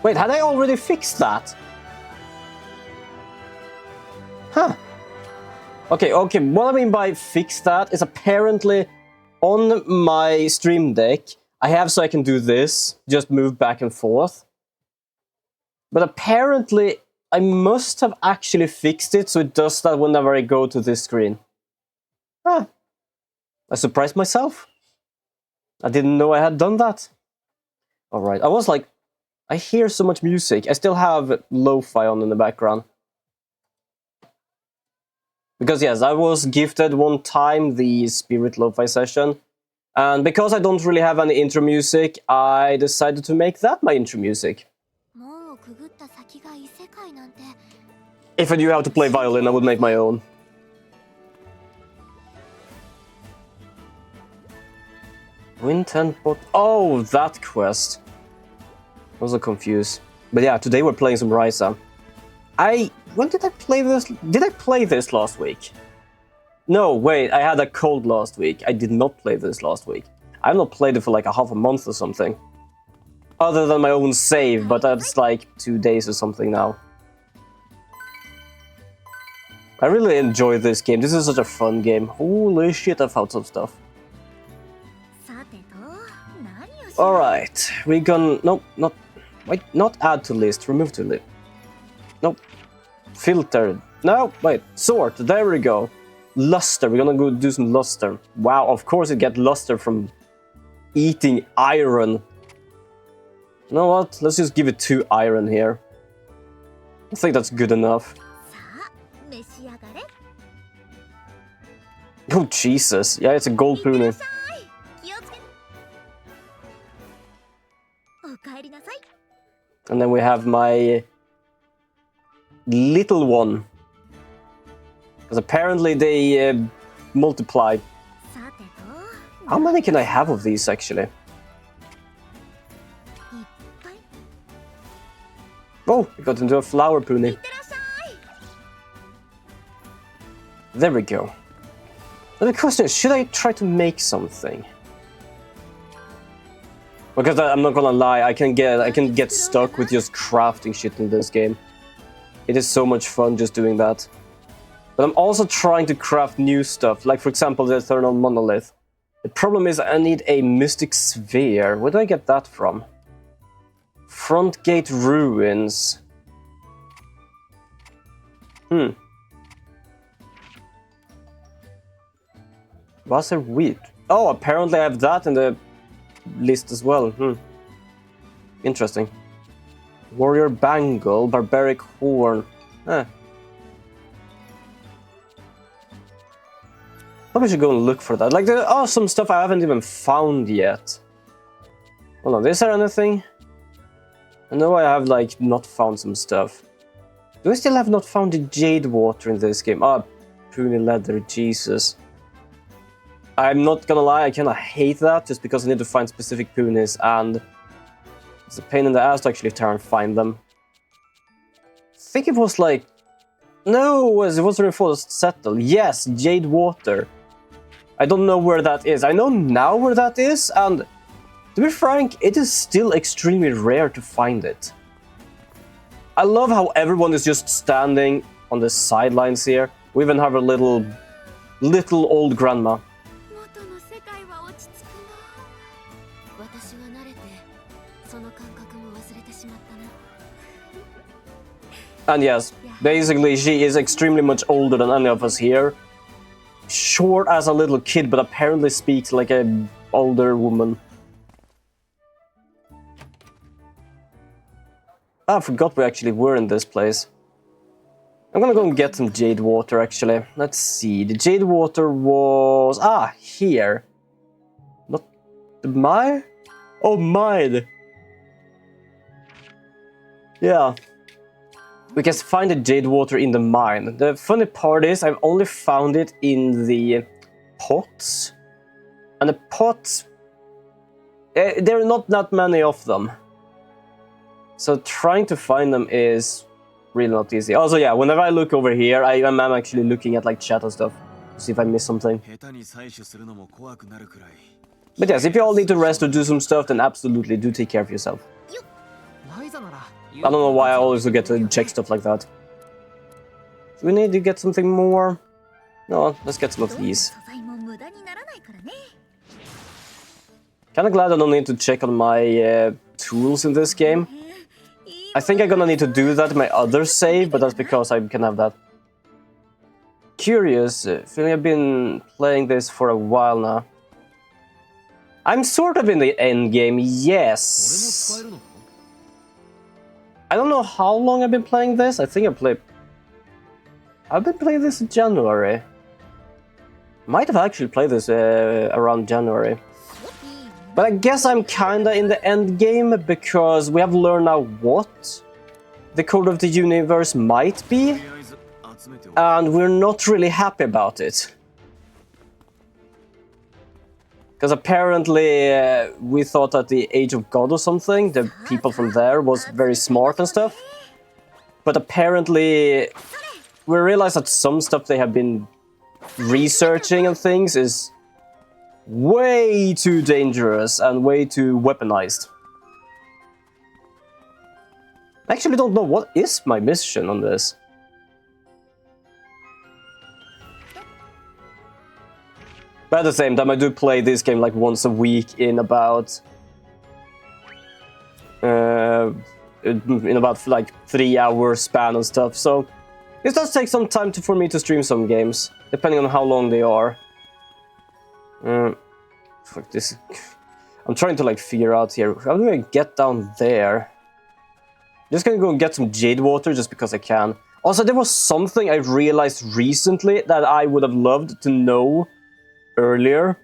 Wait, had I already fixed that? Huh. Okay, what I mean by fix that is apparently on my Stream Deck, I have so I can do this, just move back and forth. But apparently, I must have actually fixed it so it does that whenever I go to this screen. Huh. I surprised myself. I didn't know I had done that. Alright, I was like, I hear so much music. I still have lo-fi on in the background. Because yes, I was gifted one time the Spirit Lo-Fi session. And because I don't really have any intro music, I decided to make that my intro music. If I knew how to play violin, I would make my own. Wind 10 bot. Oh, that quest. I was so confused. But yeah, today we're playing some Ryza. When did I play this? Did I play this last week? No, wait, I had a cold last week. I did not play this last week. I've not played it for like a half a month or something. Other than my own save, but that's like 2 days or something now. I really enjoy this game. This is such a fun game. Holy shit, I found some stuff. Alright, we gonna... Nope, not... Wait, not add to list, remove to list. Nope. Filter. No, wait, sort, there we go. Luster, we're gonna go do some luster. Wow, of course you get luster from eating iron. You know what, let's just give it 2 iron here. I think that's good enough. Oh Jesus, yeah, it's a gold pony. And then we have my little one. Because apparently they multiply. How many can I have of these actually? Oh, we got into a flower pony. There we go. Now the question is, should I try to make something? Because I'm not gonna lie, I can get stuck with just crafting shit in this game. It is so much fun just doing that. But I'm also trying to craft new stuff, like for example the Eternal Monolith. The problem is I need a Mystic Sphere. Where do I get that from? Front Gate Ruins. Was there wheat? Oh, apparently I have that in the list as well. Interesting. Warrior Bangle, Barbaric Horn. Probably should go and look for that. Like, there are some stuff I haven't even found yet. Hold on, is there anything? I know I have, like, not found some stuff. Do I still have not found the Jade Water in this game? Ah, Puny Leather, Jesus. I'm not gonna lie, I kinda hate that, just because I need to find specific punies, and it's a pain in the ass to actually try and find them. I think it was like... No, it was Reinforced Settle. Yes, Jade Water. I don't know where that is. I know now where that is, and to be frank, it is still extremely rare to find it. I love how everyone is just standing on the sidelines here. We even have a little old grandma. And yes, basically she is extremely much older than any of us here. Short as a little kid, but apparently speaks like an older woman. I forgot we actually were in this place. I'm gonna go and get some Jade Water actually. Let's see, the Jade Water was... Ah, here. Not the mine? Oh, mine! Yeah. We can find the Jade Water in the mine. The funny part is I've only found it in the pots. And the pots... there are not that many of them. So trying to find them is really not easy. Also, yeah, whenever I look over here, I'm actually looking at like chat and stuff. To see if I miss something. But yes, if you all need to rest or do some stuff, then absolutely do take care of yourself. I don't know why I always forget to check stuff like that. Do we need to get something more? No, let's get some of these. Kinda glad I don't need to check on my tools in this game. I think I'm gonna need to do that in my other save, but that's because I can have that. Curious, feeling I've been playing this for a while now. I'm sort of in the end game, yes. I don't know how long I've been playing this. I think I've been playing this in January. Might have actually played this around January. But I guess I'm kinda in the end game because we have learned now what the code of the universe might be, and we're not really happy about it. Because apparently we thought that the Age of God or something, the people from there, was very smart and stuff. But apparently we realized that some stuff they have been researching and things is way too dangerous and way too weaponized. I actually don't know what is my mission on this. But at the same time, I do play this game like once a week in about like 3 hour span and stuff. So it does take some time for me to stream some games, depending on how long they are. Fuck this. I'm trying to like figure out here. How do I get down there? Just gonna go and get some jade water just because I can. Also, there was something I realized recently that I would have loved to know earlier.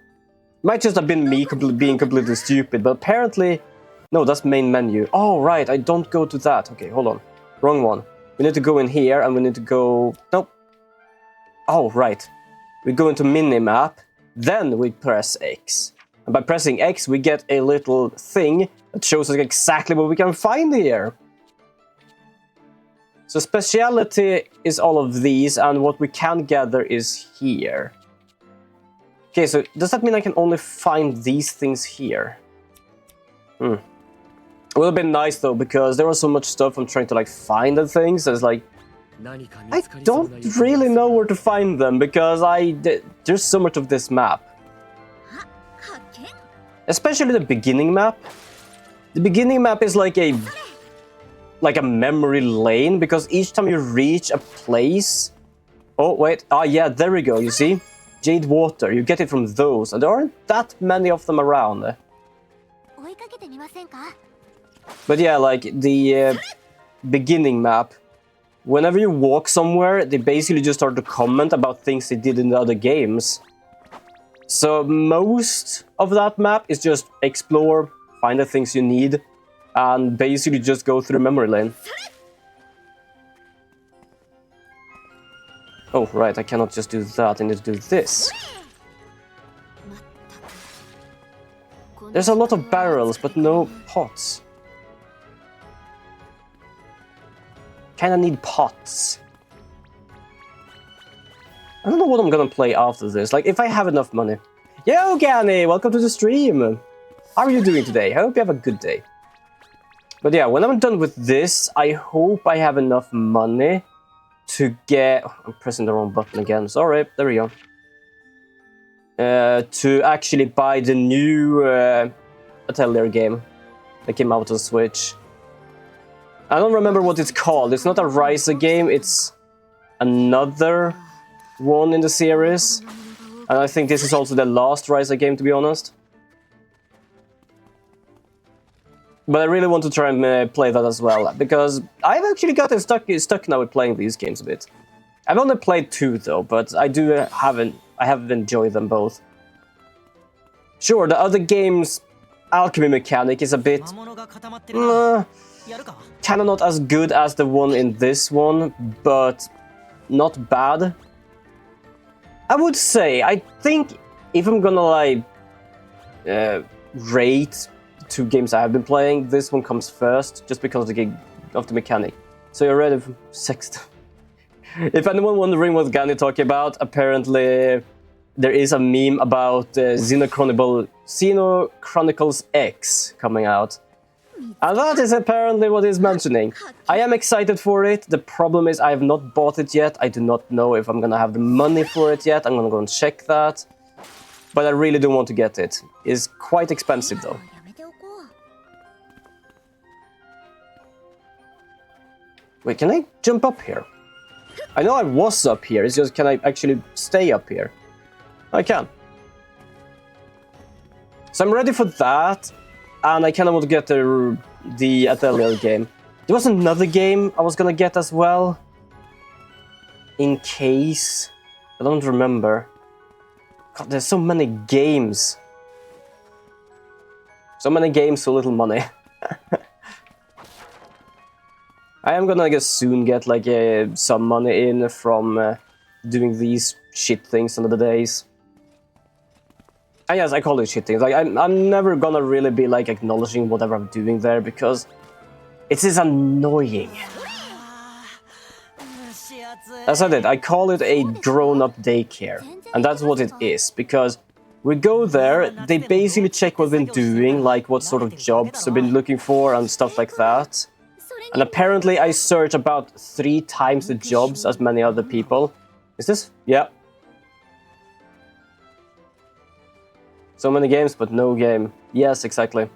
Might just have been me being completely stupid, but apparently... No, that's main menu. Oh, right, I don't go to that. Okay, hold on. Wrong one. We need to go in here and we need to go... Nope. Oh, right. We go into minimap, then we press X. And by pressing X, we get a little thing that shows us exactly what we can find here. So speciality is all of these, and what we can gather is here. Okay, so does that mean I can only find these things here? It would have been nice though, because there was so much stuff I'm trying to like find and things, and it's like... I don't really know where to find them, because there's so much of this map. Especially the beginning map. The beginning map is like a memory lane, because each time you reach a place... Oh, wait. Ah, yeah, there we go, you see? Jade water, you get it from those, and there aren't that many of them around. But yeah, like the beginning map, whenever you walk somewhere, they basically just start to comment about things they did in the other games. So most of that map is just explore, find the things you need, and basically just go through the memory lane. Oh, right, I cannot just do that, I need to do this. There's a lot of barrels, but no pots. Kinda need pots. I don't know what I'm gonna play after this, like, if I have enough money. Yo, Gani, welcome to the stream! How are you doing today? I hope you have a good day. But yeah, when I'm done with this, I hope I have enough money to get... Oh, I'm pressing the wrong button again. Sorry, there we go. To actually buy the new Atelier game that came out on Switch. I don't remember what it's called. It's not a Ryza game, it's another one in the series. And I think this is also the last Ryza game, to be honest. But I really want to try and play that as well, because I've actually gotten stuck now with playing these games a bit. I've only played 2 though, but I have enjoyed them both. Sure, the other game's alchemy mechanic is a bit... kinda not as good as the one in this one, but not bad. I would say, I think if I'm gonna like rate 2 games I have been playing, this one comes first, just because of the mechanic. So you're ready for sext. If anyone wondering what Gani talking about, apparently there is a meme about Xenochronicles X coming out. And that is apparently what he's mentioning. I am excited for it. The problem is I have not bought it yet. I do not know if I'm gonna have the money for it yet. I'm gonna go and check that. But I really do want to get it. It's quite expensive though. Wait, can I jump up here? I know I was up here. It's just, can I actually stay up here? I can. So I'm ready for that. And I kind of want to get the Atelier game. There was another game I was gonna get as well. In case. I don't remember. God, there's so many games. So many games, so little money. I am gonna soon get like some money in from doing these shit things on the days. And yes, I call it shit things. Like I'm never gonna really be like acknowledging whatever I'm doing there because it is annoying. As I did, I call it a grown-up daycare, and that's what it is. Because we go there, they basically check what we've been doing, like what sort of jobs we've been looking for and stuff like that. And apparently I search about 3 times the jobs as many other people. Is this? Yeah. So many games, but no game. Yes, exactly.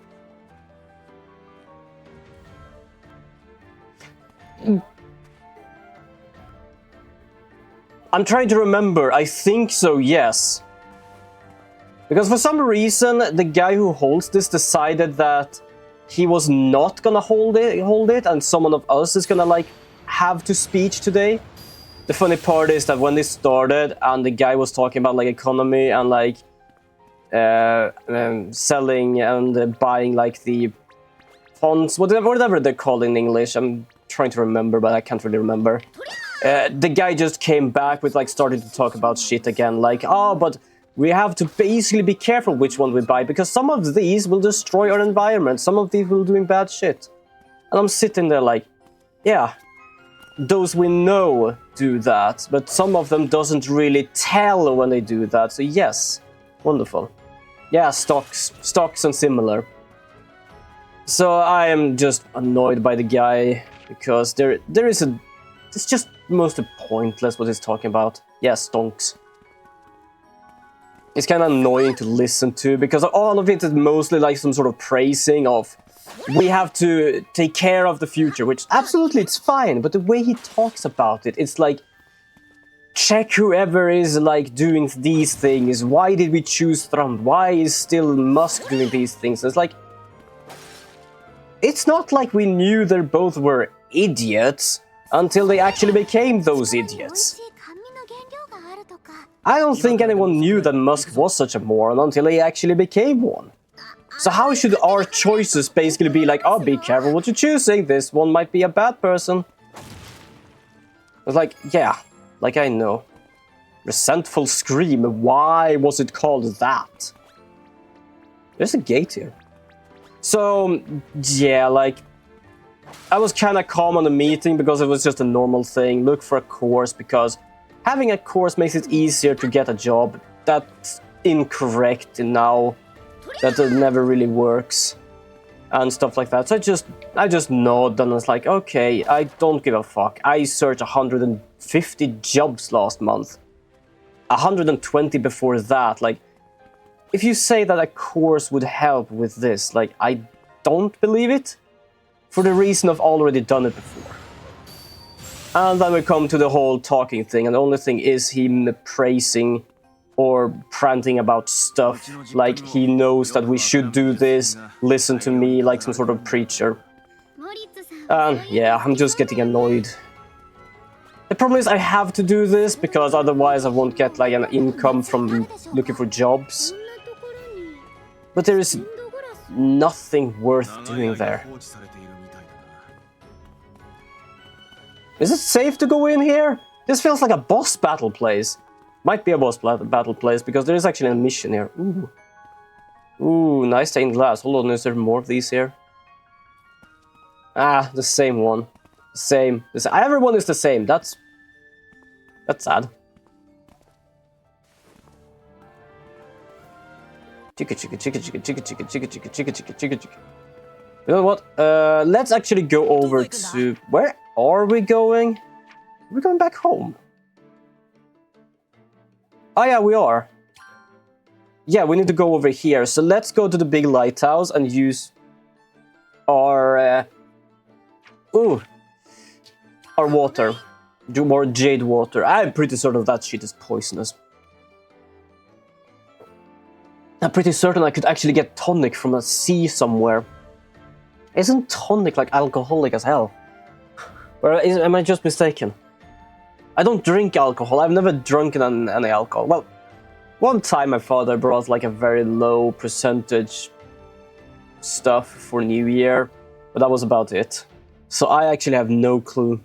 I'm trying to remember. I think so, yes. Because for some reason, the guy who holds this decided that he was not gonna hold it, and someone of us is gonna like have to speech today. The funny part is that when they started and the guy was talking about like economy and like selling and buying like the fonts, whatever they're called in English. I'm trying to remember, but I can't really remember. The guy just came back with like starting to talk about shit again, like, oh, but we have to basically be careful which one we buy, because some of these will destroy our environment, some of these will doing bad shit. And I'm sitting there like, yeah, those we know do that, but some of them doesn't really tell when they do that, so yes, wonderful. Yeah, stocks and similar. So I am just annoyed by the guy, because there is a... It's just mostly pointless what he's talking about. Yeah, stonks. It's kind of annoying to listen to, because all of it is mostly like some sort of praising of we have to take care of the future, which absolutely it's fine, but the way he talks about it, it's like, check whoever is like doing these things, why did we choose Trump, why is still Musk doing these things? It's like, it's not like we knew they both were idiots until they actually became those idiots. I don't think anyone knew that Musk was such a moron until he actually became one. So how should our choices basically be like, oh, be careful what you're choosing, this one might be a bad person? It's like, yeah, like I know. Resentful scream, why was it called that? There's a gate here. So, yeah, like, I was kind of calm on the meeting because it was just a normal thing. Look for a course, because having a course makes it easier to get a job. That's incorrect now. That never really works. And stuff like that. So I just nod and it's like, okay, I don't give a fuck. I searched 150 jobs last month. 120 before that. Like, if you say that a course would help with this, like, I don't believe it. For the reason I've already done it before. And then we come to the whole talking thing, and the only thing is him praising or ranting about stuff, like he knows that we should do this, listen to me, like some sort of preacher. And yeah, I'm just getting annoyed. The problem is I have to do this, because otherwise I won't get like an income from looking for jobs. But there is nothing worth doing there. Is it safe to go in here? This feels like a boss battle place. Might be a boss battle place, because there is actually a mission here. Ooh. Ooh, nice stained glass. Hold on, is there more of these here? Ah, the same one. Same. Everyone is the same. That's sad. Chicka chicka chicka chicka chicka chicka chicka chicka chicka chicka chicka chicka. You know what? Let's actually go over to... Where are we going? We're going back home. Oh yeah, we are. Yeah, we need to go over here. So let's go to the big lighthouse and use our... our water. Do more jade water. I'm pretty certain that shit is poisonous. I'm pretty certain I could actually get tonic from a sea somewhere. Isn't tonic like alcoholic as hell? Or am I just mistaken? I don't drink alcohol. I've never drunken any alcohol. Well, one time my father brought like a very low percentage stuff for New Year, but that was about it. So I actually have no clue.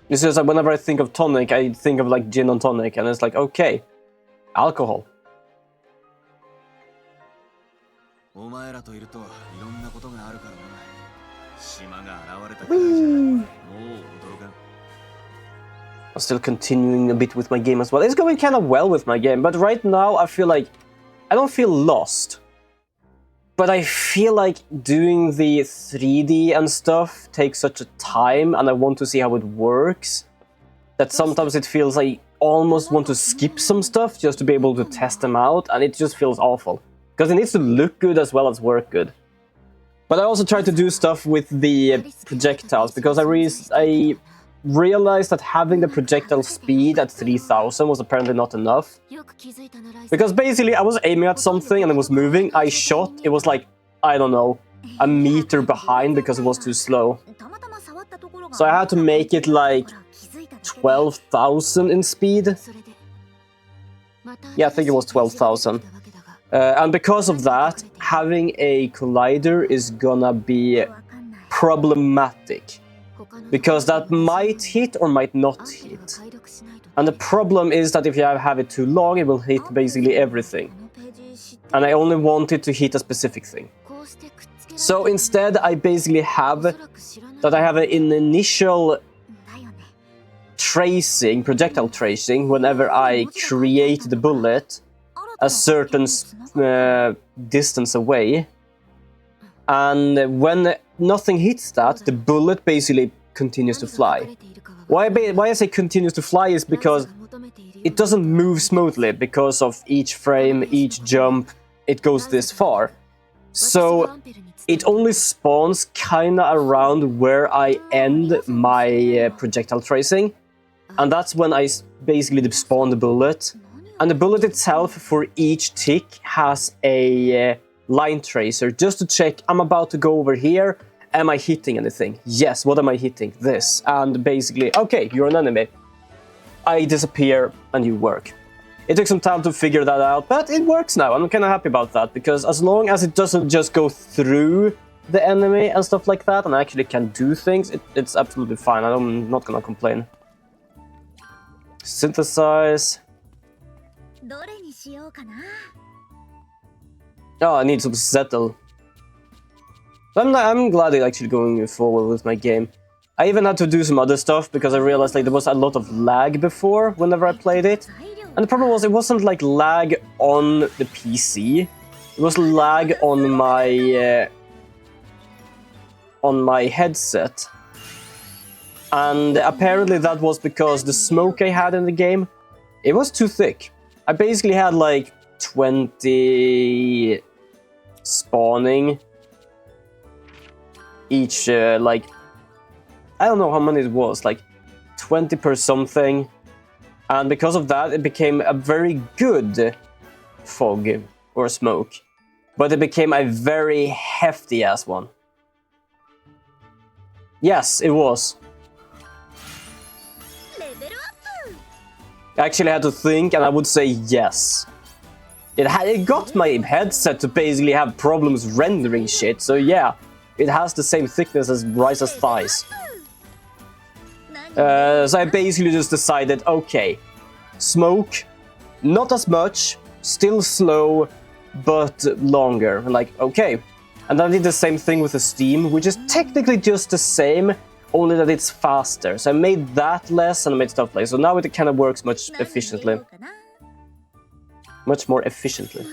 It's just like whenever I think of tonic, I think of like gin and tonic, and it's like, okay, alcohol. Whee! I'm still continuing a bit with my game as well. It's going kind of well with my game, but right now I feel like I don't feel lost. But I feel like doing the 3D and stuff takes such a time, and I want to see how it works, that sometimes it feels like I almost want to skip some stuff just to be able to test them out, and it just feels awful. Because it needs to look good as well as work good. But I also try to do stuff with the projectiles, because I realized that having the projectile speed at 3000 was apparently not enough. Because basically I was aiming at something and it was moving, I shot, it was like, I don't know, a meter behind because it was too slow. So I had to make it like 12,000 in speed. Yeah, I think it was 12,000. And because of that, having a collider is gonna be problematic. Because that might hit or might not hit. And the problem is that if you have it too long, it will hit basically everything. And I only want it to hit a specific thing. So instead, I basically have that I have an initial tracing, projectile tracing, whenever I create the bullet a certain distance away. And when nothing hits that, the bullet basically continues to fly. Why I say continues to fly is because it doesn't move smoothly because of each frame, each jump, it goes this far. So it only spawns kinda around where I end my projectile tracing. And that's when I basically spawn the bullet. And the bullet itself for each tick has a line tracer just to check, I'm about to go over here, am I hitting anything? Yes, what am I hitting? This. And basically, okay, you're an enemy. I disappear and you work. It took some time to figure that out, but it works now. I'm kind of happy about that, because as long as it doesn't just go through the enemy and stuff like that, and I actually can do things, it's absolutely fine. I'm not gonna complain. Synthesize. Oh, I need to settle. I'm glad it's actually going forward with my game. I even had to do some other stuff because I realized like there was a lot of lag before whenever I played it. And the problem was it wasn't like lag on the PC. It was lag on my headset. And apparently that was because the smoke I had in the game, it was too thick. I basically had like 20 spawning each, like, I don't know how many it was, like 20 per something. And because of that, it became a very good fog or smoke. But it became a very hefty ass one. Yes, it was. I actually had to think, and I would say yes. It got my headset to basically have problems rendering shit, so yeah, it has the same thickness as Ryza's thighs. So I basically just decided, okay, smoke, not as much, still slow, but longer. Like, okay. And I did the same thing with the Steam, which is technically just the same, only that it's faster. So I made that less and I made stuff less. So now it kind of works much efficiently. Much more efficiently.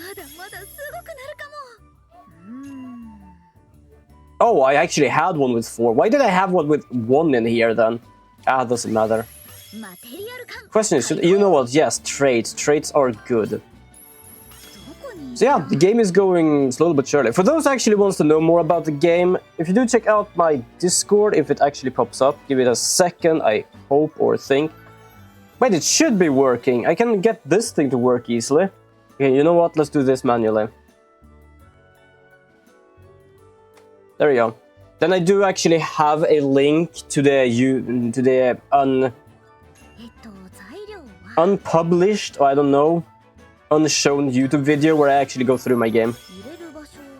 Oh, I actually had one with 4. Why did I have one with 1 in here then? Ah, doesn't matter. Question is, you know what? Yes, traits. Traits are good. So yeah, the game is going slowly but surely. For those who actually wants to know more about the game, if you do check out my Discord, if it actually pops up, give it a second, I hope or think. Wait, it should be working. I can get this thing to work easily. Okay, you know what? Let's do this manually. There we go. Then I do actually have a link to the unpublished, or I don't know, unshown YouTube video where I actually go through my game.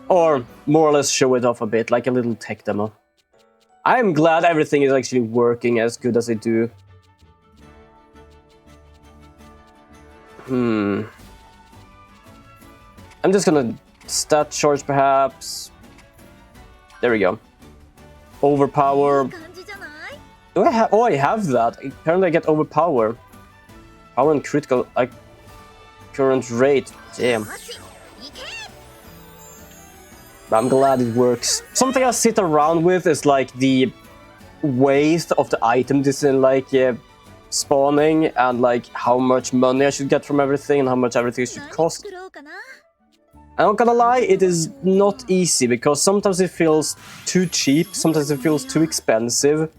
Or more or less show it off a bit, like a little tech demo. I'm glad everything is actually working as good as it do. I'm just gonna stat charge perhaps. There we go. Overpower. Do I have? Oh, I have that. Apparently I get overpower. Power and critical current rate. Damn. I'm glad it works. Something I sit around with is like the waste of the item this in like spawning and like how much money I should get from everything and how much everything should cost. I'm not gonna lie, it is not easy because sometimes it feels too cheap, sometimes it feels too expensive,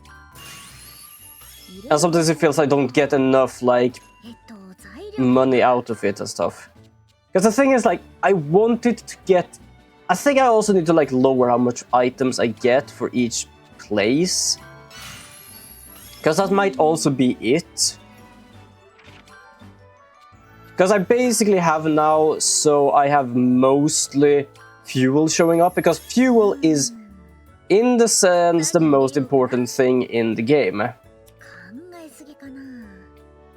and sometimes it feels I don't get enough like money out of it and stuff. Because the thing is, like, I wanted to get... I think I also need to like lower how much items I get for each place. Because that might also be it. Because I basically have now, so I have mostly fuel showing up, because fuel is, in the sense, the most important thing in the game.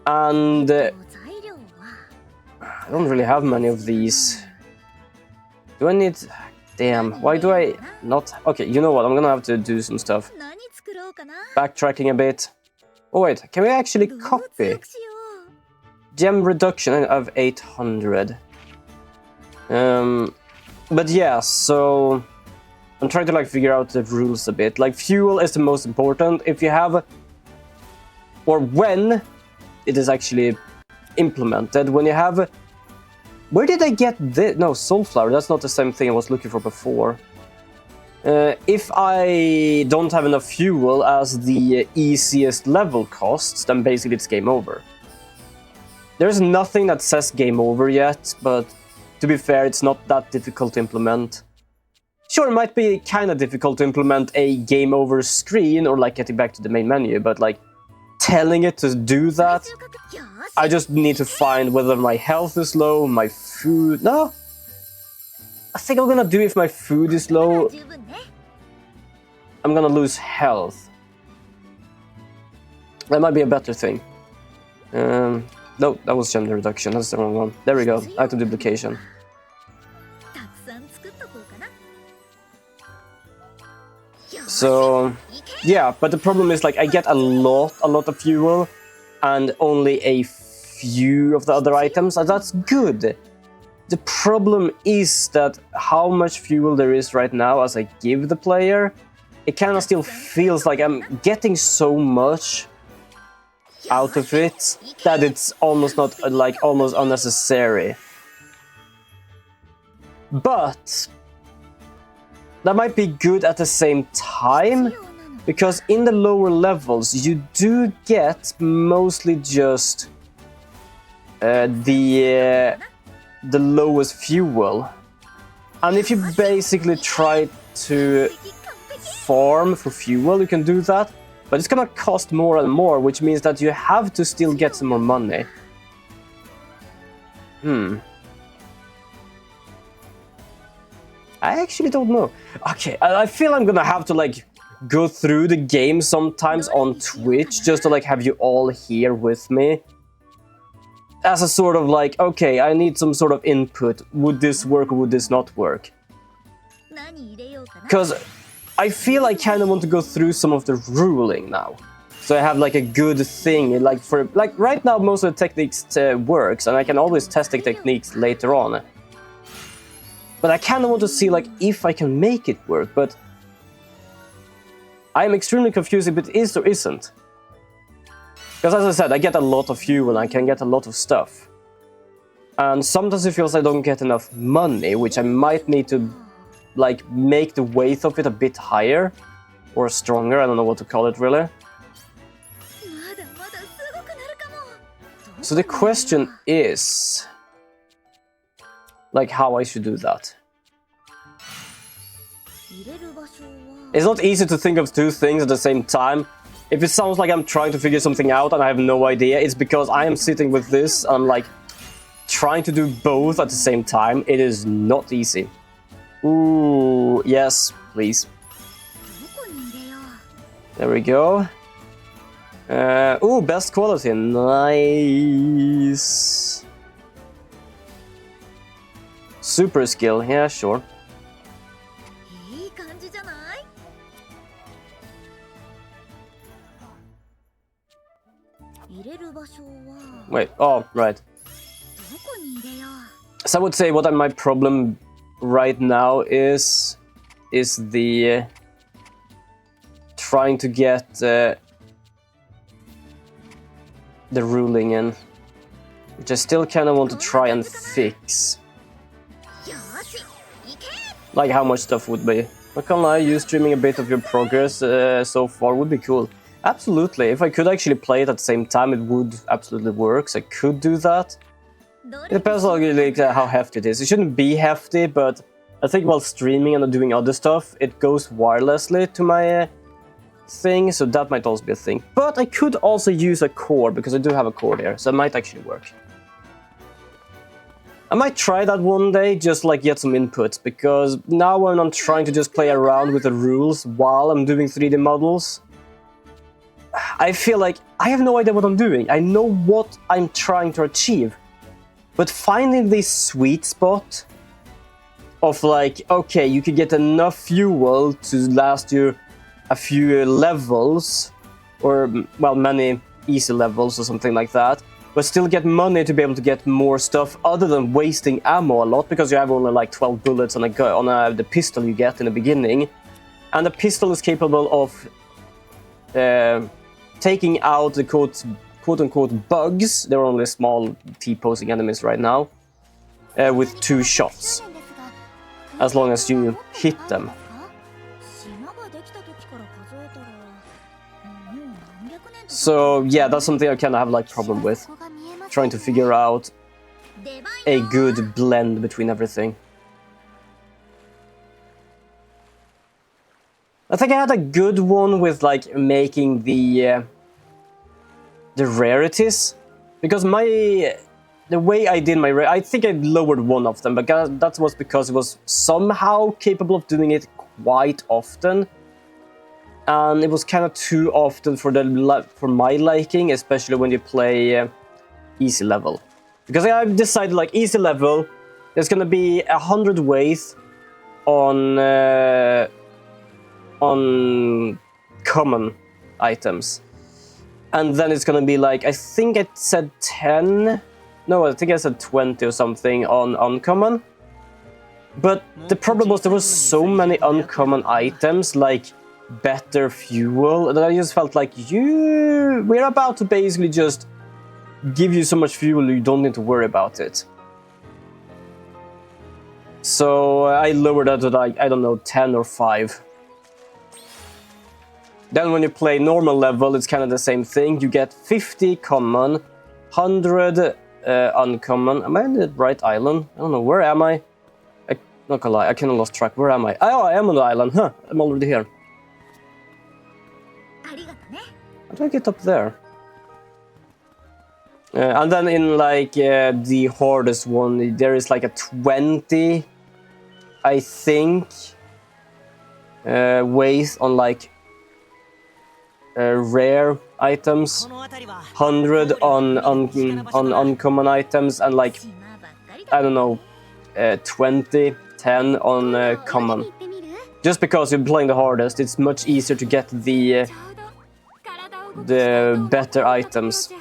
And I don't really have many of these. Do I need... Damn, why do I not... Okay, you know what, I'm gonna have to do some stuff. Backtracking a bit. Oh wait, can we actually copy? Gem reduction of 800. But yeah, so I'm trying to like figure out the rules a bit. Like fuel is the most important. If you have, or when it is actually implemented, when you have, where did I get this? No, soulflower. That's not the same thing I was looking for before. If I don't have enough fuel as the easiest level costs, then basically it's game over. There's nothing that says game over yet, but to be fair, it's not that difficult to implement. Sure, it might be kind of difficult to implement a game over screen or like getting back to the main menu, but like telling it to do that, I just need to find whether my health is low, my food... No! I think I'm gonna do if my food is low. I'm gonna lose health. That might be a better thing. No, that was gender reduction, that's the wrong one. There we go, item duplication. So, yeah, but the problem is like I get a lot of fuel and only a few of the other items, and that's good. The problem is that how much fuel there is right now as I give the player, it kind of still feels like I'm getting so much out of it that it's almost not like almost unnecessary. But that might be good at the same time, because in the lower levels you do get mostly just the lowest fuel, and if you basically try to farm for fuel, you can do that. But it's gonna cost more and more, which means that you have to still get some more money. I actually don't know. Okay, I feel I'm gonna have to like go through the game sometimes on Twitch just to like have you all here with me. As a sort of like, okay, I need some sort of input. Would this work or would this not work? Because I feel I kind of want to go through some of the ruling now, so I have like a good thing. Like for like right now, most of the techniques works, and I can always test the techniques later on. But I kind of want to see like if I can make it work. But I'm extremely confused if it is or isn't. Because as I said, I get a lot of fuel and I can get a lot of stuff. And sometimes it feels I don't get enough money, which I might need to like make the weight of it a bit higher or stronger. I don't know what to call it really. So the question is like how I should do that. It's not easy to think of two things at the same time. If it sounds like I'm trying to figure something out and I have no idea, it's because I am sitting with this and I'm like trying to do both at the same time. It is not easy. Ooh, yes, please. There we go. Ooh, best quality. Nice. Super skill. Yeah, sure. Wait, oh, right. So I would say what my problem right now is the trying to get the ruling in, which I still kind of want to try and fix. Like how much stuff would be. Not gonna lie, you streaming a bit of your progress so far would be cool. Absolutely, if I could actually play it at the same time, it would absolutely work. So I could do that. It depends on like, how hefty it is. It shouldn't be hefty, but I think while streaming and doing other stuff, it goes wirelessly to my thing, so that might also be a thing. But I could also use a cord, because I do have a cord here, so it might actually work. I might try that one day, just like get some inputs, because now when I'm trying to just play around with the rules while I'm doing 3D models, I feel like I have no idea what I'm doing. I know what I'm trying to achieve, but finding this sweet spot of like, okay, you could get enough fuel to last you a few levels, or, well, many easy levels or something like that, but still get money to be able to get more stuff other than wasting ammo a lot, because you have only like 12 bullets on the pistol you get in the beginning, and the pistol is capable of taking out the quote-unquote bugs. They're only small T-posing enemies right now, with 2 shots, as long as you hit them. So yeah, that's something I kind of have like problem with, trying to figure out a good blend between everything. I think I had a good one with like making the rarities, because the way I did my I think I lowered one of them, but that was because it was somehow capable of doing it quite often. And it was kind of too often for my liking, especially when you play easy level. Because I decided like easy level, there's gonna be 100 weight on common items, and then it's gonna be like, I think it said 10. No, I think I said 20 or something on uncommon. But the problem was there was so many uncommon items, like better fuel, that I just felt like we're about to basically just give you so much fuel you don't need to worry about it. So I lowered that to like, I don't know, 10 or 5. Then when you play normal level, it's kind of the same thing. You get 50 common, 100 uncommon. Am I on the right island? I don't know, where am I? Not gonna lie, I kind of lost track. Where am I? Oh, I am on the island. Huh, I'm already here. How do I get up there? And then in like the hardest one, there is like a 20, I think, weight on like rare items, 100 on uncommon items, and like, I don't know, 20, 10 on common. Just because you're playing the hardest, it's much easier to get the better items.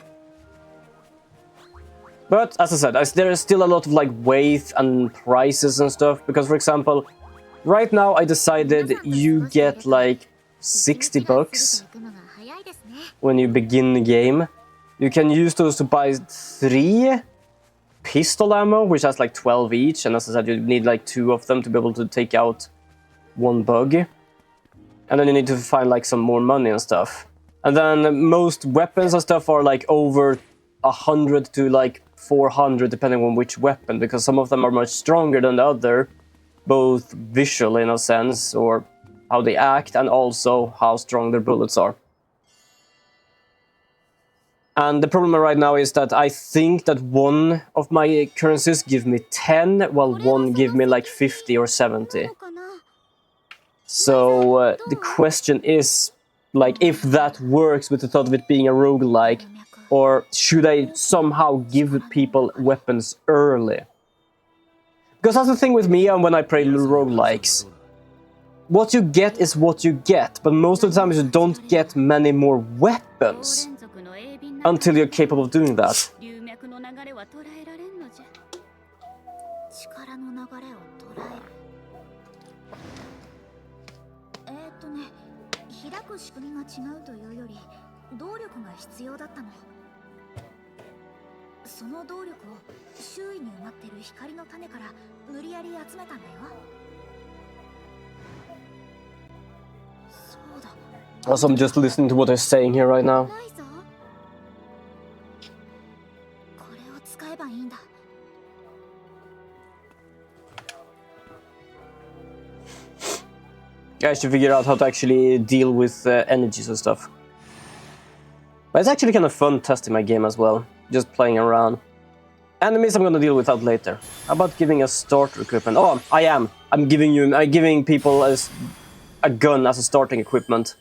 But as I said, there is still a lot of like weight and prices and stuff, because for example, right now I decided you get like $60 when you begin the game. You can use those to buy 3 pistol ammo, which has like 12 each, and as I said, you need like 2 of them to be able to take out 1 bug. And then you need to find like some more money and stuff. And then most weapons and stuff are like over 100 to like 400 depending on which weapon, because some of them are much stronger than the other, both visually in a sense, or how they act, and also how strong their bullets are. And the problem right now is that I think that one of my currencies give me 10, while one give me like 50 or 70. So the question is, like, if that works with the thought of it being a roguelike, or should I somehow give people weapons early? Because that's the thing with me and when I play roguelikes. What you get is what you get, but most of the time you don't get many more weapons until you're capable of doing that. Also, I'm just listening to what they're saying here right now. I should figure out how to actually deal with energies and stuff. But it's actually kind of fun testing my game as well, just playing around. Enemies I'm gonna deal with out later. How about giving a starter equipment? Oh, I am. I'm giving people as a gun as a starting equipment.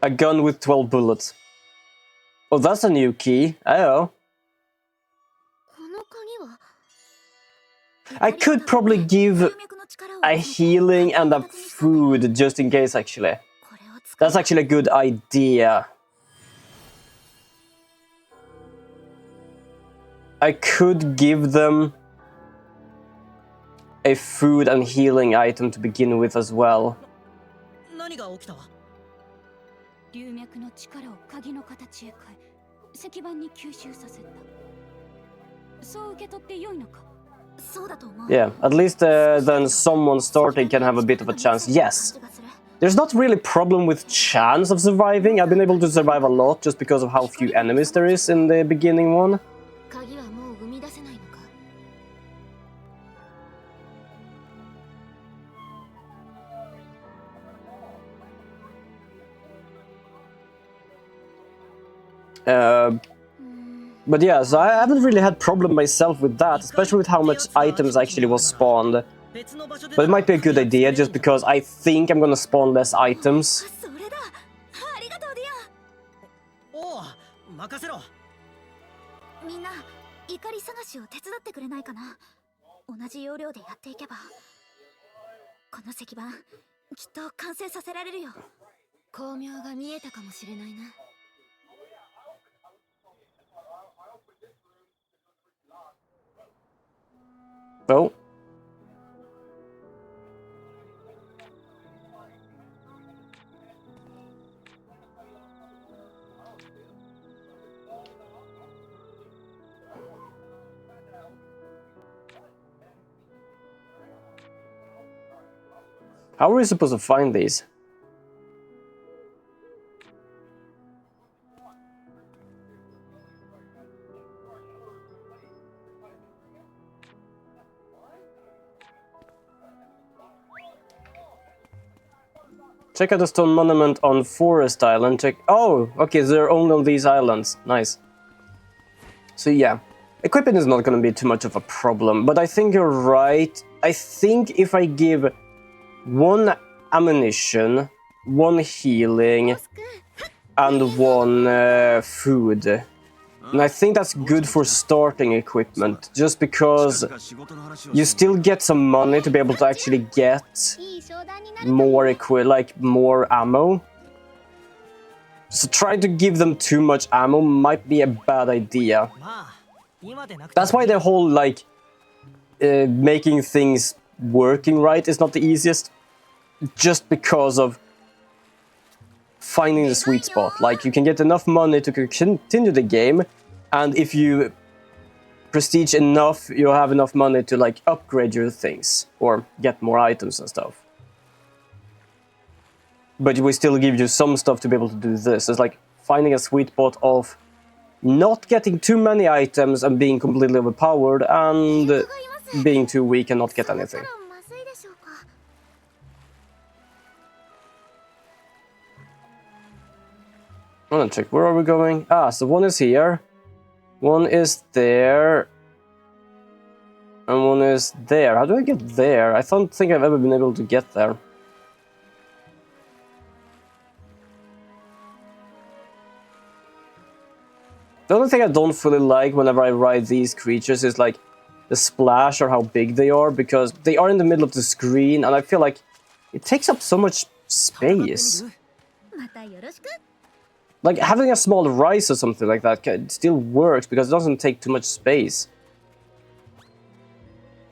A gun with 12 bullets. Oh, that's a new key. Oh. I could probably give a healing and a food just in case, actually. That's actually a good idea. I could give them a food and healing item to begin with as well. Yeah, at least then someone starting can have a bit of a chance. Yes. There's not really a problem with chance of surviving. I've been able to survive a lot just because of how few enemies there is in the beginning one. But yeah, so I haven't really had problem myself with that, especially with how much items actually was spawned. But it might be a good idea, just because I think I'm gonna spawn less items. Oh. How are we supposed to find these? Check out the stone monument on Forest Island. Check. Oh, okay, so they're only on these islands. Nice. So yeah, equipment is not going to be too much of a problem, but I think you're right. I think if I give 1 ammunition, 1 healing, and 1 food, and I think that's good for starting equipment, just because you still get some money to be able to actually get more more ammo. So trying to give them too much ammo might be a bad idea. That's why the whole making things working right is not the easiest, just because of finding the sweet spot. Like, you can get enough money to continue the game, and if you prestige enough, you'll have enough money to like upgrade your things or get more items and stuff. But we still give you some stuff to be able to do this. It's like finding a sweet spot of not getting too many items and being completely overpowered, and being too weak and not get anything. I'm gonna check, where are we going? Ah, so one is here, one is there, and one is there. How do I get there? I don't think I've ever been able to get there. The only thing I don't fully like whenever I ride these creatures is like the splash or how big they are, because they are in the middle of the screen and I feel like it takes up so much space. Like having a small Ryza or something like that still works because it doesn't take too much space.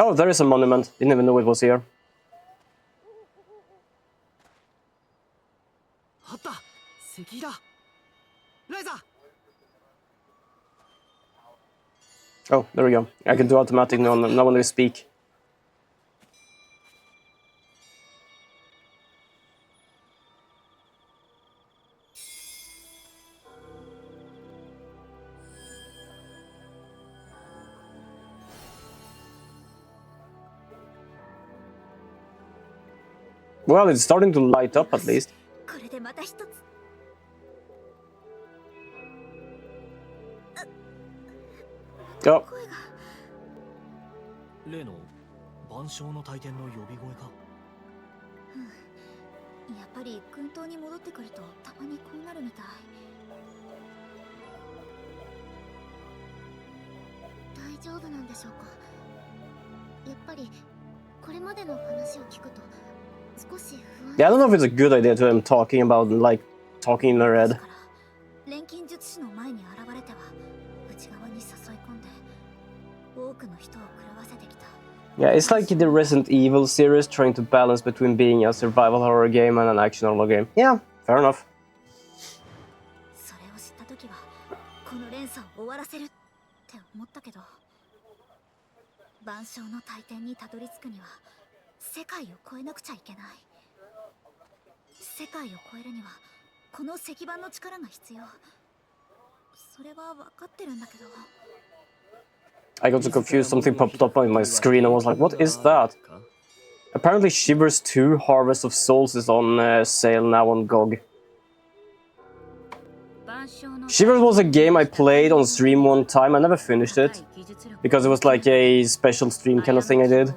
Oh, there is a monument. Didn't even know it was here. Oh, there we go. I can do automatic now when they speak. Well, it's starting to light up at least. Go. Yeah, I don't know if it's a good idea to him talking about, like, talking in their head. Yeah, it's like the Resident Evil series trying to balance between being a survival horror game and an action horror game. Yeah, fair enough. I got so confused, something popped up on my screen and I was like, what is that? Apparently Shivers 2 Harvest of Souls is on sale now on GOG. Shivers was a game I played on stream one time. I never finished it, because it was like a special stream kind of thing I did.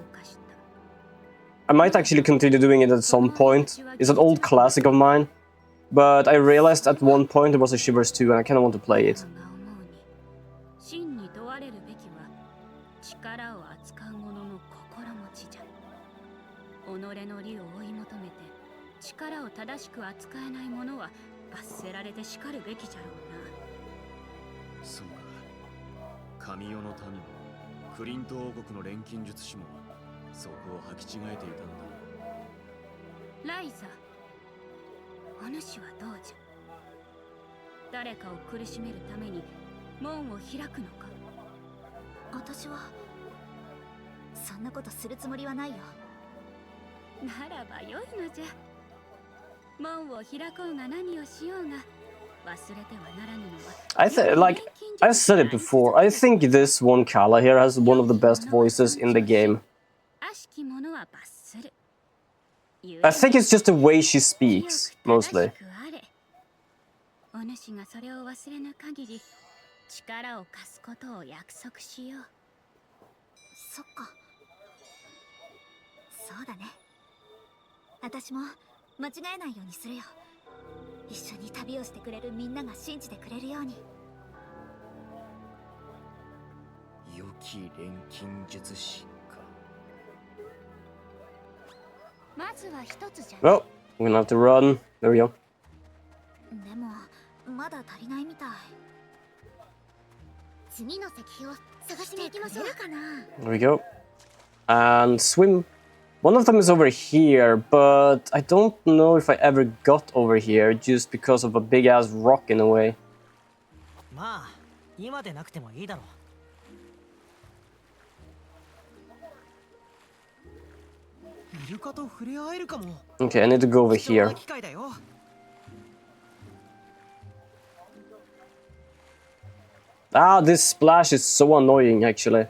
I might actually continue doing it at some point. It's an old classic of mine, but I realized at one point there was a Shivers 2 and I kind of want to play it. Ryza, お主はどうじゃ。誰かを苦しめるために門を開くのか。私はそんなことするつもりはないよ。ならば良いのじゃ。門を開こうが何をしようが。Like I said it before, I think this one Kala here has one of the best voices in the game. I think it's just the way she speaks, mostly. Well, we're gonna have to run. There we go. There we go. And swim. One of them is over here, but I don't know if I ever got over here just because of a big-ass rock in the way. まあ、今でなくてもいいだろう。イルカと触れ合えるかも。Okay, I need to go over here. 機会だよ。Ah, this splash is so annoying, actually.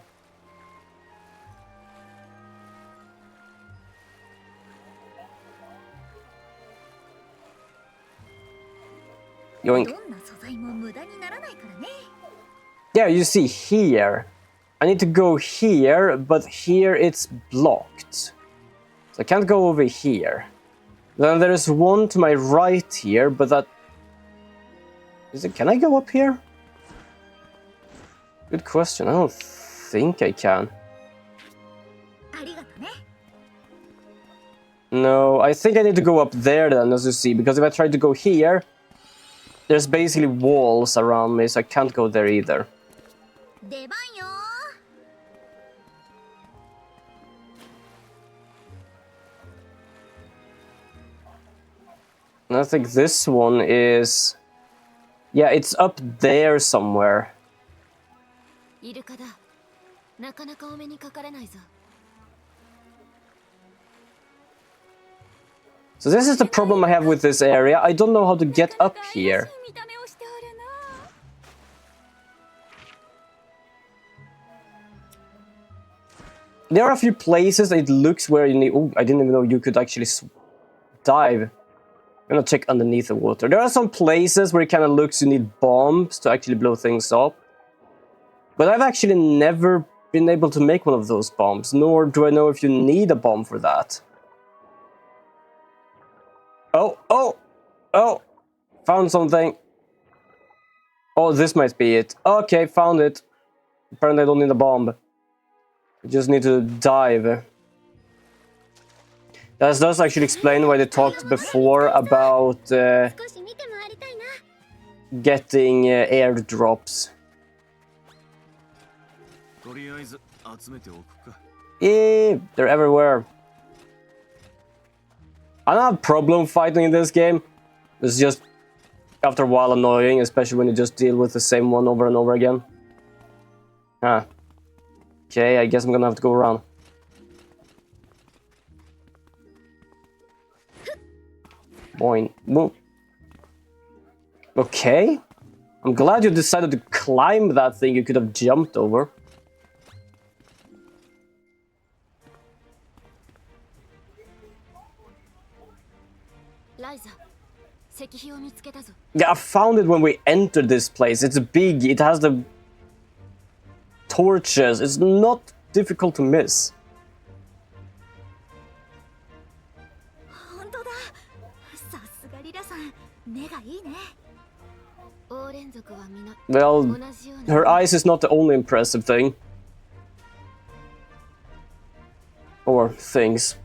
Yoink. Yeah, you see here. I need to go here, but here it's blocked. So I can't go over here. Then there's one to my right here, but that... Can I go up here? Good question. I don't think I can. No, I think I need to go up there then, as you see, because if I try to go here, there's basically walls around me, so I can't go there either. And I think this one is... Yeah, it's up there somewhere. So this is the problem I have with this area. I don't know how to get up here. There are a few places it looks where you need... Oh, I didn't even know you could actually dive. I'm gonna check underneath the water. There are some places where it kind of looks you need bombs to actually blow things up. But I've actually never been able to make one of those bombs, nor do I know if you need a bomb for that. Oh, oh, oh, found something. Oh, this might be it. Okay, found it. Apparently I don't need a bomb. I just need to dive. That does actually explain why they talked before about getting airdrops. They're everywhere. I don't have a problem fighting in this game. It's just, after a while, annoying, especially when you just deal with the same one over and over again. Huh. Okay, I guess I'm gonna have to go around. Boing. Boom. Okay. I'm glad you decided to climb that thing you could have jumped over. Yeah, I found it when we entered this place. It's big, it has the torches. It's not difficult to miss. Well, her eyes is not the only impressive thing. Or things.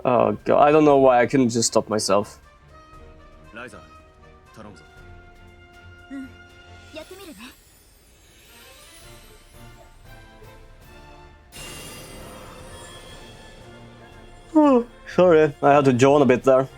Oh god, I don't know why I couldn't just stop myself. Ryza, Oh, sorry, I had to yawn a bit there.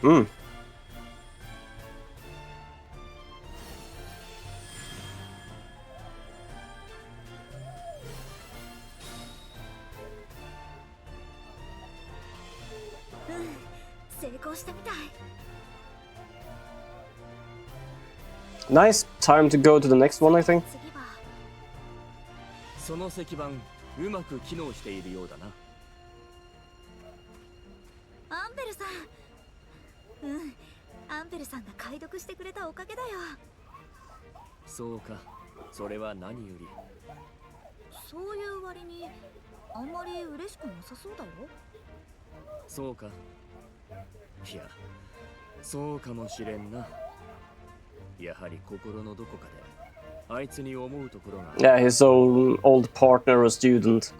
Nice. Time to go to the next one, I think. その石板うまく機能しているようだな。アンベルさん。アンベルさんが解読してくれたおかげだよ。そうか。それは何より。そういう割にあんまり嬉しくなさそうだよ。そうか。いや、そうかもしれんな。やはり心のどこかであいつに思うところが。Yeah, his own old partner or student.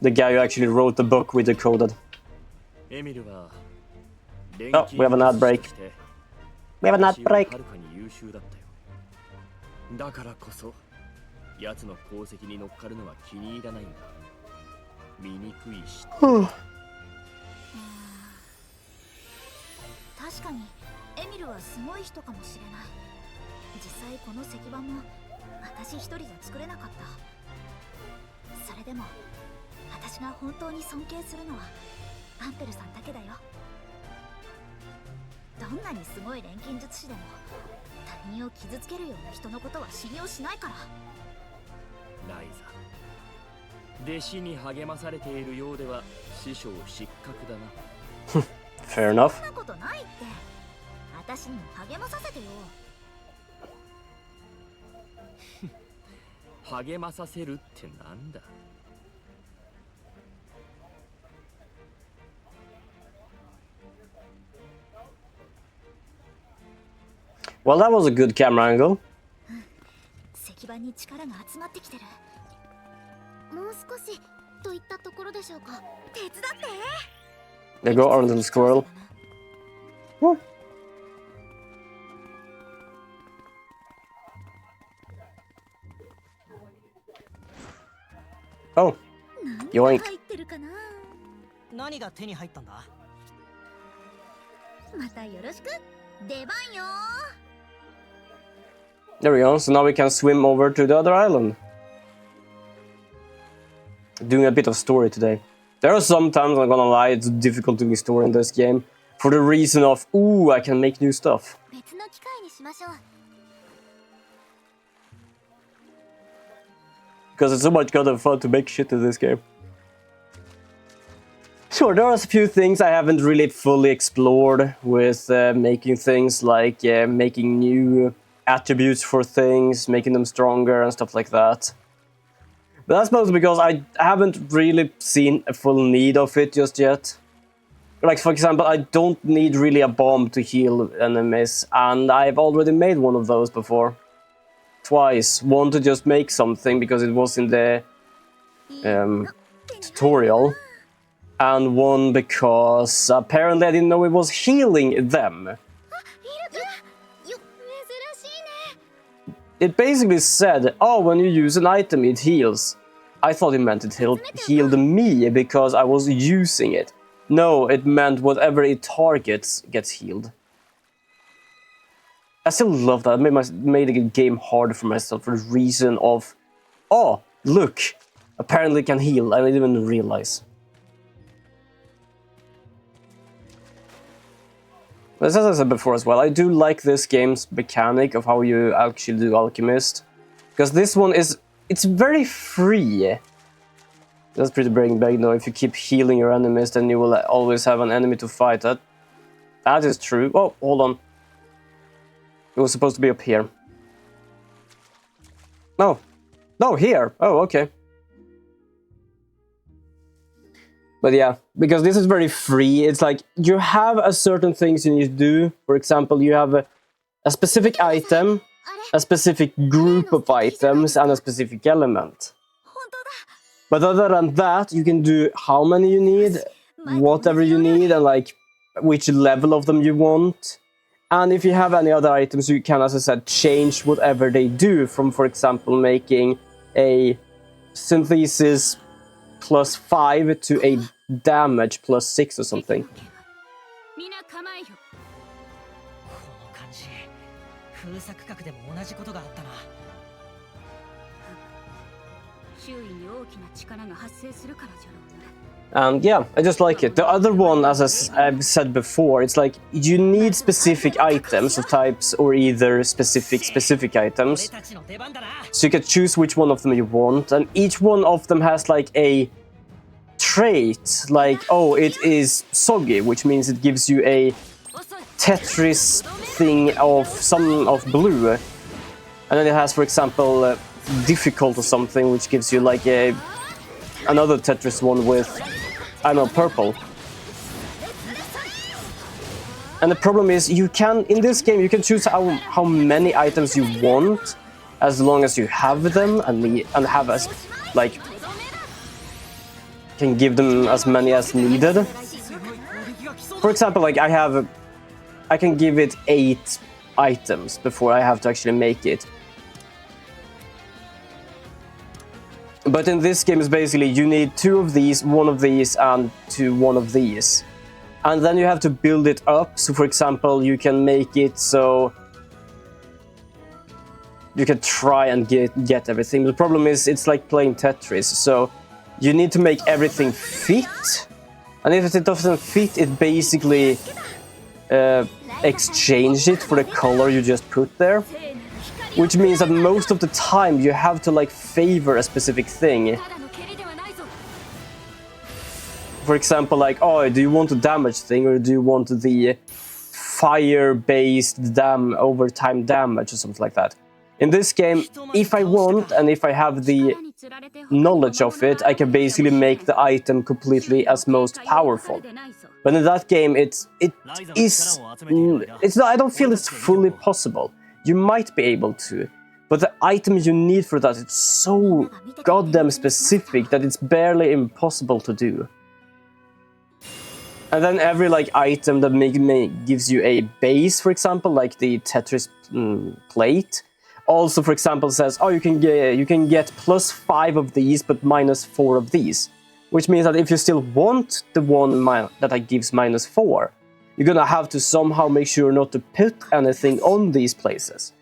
The guy who actually wrote the book we decoded.エミルは Oh, we have an ad break. We have an ad break. はるかに優秀だったよ。だからこそ、奴の功績に乗っかるのは気に入らないんだ。醜いし。確かにエミルはすごい人かもしれない。実際この石板も私一人じゃ作れなかった。それでも私が本当に尊敬するのはアンペルさんだけだよ。どんなにすごい錬金術師でも他人を傷つけるような人のことは信用しないから。ライザ、弟子に励まされているようでは師匠失格だな。Fair enough. そんなことないって。私にも励まさせてよ。励まさせるってなんだ。Well, that was a good camera angle. 石板に力が集まってきてる。もう少しといったところでしょうか。手伝って。 They go on the squirrel. Woo. Oh, yoink. 入ってるかな。何が手に入ったんだ？またよろしく。出番よ。 There we go. So now we can swim over to the other island. Doing a bit of story today. There are some times, I'm gonna lie, it's difficult doing story in this game. For the reason of, ooh, I can make new stuff. 別の機会にしましょう。 Because it's so much goddamn fun to make shit in this game. Sure, there are a few things I haven't really fully explored with making things like making new attributes for things, making them stronger and stuff like that. But that's mostly because I haven't really seen a full need of it just yet. Like, for example, I don't need really a bomb to heal enemies, and I've already made one of those before. Twice. One to just make something because it was in the tutorial, and one because apparently I didn't know it was healing them. It basically said, oh, when you use an item it heals. I thought it meant it healed me because I was using it. No, it meant whatever it targets gets healed. I still love that. I made the game hard for myself for the reason of, oh, look, apparently it can heal. I didn't even realize. But as I said before as well, I do like this game's mechanic of how you actually do Alchemist. Because this one is, it's very free. That's pretty big though. If you keep healing your enemies, then you will always have an enemy to fight. That is true. Oh, hold on. It was supposed to be up here. No. No, here. Oh, okay. But yeah, because this is very free, it's like you have a certain things you need to do. For example, you have a specific item, a specific group of items, and a specific element. But other than that, you can do how many you need, whatever you need, and like which level of them you want. And if you have any other items, you can, as I said, change whatever they do from, for example, making a synthesis +5 to a damage +6 or something. この感じ、封鎖区画でも同じことがあったな。周囲に大きな力が発生するからじゃろうね。 And yeah, I just like it. The other one, as I've said before, it's like you need specific items of types or either specific items. So you can choose which one of them you want, and each one of them has like a trait, like, oh, it is soggy, which means it gives you a Tetris thing of blue. And then it has, for example, difficult or something, which gives you like another Tetris one with, I don't know, purple. And the problem is, you can, in this game, you can choose how many items you want, as long as you have them and have as, like, can give them as many as needed. For example, like I can give it 8 items before I have to actually make it. But in this game, it's basically you need 2 of these, 1 of these, and 1 of these. And then you have to build it up. So, for example, you can make it so you can try and get everything. The problem is it's like playing Tetris. So you need to make everything fit. And if it doesn't fit, it basically exchange it for the color you just put there. Which means that most of the time you have to like favor a specific thing. For example, like, oh, do you want the damage thing or do you want the fire-based overtime damage or something like that? In this game, if I want and if I have the knowledge of it, I can basically make the item completely as most powerful. But in that game, it's not. I don't feel it's fully possible. You might be able to, but the items you need for that, it's so goddamn specific that it's barely impossible to do. And then every like item that gives you a base, for example, like the Tetris plate, also, for example, says, oh, you can get +5 of these, but -4 of these. Which means that if you still want the one that gives -4, you're gonna have to somehow make sure not to put anything on these places.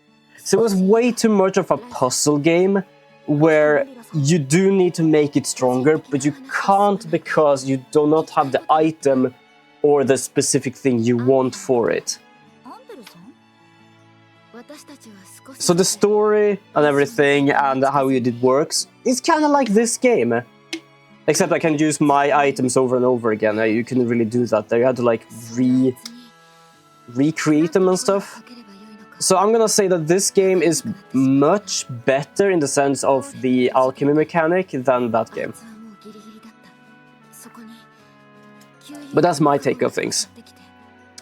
So it was way too much of a puzzle game, where you do need to make it stronger, but you can't because you do not have the item or the specific thing you want for it. So the story and everything and how it works is kind of like this game. Except I can use my items over and over again. You couldn't really do that there. You had to like recreate them and stuff. So I'm gonna say that this game is much better in the sense of the alchemy mechanic than that game. But that's my take of things.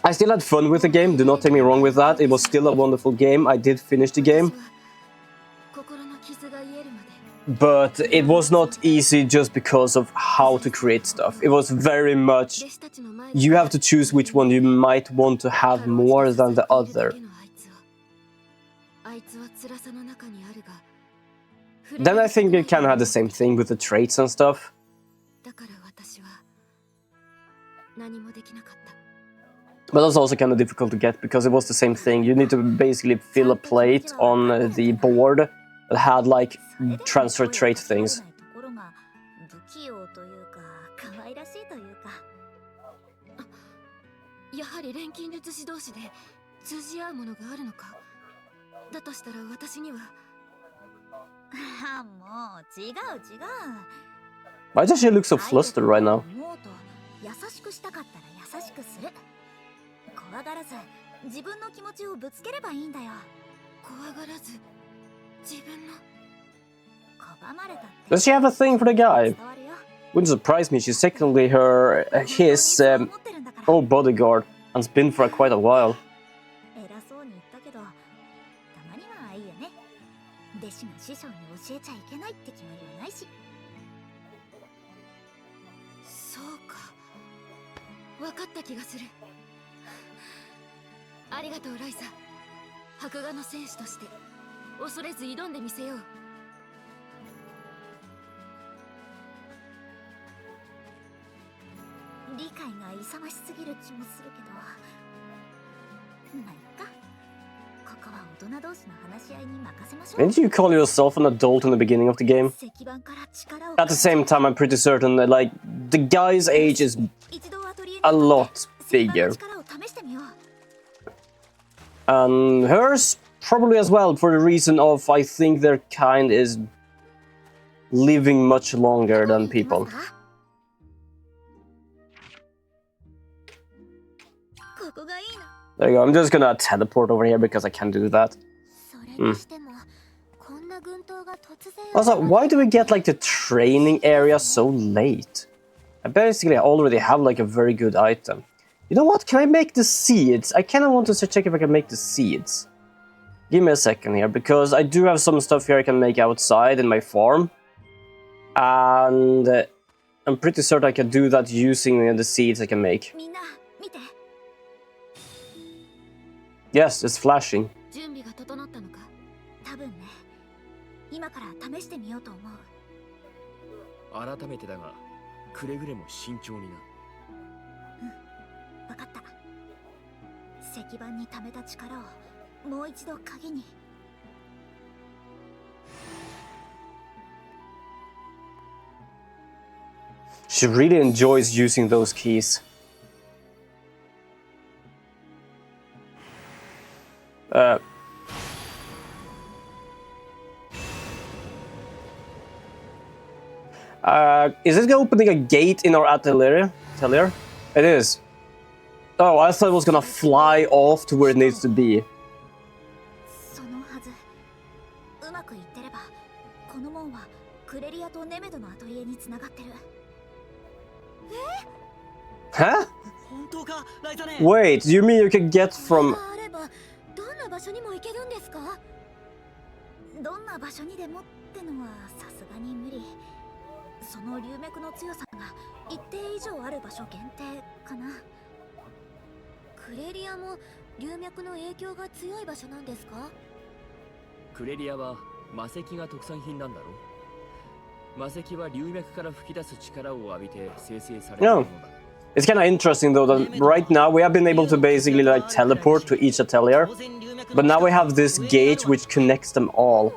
I still had fun with the game, do not take me wrong with that. It was still a wonderful game. I did finish the game. But it was not easy just because of how to create stuff. It was very much, you have to choose which one you might want to have more than the other. Then I think it kind of had the same thing with the traits and stuff. But that's also kind of difficult to get because it was the same thing. You need to basically fill a plate on the board that had like transfer trait things. Why does she look so flustered right now? Does she have a thing for the guy? Wouldn't surprise me, she's technically his old bodyguard and has been for quite a while. Didn't you call yourself an adult in the beginning of the game? At the same time, I'm pretty certain that like the guy's age is a lot bigger. And hers probably as well, for the reason of I think their kind is living much longer than people. There you go, I'm just gonna teleport over here because I can do that. Also, why do we get like the training area so late? I basically already have like a very good item. You know what, can I make the seeds? I kinda want to check if I can make the seeds. Give me a second here, because I do have some stuff here I can make outside in my farm. And I'm pretty certain I can do that using the seeds I can make. Yes, it's flashing. 改めてだが、くれぐれも慎重にな。分かった。石板に溜めた力をもう一度鍵に。She really enjoys using those keys. Is it opening a gate in our atelier? It is. Oh, I thought it was gonna fly off to where it needs to be. そのはず。うまくいってれば、この門はクレリアとネメドのアトリエにつながってる。Huh? 本当か、ライザネ。 Wait, do you mean you can get from... あればどんな場所にも行けるんですか？どんな場所にでもってのはさすがに無理。その龍脈の強さが一定以上ある場所限定かな。クレリアも龍脈の影響が強い場所なんですか？クレリアは魔石が特産品なんだろう。魔石は龍脈から吹き出す力を浴びて生成されるものだ。It's kind of interesting though that right now we have been able to basically like teleport to each atelier, but now we have this gate which connects them all.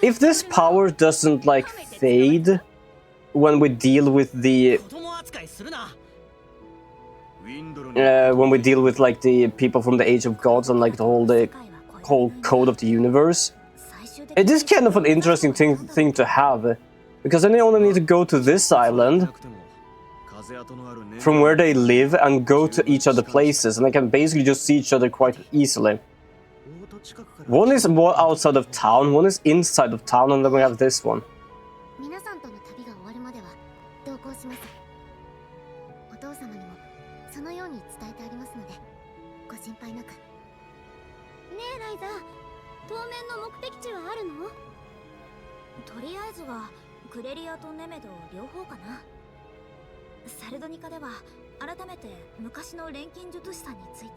If this power doesn't like fade when we deal with the like the people from the Age of Gods and like the whole code of the universe, it is kind of an interesting thing to have, because then you only need to go to this island from where they live and go to each other places, and they can basically just see each other quite easily. One is more outside of town, one is inside of town, and then we have this one. 皆さんとの旅が終わるまでは同行します。お父様にもそのように伝えてありますので、ご心配なく。ねえライザ、当面の目的地はあるの？とりあえずはクレリアとネメド両方かな。サルドニカでは改めて昔の錬金術師さんについて、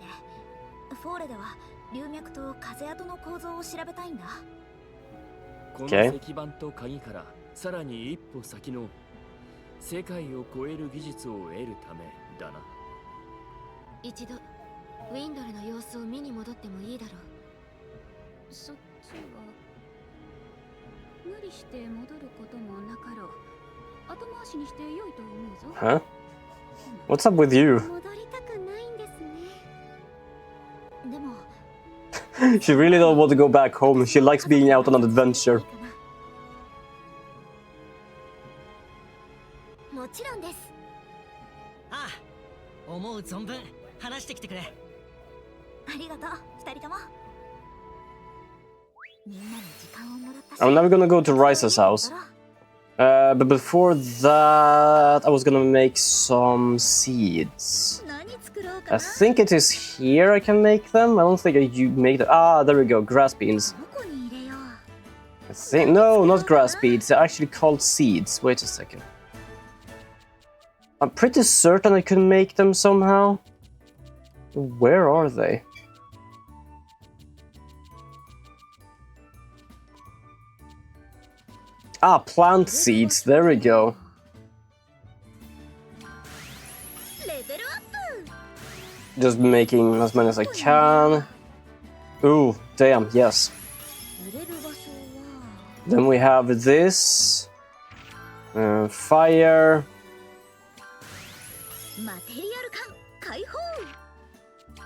フォーレでは龍脈と風跡の構造を調べたいんだ。この石板と鍵からさらに一歩先の世界を超える技術を得るためだな。一度ウィンドルの様子を見に戻ってもいいだろう。そっちは無理して戻ることもなかろう。後回しにして良いと思うぞ。Huh? What's up with you? 戻りたくないんですね。でも She really don't want to go back home. She likes being out on an adventure. もちろんです。ああ、思う存分話してきてくれ。ありがとう、二人とも。みんなに時間をもらったし。 I'm never gonna go to Ryza's house. But before that, I was gonna make some seeds. I think it is here I can make them. I don't think you make them. Ah, there we go, grass beans. I think no, not grass beans. They're actually called seeds. Wait a second. I'm pretty certain I can make them somehow. Where are they? Ah, plant seeds. There we go. Just making as many as I can. Ooh, damn, yes. Then we have this. Fire.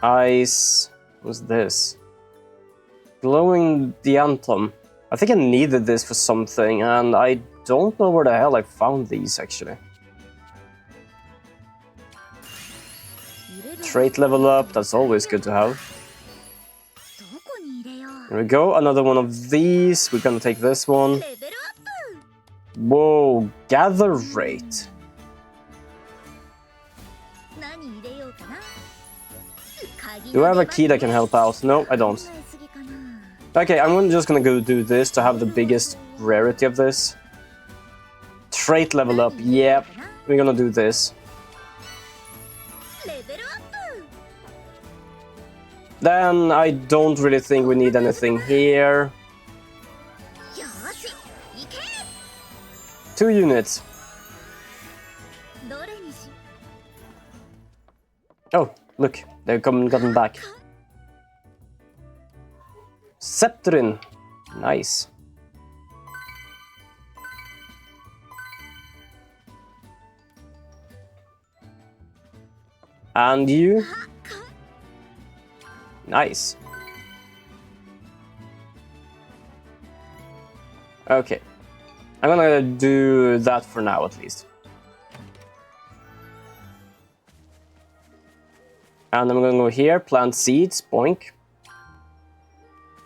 Ice. What's this? Glowing diantum. I think I needed this for something, and I don't know where the hell I found these, actually. Trait level up, that's always good to have. There we go, another one of these. We're gonna take this one. Whoa, gather rate. Do I have a key that can help out? No, I don't. Okay, I'm just gonna go do this to have the biggest rarity of this. Trait level up, yep. We're gonna do this. Then I don't really think we need anything here. 2 units. どれにし Oh, look, they've gotten back. Septerin. Nice. And you? Nice. Okay. I'm gonna do that for now, at least. And I'm gonna go here, plant seeds, boink.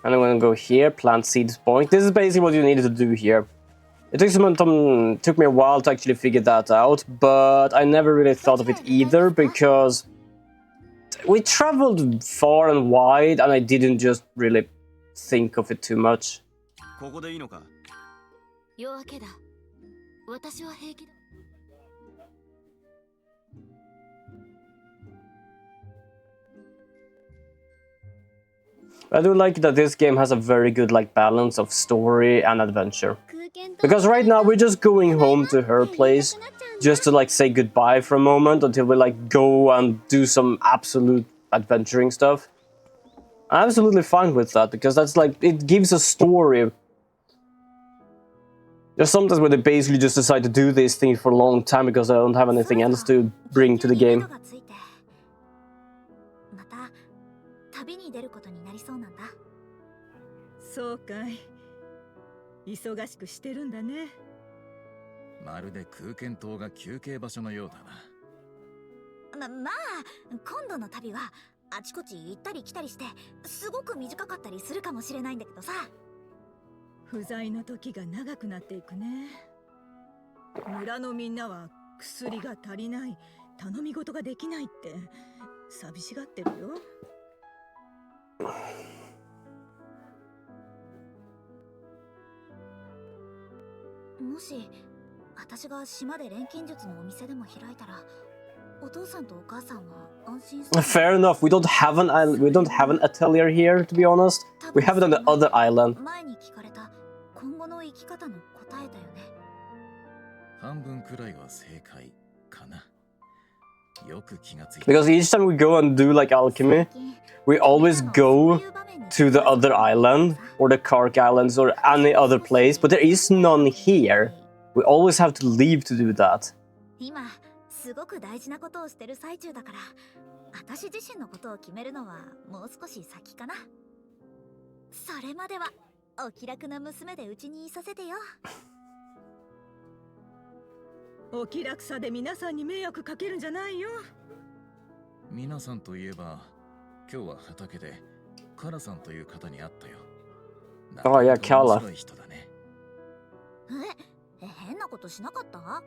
And I'm gonna go here, plant seeds, boink. This is basically what you needed to do here. It took me a while to actually figure that out, but I never really thought of it either, because we traveled far and wide, and I didn't just really think of it too much. ここでいいのか？夜明けだ。私は平気だ。I do like that this game has a very good balance of story and adventure. Because right now we're just going home to her place, just to say goodbye for a moment until we go and do some absolute adventuring stuff. I'm absolutely fine with that, because that's it gives a story. There's sometimes where they basically just decide to do these things for a long time because they don't have anything else to bring to the game. また旅に出ることになりそうなんだ。そうかい。忙しくしてるんだね。まるで空間島が休憩場所のようだな。まあ今度の旅はあちこち行ったり来たりしてすごく短かったりするかもしれないんだけどさ。不在の時が長くなっていくね。村のみんなは薬が足りない、頼み事ができないって寂しがってるよ。もし私が島で錬金術のお店でも開いたら、お父さんとお母さんは安心する。 Fair enough. We don't have an atelier here, to be honest. We have it on the other island. 前に聞かれた今後の生き方の答えだよね。半分くらいは正解かな。よく気がついた。 Because each time we go and do alchemy, we always go to the other island, or the Kark Islands, or any other place, but there is none here. We always have to leave to do that. 今すごく大事なことをしてる最中だから、私自身のことを決めるのはもう少し先かな。それまではお気楽な娘でうちにいさせてよ。お気楽さで皆さんに迷惑かけるんじゃないよ。皆さんといえば、今日は畑でカラさんという方に会ったよ。Oh yeah, Kala. 面白い人だね。変なことしなかった？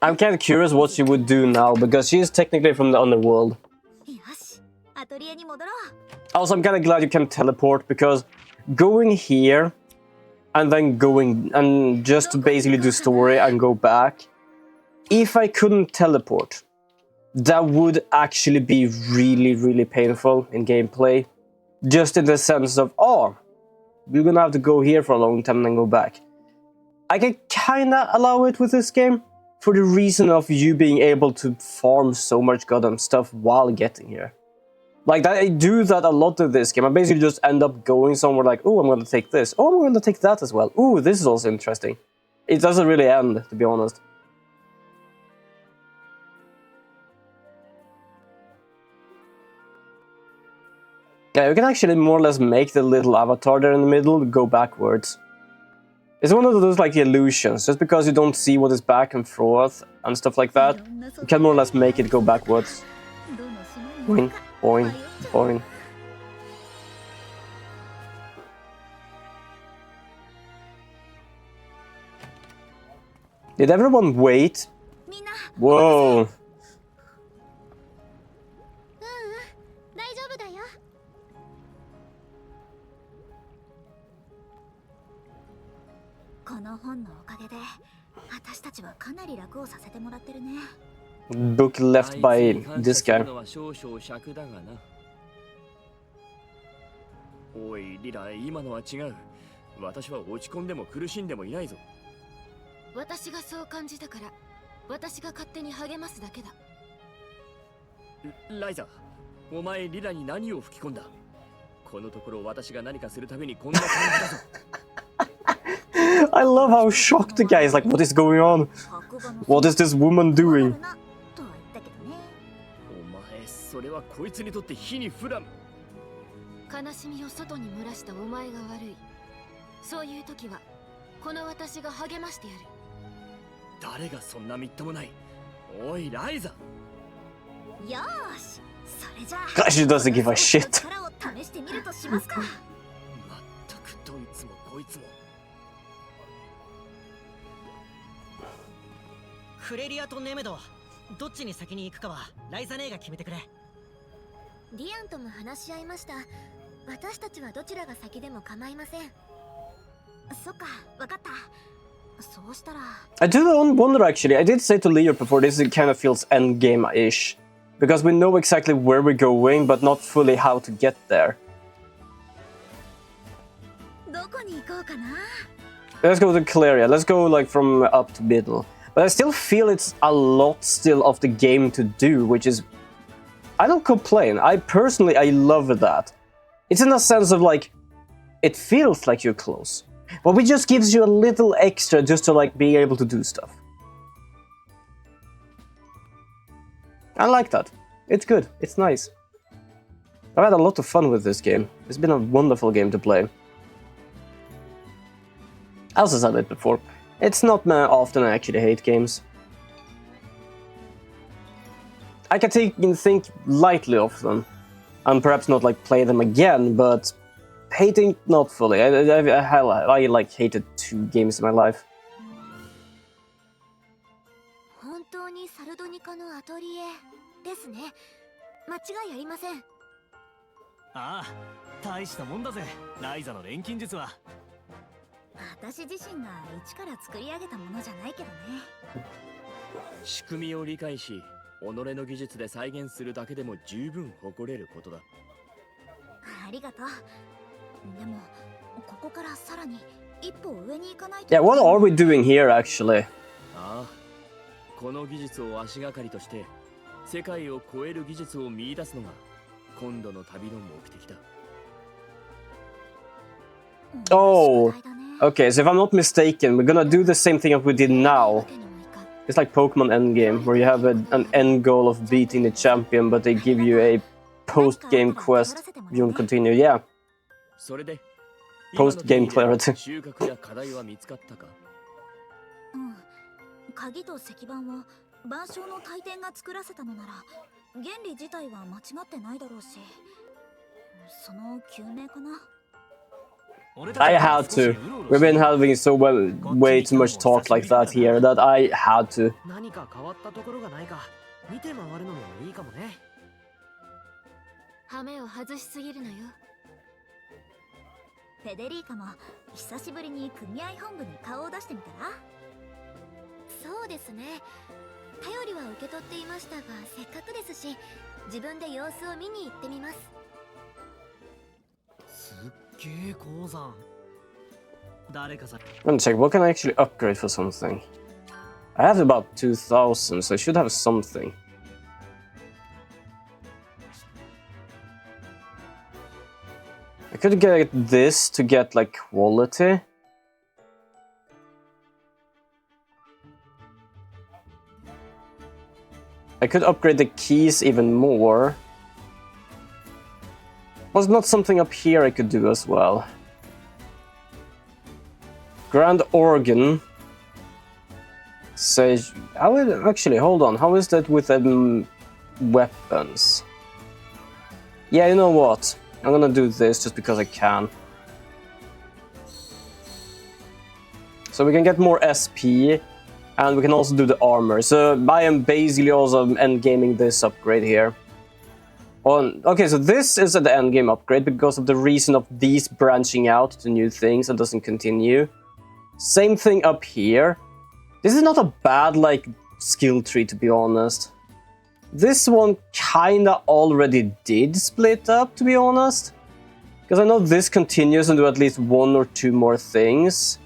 I'm kind of curious what she would do now, because she is technically from the underworld. よし、アトリエに戻ろう。 Also, I'm kind of glad you can teleport, because going here and then going and just to basically do story and go back, if I couldn't teleport, that would actually be really, really painful in gameplay. Just in the sense of, oh, we're gonna have to go here for a long time and then go back. I can kinda allow it with this game, for the reason of you being able to farm so much goddamn stuff while getting here. I do that a lot in this game. I basically just end up going somewhere oh, I'm gonna take this. Oh, I'm gonna take that as well. Ooh, this is also interesting. It doesn't really end, to be honest. Yeah, you can actually more or less make the little avatar there in the middle go backwards. It's one of those illusions. Just because you don't see what is back and forth and stuff like that, you can more or less make it go backwards. Boing, boing, boing. Did everyone wait? Whoa. 大丈夫だよ。この本のおかげで私たちはかなり楽をさせてもらってるね。 Book left by this guy. おいリラ、今のは違う。私は落ち込んでも苦しんでもいないぞ。私がそう感じたから、私が勝手に励ますだけだ。ライザ、お前リラに何を吹き込んだ？このところ私が何かするたびにこんな感じだぞ。I love how shocked the guy is, like, what is going on? What is this woman doing? とは言ったけどね。お前、それはこいつにとって火にフラム。悲しみを外に漏らしたお前が悪い。そういう時はこの私が励ましてやる。誰がそんなみっともない。おいライザ。よーし、それじゃあ God, she doesn't give a shit. 力を試してみるとしますか。まったくどいつもこいつも。フレリアとネメド、どっちに先に行くかはライザ姉が決めてくれ。ディアンとも話し合いました。私たちはどちらが先でも構いません。そっか、わかった。そうしたら I do wonder actually, I did say to Leo before, this kind of feels endgame-ish. Because we know exactly where we're going, but not fully how to get there. どこに行こうかな。 Let's go to Cleria, let's go like from up to middle. But I still feel it's a lot still of the game to do, which is... I don't complain, I love that. It's in a sense of like, it feels like you're close. But it just gives you a little extra just to like be able to do stuff. I like that. It's good, it's nice. I've had a lot of fun with this game. It's been a wonderful game to play. I also said it before. It's not often I actually hate games. I can think lightly of them. And perhaps not like play them again, but hating not fully. I like hated 2 games in my life. 本当にサルドニカのアトリエですね。間違いありません。ああ、大したもんだぜ、ライザの錬金術は。私自身が一から作り上げたものじゃないけどね。仕組みを理解し、己の技術で再現するだけでも十分誇れることだ。ありがとう。でもここからさらに一歩上に行かないと。 Yeah, what are we doing here actually? ああ、この技術を足がかりとして世界を超える技術を見出すのが今度の旅の目的だ。Oh, okay, so if I'm not mistaken, we're gonna do the same thing as we did now. It's like Pokemon Endgame, where you have an end goal of beating the champion, but they give you a post-game quest if you want to continue. Yeah, それで post-game clarity. 収穫や課題は見つかったか？鍵と石板を万象の大天が作らせたのなら原理自体は間違ってないだろうし、その究明かな。 I had to. We've been having way too much talk like that here that I had to. 何か変わったところがないか見て回るのもいいかもね。ハメを外しすぎるのよ。フェデリーカも久しぶりに組合本部に顔を出してみたら。そうですね。頼りは受け取っていましたが、せっかくですし自分で様子を見に行ってみます。すっげえ鉱山。誰かさ。 I'm gonna check, what can I actually upgrade for something? I have about 2,000, so I should have something. I could get this to get like quality. I could upgrade the keys even more. Was not something up here I could do as well? Grand organ. Say, how is actually? Hold on. How is that with weapons? Yeah, you know what? I'm gonna do this just because I can. So we can get more SP, and we can also do the armor. So I am basically also endgaming this upgrade here. Okay, so this is the endgame upgrade because of the reason of these branching out to new things and doesn't continue. Same thing up here. This is not a bad, like, skill tree, to be honest. This one kinda already did split up, to be honest. Because I know this continues and do at least 1 or 2 more things.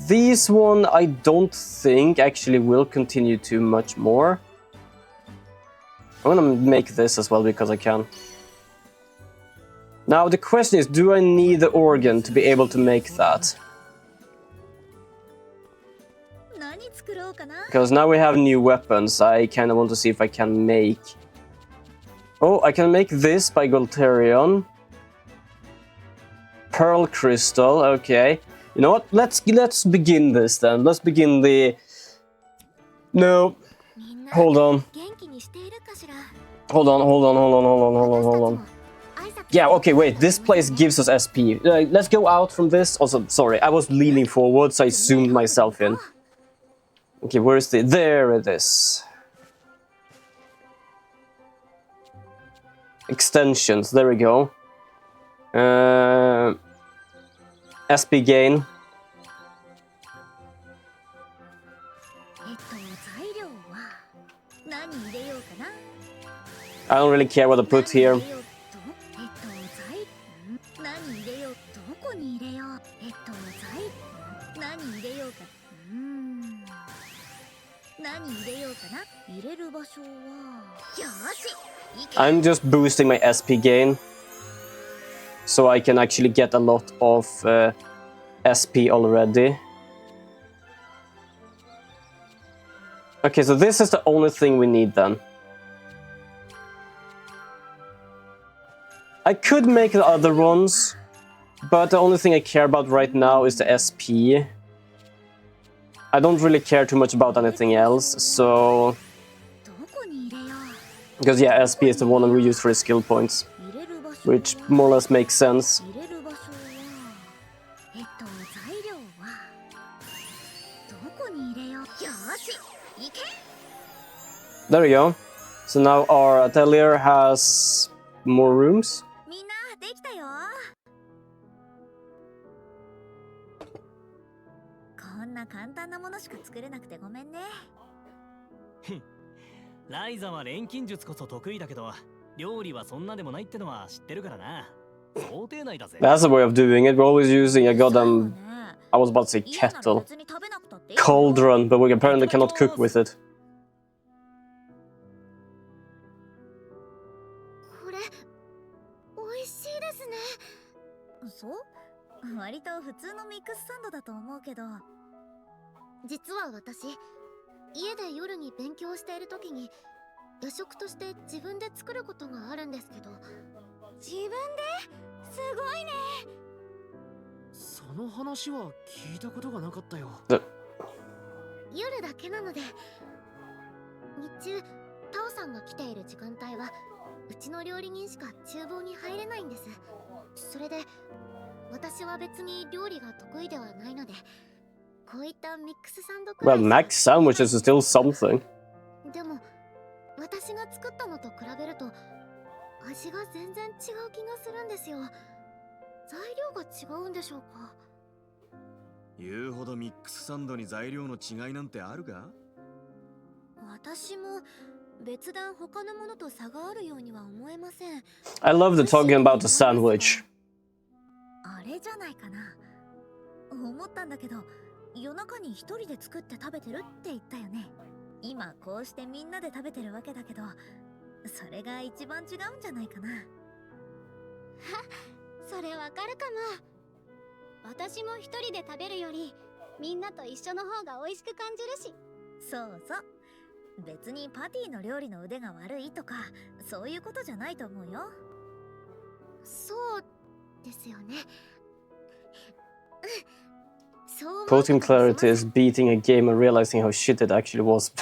These one I don't think actually will continue too much more. I'm gonna make this as well because I can. Now the question is, do I need the organ to be able to make that? Because now we have new weapons, I kind of want to see if I can make... Oh, I can make this by Golterion. Pearl crystal, okay. You know what? Let's begin this then. Let's begin the... No. Hold on. Hold on. Yeah, okay, wait. This place gives us SP. Let's go out from this. Also, sorry, I was leaning forward, so I zoomed myself in. Okay, where is the... There it is. Extensions, there we go. SP gain. I don't really care what I put here. I'm just boosting my SP gain, so I can actually get a lot of SP already. Okay, so this is the only thing we need then. I could make the other ones, but the only thing I care about right now is the SP. I don't really care too much about anything else, so... Because yeah, SP is the one we use for his skill points, which more or less makes sense. There we go. So now our atelier has more rooms.ライザは錬金術こそ得意だけど、料理はそんなでもないってのは知ってるからな。想定内だぜ。That's a way of doing it. We're always using a goddamn... I was about to say kettle. Cauldron, but we apparently cannot cook with it. これ、美味しいですね。そう？割と普通のミックスサンドだと思うけど。実は私、家で夜に勉強している時に夜食として自分で作ることがあるんですけど。自分で？すごいね。その話は聞いたことがなかったよ。夜だけなので、日中タオさんが来ている時間帯はうちの料理人しか厨房に入れないんです。それで私は別に料理が得意ではないので、こういったミックスサンドくらい。 Well, max sandwich is still something. でも私が作ったのと比べると味が全然違う気がするんですよ。材料が違うんでしょうか。言うほどミックスサンドに材料の違いなんてあるか？私も別段他のものと差があるようには思えません。 I love the talking about the sandwich. あれじゃないかな。思ったんだけど、夜中に一人で作って食べてるって言ったよね。今こうしてみんなで食べてるわけだけど、それが一番違うんじゃないかな。それわかるかも。私も一人で食べるよりみんなと一緒の方が美味しく感じるし。そうそう。別にパティの料理の腕が悪いとかそういうことじゃないと思うよ。そうですよね。Quoting clarity is beating a game and realizing how shit it actually was.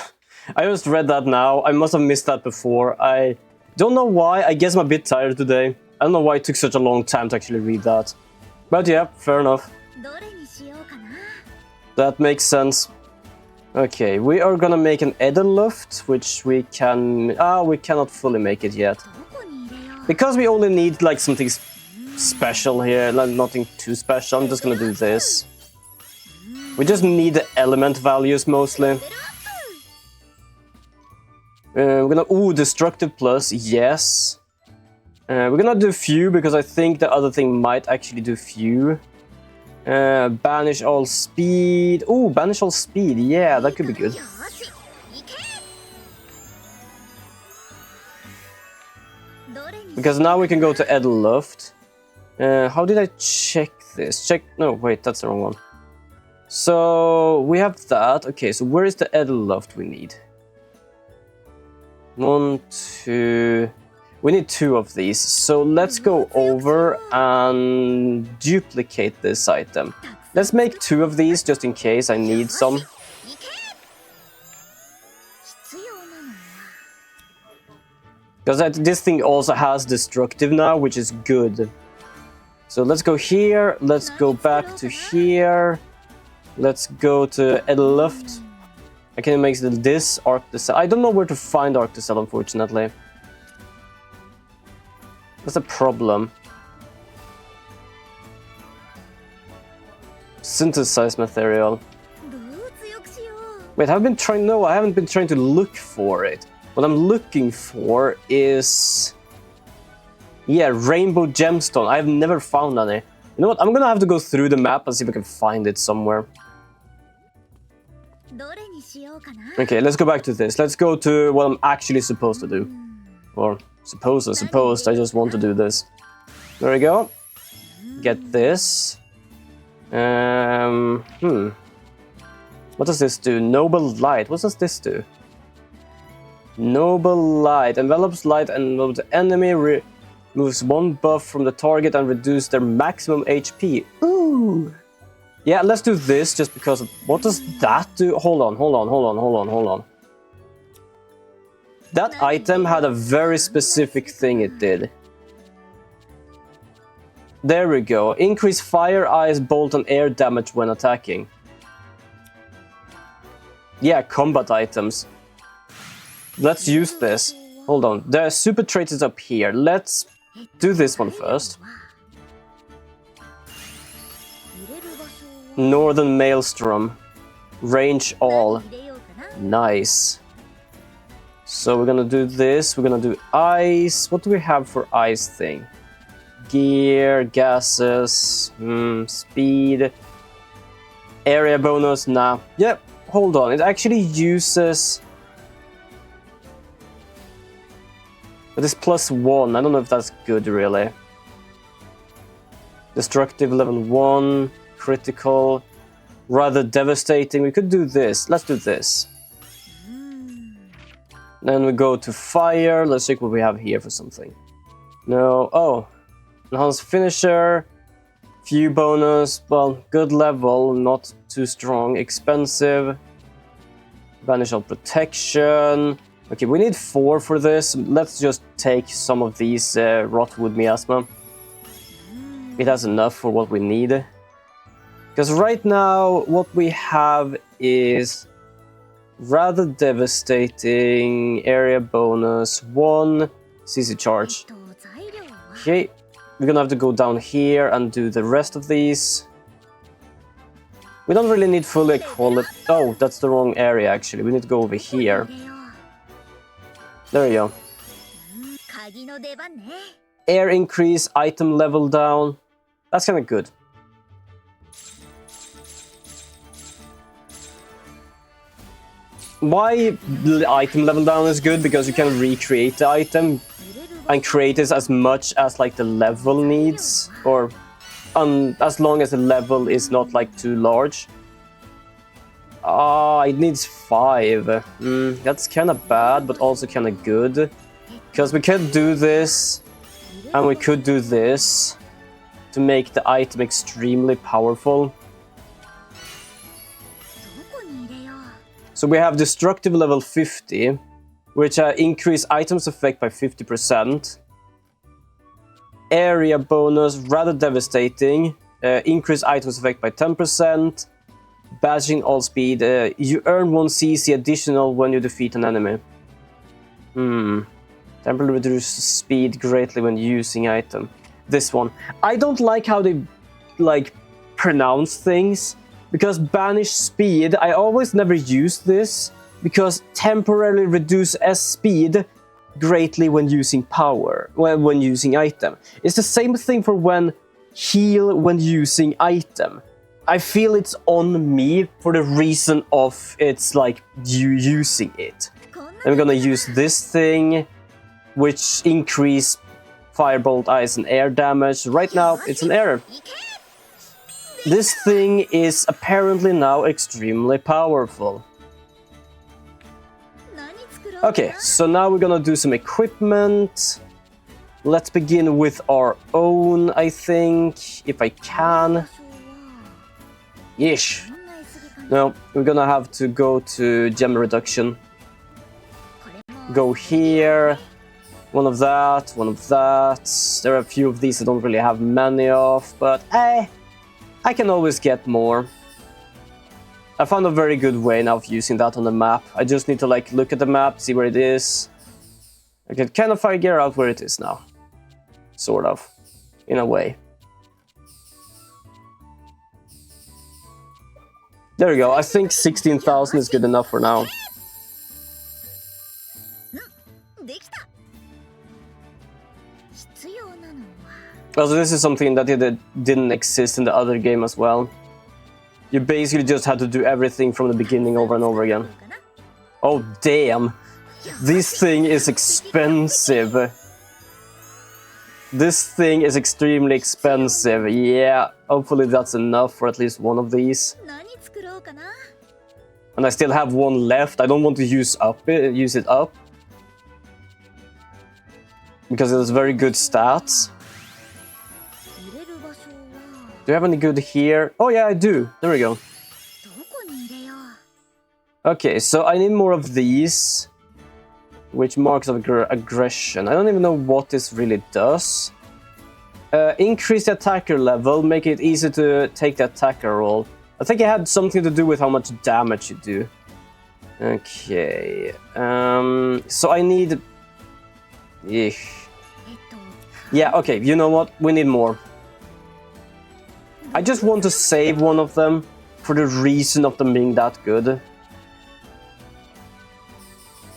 I just read that now. I must have missed that before. I don't know why. I guess I'm a bit tired today. I don't know why it took such a long time to actually read that. But yeah, fair enough. That makes sense. Okay, we are gonna make an Edelluft, which we can... we cannot fully make it yet. Because we only need like something special here, like nothing too special, I'm just gonna do this. We just need the element values mostly. We're gonna... Ooh, destructive plus, yes. We're gonna do few because I think the other thing might actually do few. Banish all speed. Oh, banish all speed. Yeah, that could be good. Because now we can go to Edelluft. How did I check this? No, wait, that's the wrong one. So we have that. Okay, so where is the Edelluft we need? 1, 2. We need 2 of these. So let's go over and duplicate this item. Let's make 2 of these just in case I need some. Because this thing also has destructive now, which is good. So let's go here. Let's go back to here. Let's go to Edelluft. I can make this Arcticell. I don't know where to find Arcticell, unfortunately. That's a problem. Synthesized material. Wait, I haven't been trying to look for it. What I'm looking for is... yeah, rainbow gemstone. I've never found any. You know what? I'm gonna have to go through the map and see if I can find it somewhere. Okay, let's go back to this. Let's go to what I'm actually supposed to do. Or supposed. I just want to do this. There we go. Get this. What does this do? Noble light. What does this do? Noble light. Envelops light and envelops the enemy. Removes 1 buff from the target and reduces their maximum HP. Ooh. Yeah, let's do this just because of, what does that do? Hold on. That item had a very specific thing it did. There we go. Increase fire, ice, bolt, and air damage when attacking. Yeah, combat items. Let's use this. Hold on. The super trait is up here. Let's do this one first. Northern Maelstrom. Range all. Nice. So we're gonna do this. We're gonna do ice. What do we have for ice thing? Gear, gases, speed, area bonus. Nah. Yep. Hold on. It actually uses... but it's +1. I don't know if that's good, really. Destructive level 1. Critical. Rather devastating. We could do this. Let's do this. Then we go to fire. Let's check what we have here for something. No. Oh. Enhanced finisher. Few bonus. Well, good level. Not too strong. Expensive. Banish all protection. Okay, we need 4 for this. Let's just take some of these Rotwood Miasma. It has enough for what we need. Because right now, what we have is rather devastating, area bonus, 1, CC charge. Okay, we're gonna have to go down here and do the rest of these. We don't really need full equality. Oh, that's the wrong area actually. We need to go over here. There we go. Air increase, item level down. That's kind of good. Why the item level down is good? Because you can recreate the item and create it as much as like the level needs, or as long as the level is not like too large. It needs 5. That's kind of bad, but also kind of good. Because we could do this, and we could do this to make the item extremely powerful. So we have destructive level 50, which increase items effect by 50%. Area bonus, rather devastating. Increase items effect by 10%. Bashing all speed. You earn 1 CC additional when you defeat an enemy. Temporarily reduce speed greatly when using item. This one. I don't like how they pronounce things. Because banish speed, I always never use this. Because temporarily reduce S speed greatly when using power, when using item. It's the same thing for when heal when using item. I feel it's on me for the reason of it's like you using it. I'm gonna use this thing, which increase firebolt, ice, and air damage. Right now, it's an error. This thing is apparently now extremely powerful. Okay, so now we're gonna do some equipment. Let's begin with our own, I think, if I can. Yeesh. No, we're gonna have to go to gem reduction. Go here. One of that, one of that. There are a few of these I don't really have many of, but I can always get more. I found a very good way now of using that on the map. I just need to like look at the map, see where it is. I can kind of figure out where it is now. Sort of, in a way. There we go. I think 16,000 is good enough for now. Also, this is something that didn't exist in the other game as well. You basically just had to do everything from the beginning over and over again. Oh, damn. This thing is expensive. This thing is extremely expensive. Yeah, hopefully that's enough for at least one of these. And I still have one left. I don't want to use it up. Because it has very good stats. Do you have any good here? Oh yeah, I do. There we go. Okay, so I need more of these. Which marks of aggression. I don't even know what this really does. Increase the attacker level, make it easy to take the attacker roll. I think it had something to do with how much damage you do. Okay. So I need... Yeah, okay, you know what? We need more. I just want to save one of them for the reason of them being that good.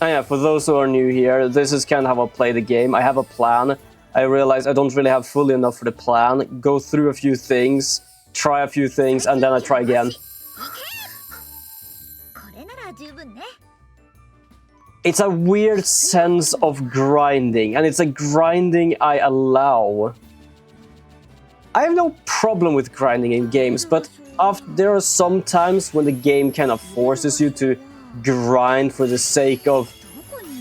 And yeah, for those who are new here, this is kind of how I play the game. I have a plan. I realize I don't really have fully enough for the plan. Go through a few things, try a few things, and then I try again. It's a weird sense of grinding, and it's a grinding I allow. I have no problem with grinding in games, but there are some times when the game kind of forces you to grind for the sake of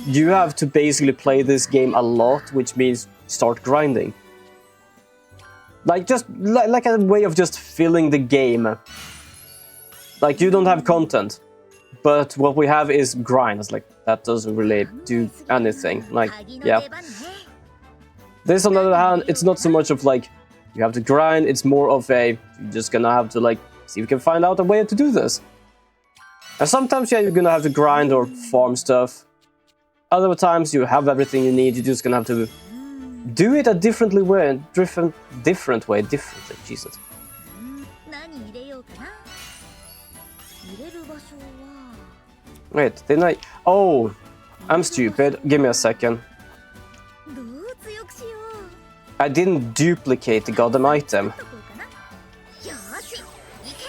you have to basically play this game a lot, which means start grinding. Like just like a way of just filling the game. Like you don't have content, but what we have is grind. It's like that doesn't really do anything. Like yeah. This on the other hand, it's not so much of like you have to grind, it's more of a you're just gonna have to like see if you can find out a way to do this. And sometimes yeah, you're gonna have to grind or farm stuff. Other times you have everything you need, you're just gonna have to do it a different way, differently, Jesus. Wait, didn't I? Oh, I'm stupid. Give me a second. I didn't duplicate the goddamn item.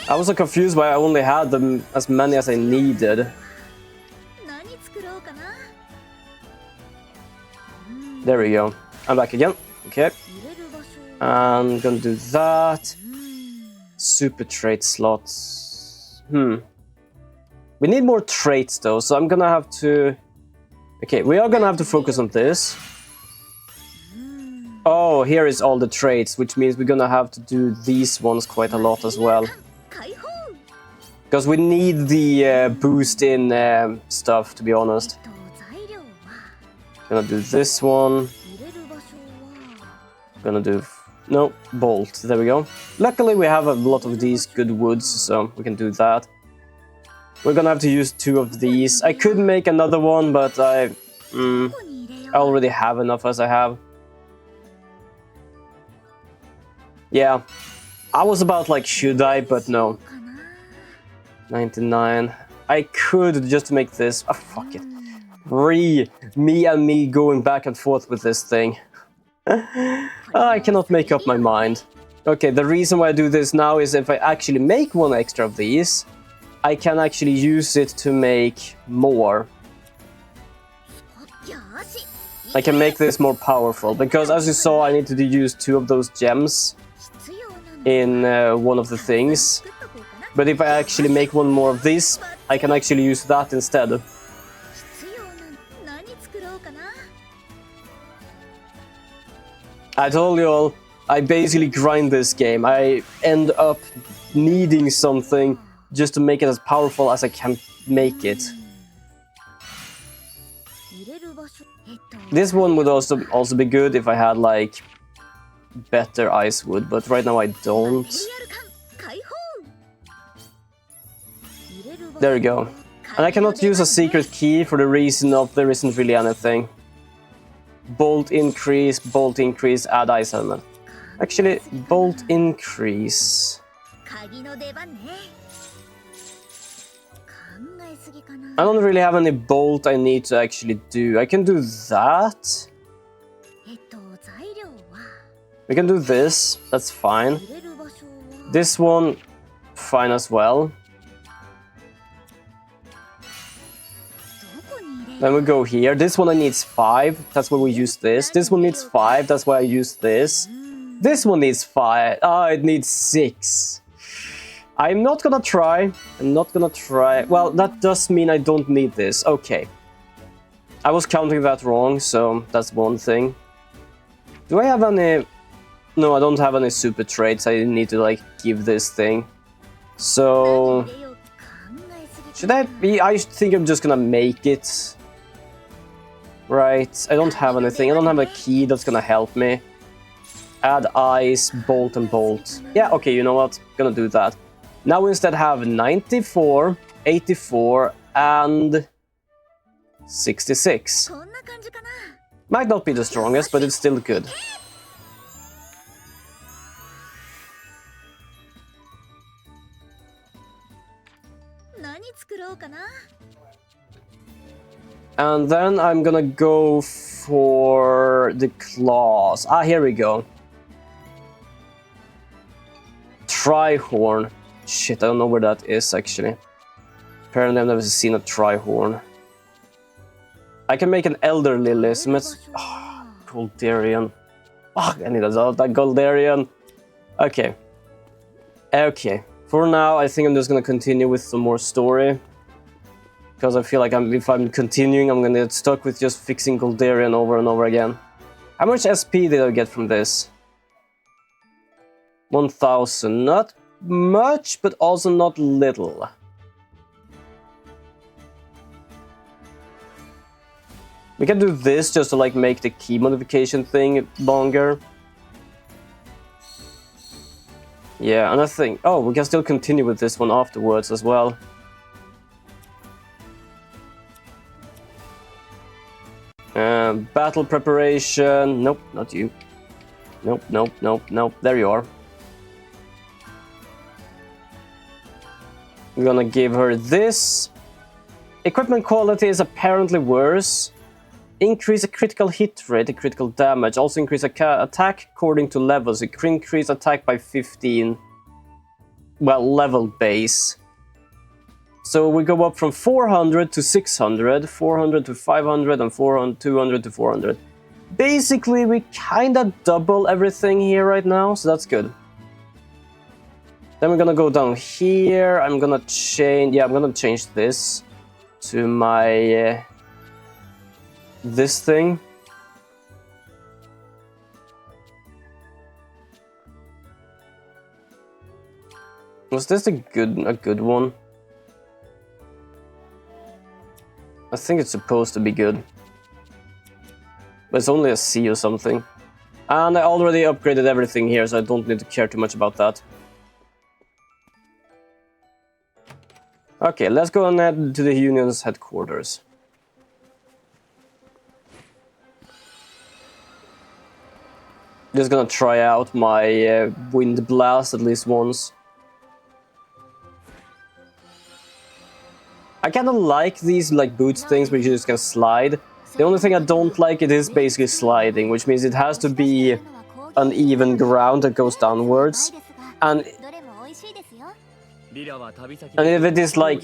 I was so confused why I only had them as many as I needed. There we go. I'm back again. Okay. I'm gonna do that. Super trait slots. We need more traits though, so I'm gonna have to... Okay, we are gonna have to focus on this. Oh, here is all the traits, which means we're gonna have to do these ones quite a lot as well. Because we need the boost in stuff, to be honest. Gonna do this one. Gonna do... No, bolt. There we go. Luckily we have a lot of these good woods, so we can do that. We're gonna have to use 2 of these. I could make another one, but I already have enough as I have. Yeah, I was about like, should I? But no. 99. I could just make this. Oh, fuck it. Me going back and forth with this thing. I cannot make up my mind. Okay, the reason why I do this now is if I actually make one extra of these, I can actually use it to make more. I can make this more powerful, because as you saw, I needed to use 2 of those gems in one of the things. But if I actually make one more of these, I can actually use that instead. I told you all, I basically grind this game. I end up needing something just to make it as powerful as I can make it. This one would also be good if I had like better ice wood, but right now I don't. There we go. And I cannot use a secret key for the reason of there isn't really anything. Bolt increase, add ice element. Actually, bolt increase. I don't really have any bolt I need to actually do. I can do that. We can do this, that's fine. This one, fine as well. Then we go here. This one needs 5, that's why we use this. This one needs 5, that's why I use this. This one needs 5. It needs 6. I'm not gonna try. Well, that does mean I don't need this. Okay. I was counting that wrong, so that's one thing. Do I have any... No, I don't have any super traits I need to, like, give this thing. So... Should I be... I think I'm just gonna make it. Right, I don't have anything. I don't have a key that's gonna help me. Add ice, bolt and bolt. Yeah, okay, you know what? Gonna do that. Now we instead have 94, 84, and 66. Might not be the strongest, but it's still good. And then I'm gonna go for the claws. Ah, here we go. Trihorn. Shit, I don't know where that is actually. Apparently I've never seen a trihorn. I can make an elder lily, so let's... Oh, Goldarian. Oh, I need that Goldarian. Okay. Okay. For now, I think I'm just gonna continue with some more story. Because I feel like if I'm continuing, I'm gonna get stuck with just fixing Goldarian over and over again. How much SP did I get from this? 1000. Not much, but also not little. We can do this just to like make the key modification thing longer. Yeah, and I think... Oh, we can still continue with this one afterwards as well. Battle preparation. Nope, not you. Nope, nope, nope, nope. There you are. I'm gonna give her this. Equipment quality is apparently worse. Increase a critical hit rate, a critical damage. Also increase attack according to levels. Increase attack by 15. Well, level base. So we go up from 400 to 600, 400 to 500, and 200 to 400. Basically, we kinda double everything here right now, so that's good. Then we're gonna go down here. I'm gonna change... Yeah, I'm gonna change this to my... this thing. Was this a good one? I think it's supposed to be good. But it's only a C or something. And I already upgraded everything here, so I don't need to care too much about that. Okay, let's go and head to the Union's headquarters. Just gonna try out my wind blast at least once. I kind of like these like boots things where you just can slide. The only thing I don't like it is basically sliding, which means it has to be uneven ground that goes downwards. And if it is like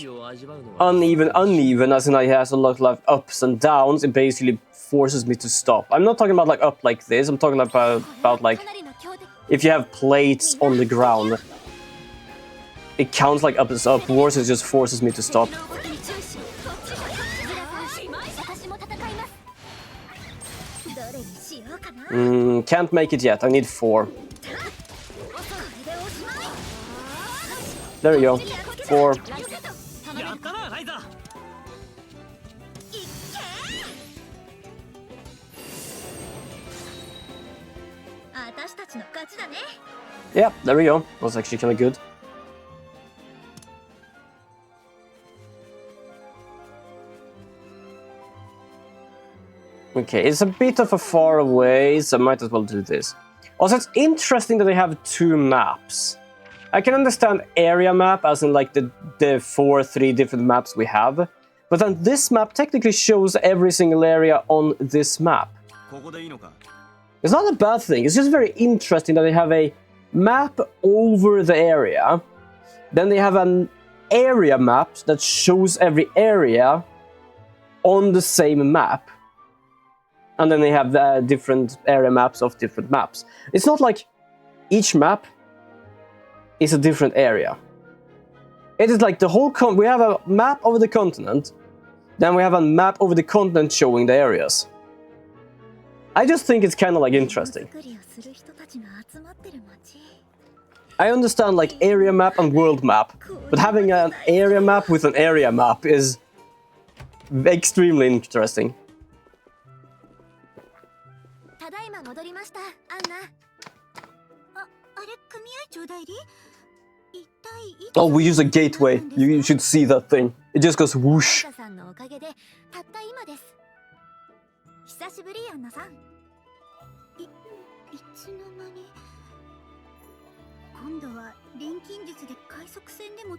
uneven, as in it has a lot of ups and downs, it basically forces me to stop. I'm not talking about like up like this, I'm talking about like if you have plates on the ground. It counts like upwards, it just forces me to stop. Can't make it yet, I need 4. There you go, 4. やったなライザ。私たちの勝ちだね。 Yeah, there we go. That was actually kind of good. Okay, it's a bit of a far away, so I might as well do this. Also, it's interesting that they have 2 maps. I can understand area map, as in like the 3 different maps we have. But then this map technically shows every single area on this map. It's not a bad thing, it's just very interesting that they have a map over the area. Then they have an area map that shows every area on the same map. And then they have different area maps of different maps. It's not like each map is a different area. It is like the whole we have a map over the continent, then we have a map over the continent showing the areas. I just think it's kind of like interesting. I understand like area map and world map, but having an area map with an area map is extremely interesting. Oh, we use a gateway. You should see that thing. It just goes whoosh.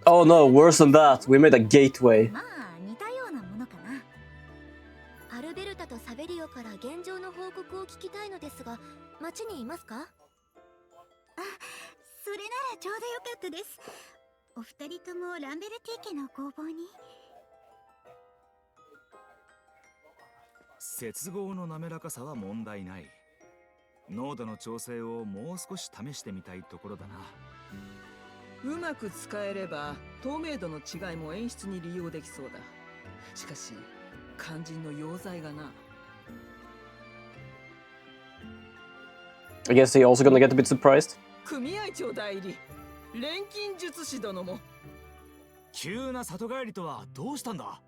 Oh no, worse than that. We made a gateway. I guess he also gonna get a bit surprised. 組合長代理錬金術師殿も急な里帰りとはどうしたんだ。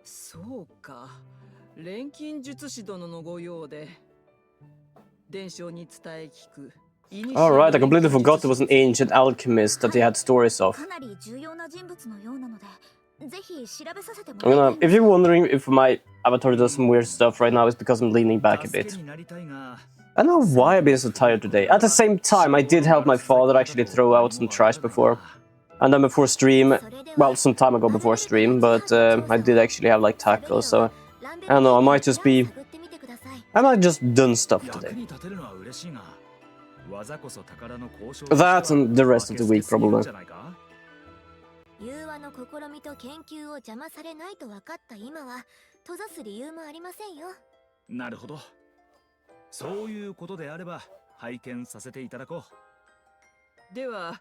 そうか錬金術師殿のご用で伝承に伝え聞く Alright, I completely forgot there was an ancient alchemist that they had stories of. If you're wondering if my avatar does some weird stuff right now, it's because I'm leaning back a bit. I don't know why I've been so tired today. At the same time, I did help my father actually throw out some trash before. And then before stream, well, some time ago before stream, but I did actually have like tacos, so I don't know, I might just done stuff today. That and the rest of the week, probably. 融和の試みと研究を邪魔されないと分かった今は閉ざす理由もありませんよ。なるほど。そういうことであれば拝見させていただこう。では、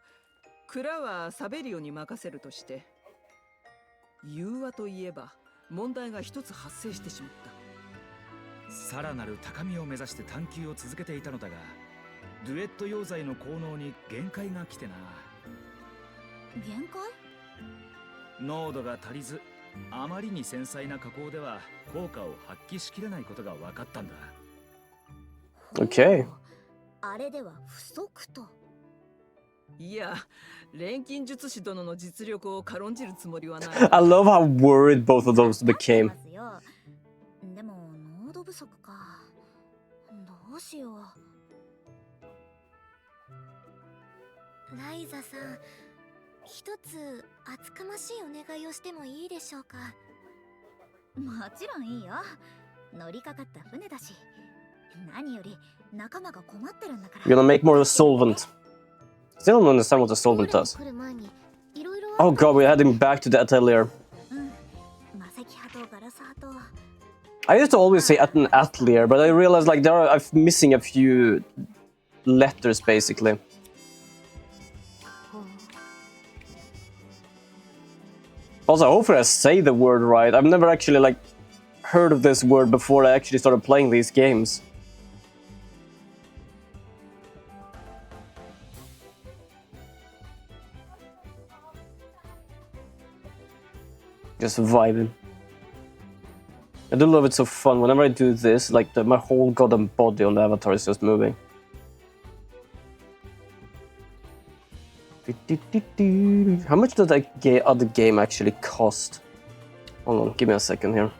蔵はサベリオに任せるとして、融和といえば問題が一つ発生してしまった。さらなる高みを目指して探求を続けていたのだが、デュエット溶剤の効能に限界が来てな。限界？濃度が足りず、あまりに繊細な加工では効果を発揮しきれないことが分かったんだ。Okay. あれでは不足と。いや、錬金術師殿の実力を軽んじるつもりはない。I love how worried both of those became. でも濃度不足か。どうしよう。ライザさん、一つ厚かましいお願いをしてもいいでしょうか。もちろんいいよ。乗りかかった船だし。何より仲間が困ってるんだから。We're gonna make more of a solvent. Still don't understand what the solvent does. Oh god, we're heading back to the atelier. I used to always say at an atelier, but I realized like I'm missing a few letters basically. Also, hopefully I say the word right. I've never actually like heard of this word before I actually started playing these games. Just vibing. I do love it, so fun. Whenever I do this, like my whole goddamn body on the avatar is just moving. How much does that other game actually cost? Hold on, give me a second here.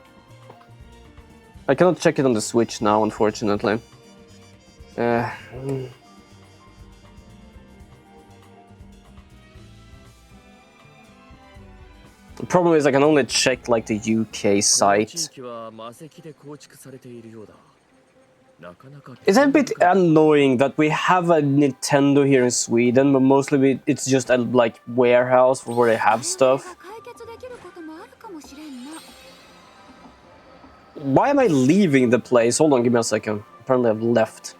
I cannot check it on the Switch now, unfortunately. The problem is I can only check like the UK site. It's a bit annoying that we have a Nintendo here in Sweden, but mostly it's just a like warehouse where they have stuff. Why am I leaving the place? Hold on, give me a second. Apparently I've left.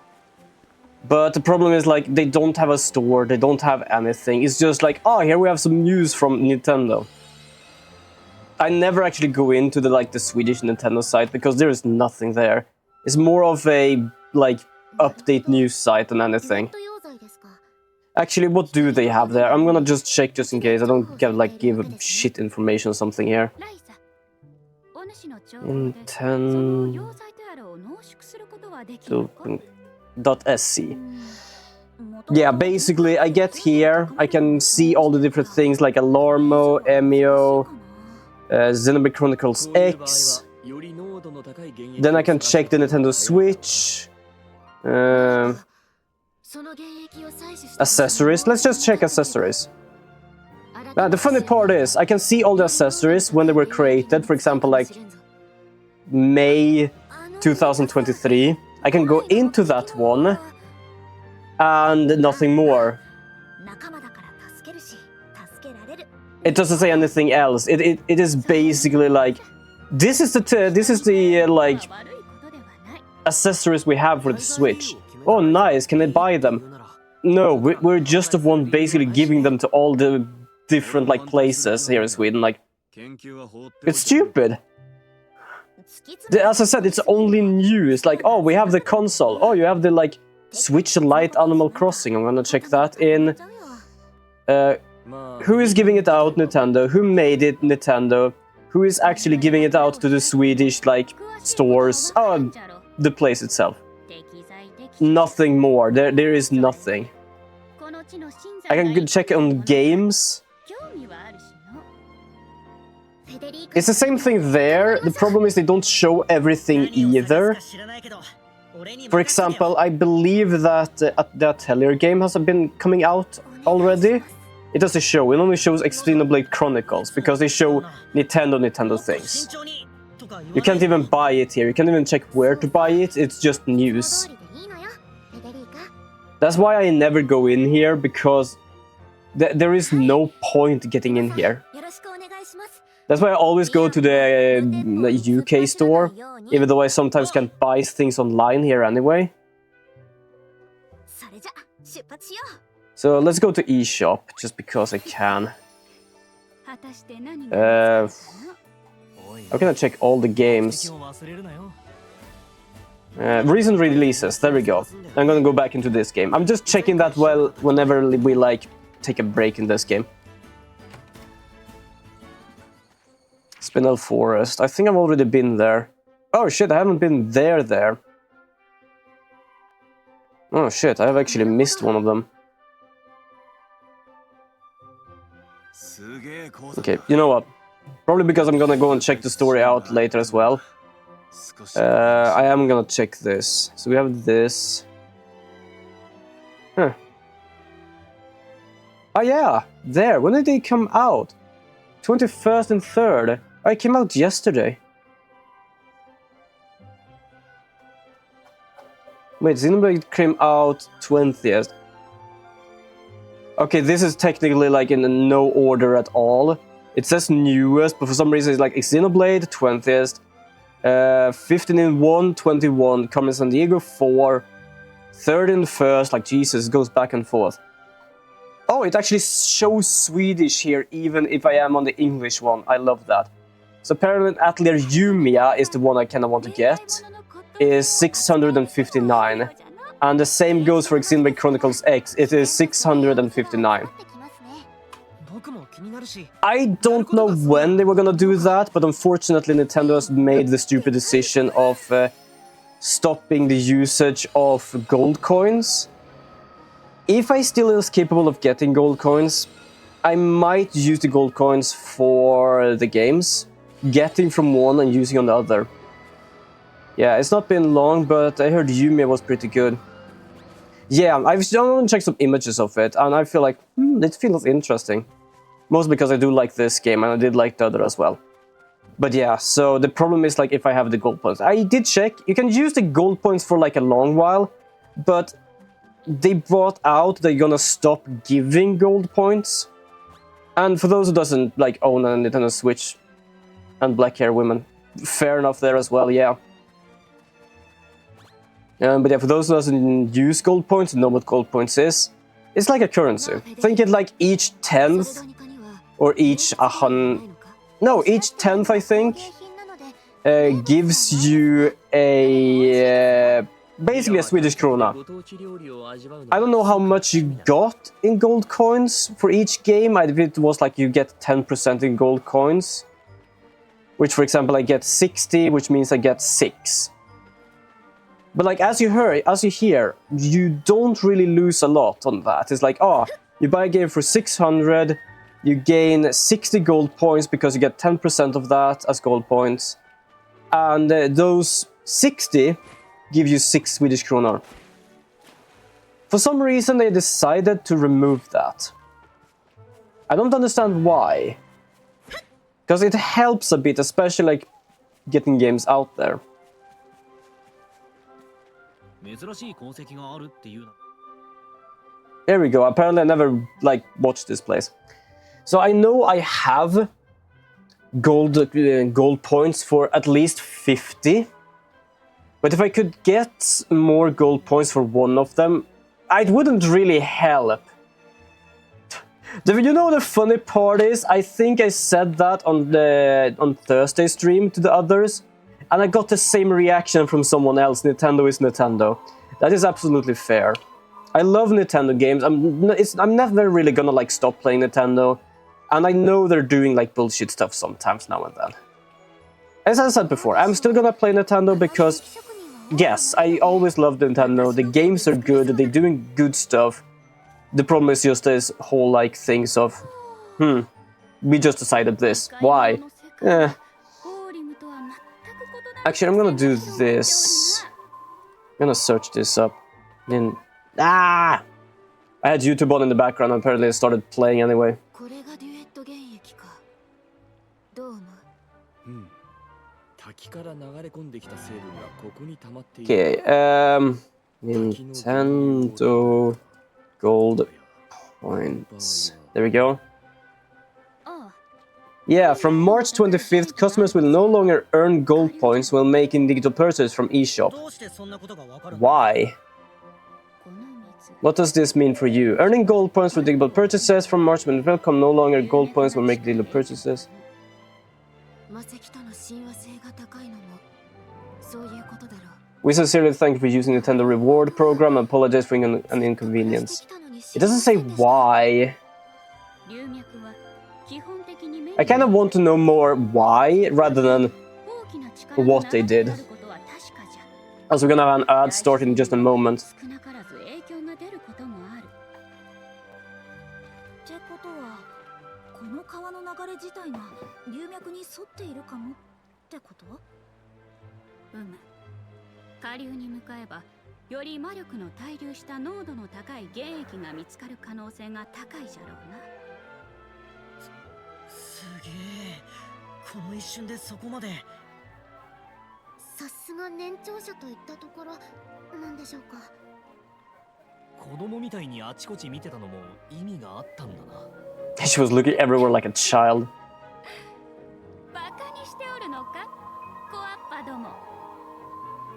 But the problem is like they don't have a store, they don't have anything. It's just like, oh, here we have some news from Nintendo. I never actually go into the Swedish Nintendo site because there is nothing there. It's more of a like update news site than anything. Actually, what do they have there? I'm gonna just check just in case I don't get give shit information or something here. Nintendo.sc. Yeah, basically I get here, I can see all the different things like Alarmo, Emio, Xenoblade Chronicles X. Then I can check the Nintendo Switch. Accessories. Let's just check accessories. The funny part is, I can see all the accessories when they were created. For example, like May 2023. I can go into that one and nothing more. It doesn't say anything else. It is basically like this is the like accessories we have for the Switch. Oh, nice! Can I buy them? No, we're just the one basically giving them to all the different like places here in Sweden. Like, it's stupid. As I said, it's only new. It's like, oh, we have the console. Oh, you have the like Switch Lite Animal Crossing. I'm gonna check that in. Who is giving it out? Nintendo. Who made it? Nintendo. Who is actually giving it out to the Swedish like stores? Oh, the place itself. Nothing more. There is nothing. I can check on games. It's the same thing there. The problem is they don't show everything either. For example, I believe that the Atelier game has been coming out already. It doesn't show. It only shows Xenoblade Chronicles because they show Nintendo things. You can't even buy it here. You can't even check where to buy it. It's just news. That's why I never go in here, because there is no point getting in here. That's why I always go to the UK store, even though I sometimes can't buy things online here anyway. So let's go to eShop, just because I can. How can I check all the games? Recent releases, there we go. I'm gonna go back into this game. I'm just checking that well whenever we like take a break in this game. Spinel Forest. I think I've already been there. Oh shit, I haven't been there. Oh shit, I have actually missed one of them. Okay, you know what? Probably because I'm gonna go and check the story out later as well. I am gonna check this. So we have this. Huh. Oh yeah, there. When did they come out? 21st and 3rd. Oh, it came out yesterday. Wait, Xenoblade came out 20th. Okay, this is technically like in no order at all. It says newest, but for some reason it's like Xenoblade 20th, 15 in 1, 21, Carmen San Diego 4, 3rd and 1st, like Jesus, it goes back and forth. Oh, it actually shows Swedish here, even if I am on the English one. I love that. So apparently Atelier Ryza is the one I kind of want to get. Is 659. And the same goes for Xenoblade Chronicles X. It is 659. I don't know when they were gonna do that, but unfortunately Nintendo has made the stupid decision of stopping the usage of gold coins. If I still is capable of getting gold coins, I might use the gold coins for the games, getting from one and using on the other. Yeah, it's not been long, but I heard Yume was pretty good. Yeah, I've checked some images of it, and I feel like, it feels interesting. Mostly because I do like this game, and I did like the other as well. But yeah, so the problem is like if I have the gold points. I did check, you can use the gold points for like a long while, but they brought out they're gonna stop giving gold points. And for those who doesn't like own a Nintendo Switch and black hair women, fair enough there as well, yeah. But yeah, for those who doesn't use gold points and know what gold points is, it's like a currency. Think it like each 10th or each each 10th I think gives you a basically a Swedish krona. I don't know how much you got in gold coins for each game. If it was like you get 10% in gold coins, which for example I get 60, which means I get 6. But like as you hear, you don't really lose a lot on that. It's like, oh, you buy a game for 600, you gain 60 gold points because you get 10% of that as gold points, and those 60 give you 6 Swedish kronor. For some reason they decided to remove that. I don't understand why. Because it helps a bit, especially like getting games out there. There we go. Apparently I never like watched this place. So I know I have gold points for at least 50. But if I could get more gold points for one of them, it wouldn't really help. You know the funny part is, I think I said that on Thursday stream to the others, and I got the same reaction from someone else. Nintendo is Nintendo. That is absolutely fair. I love Nintendo games. I'm never really gonna like stop playing Nintendo, and I know they're doing like bullshit stuff sometimes now and then. As I said before, I'm still gonna play Nintendo because, yes, I always loved Nintendo. The games are good. They're doing good stuff. The problem is just this whole like things of, we just decided this. Why? Actually, I'm gonna do this. I'm gonna search this up. I had YouTube on in the background, and apparently I started playing anyway. Okay, Nintendo gold points. There we go. Yeah, from March 25th, customers will no longer earn gold points while making digital purchases from eShop. Why? What does this mean for you? Earning gold points for digital purchases from March 25th come no longer gold points when making digital purchases. We sincerely thank you for using the Nintendo reward program and apologize for an inconvenience. It doesn't say why. I kind of want to know more why rather than what they did. Also, we're gonna have an ad start in just a moment. より魔力の滞留した濃度の高い原液が見つかる可能性が高いじゃろうな。すげえ、この一瞬でそこまで。さすが年長者といったところなんでしょうか。子供みたいにあちこち見てたのも意味があったんだな。She was looking everywhere like a child. バカにしておるのか、コアッパども。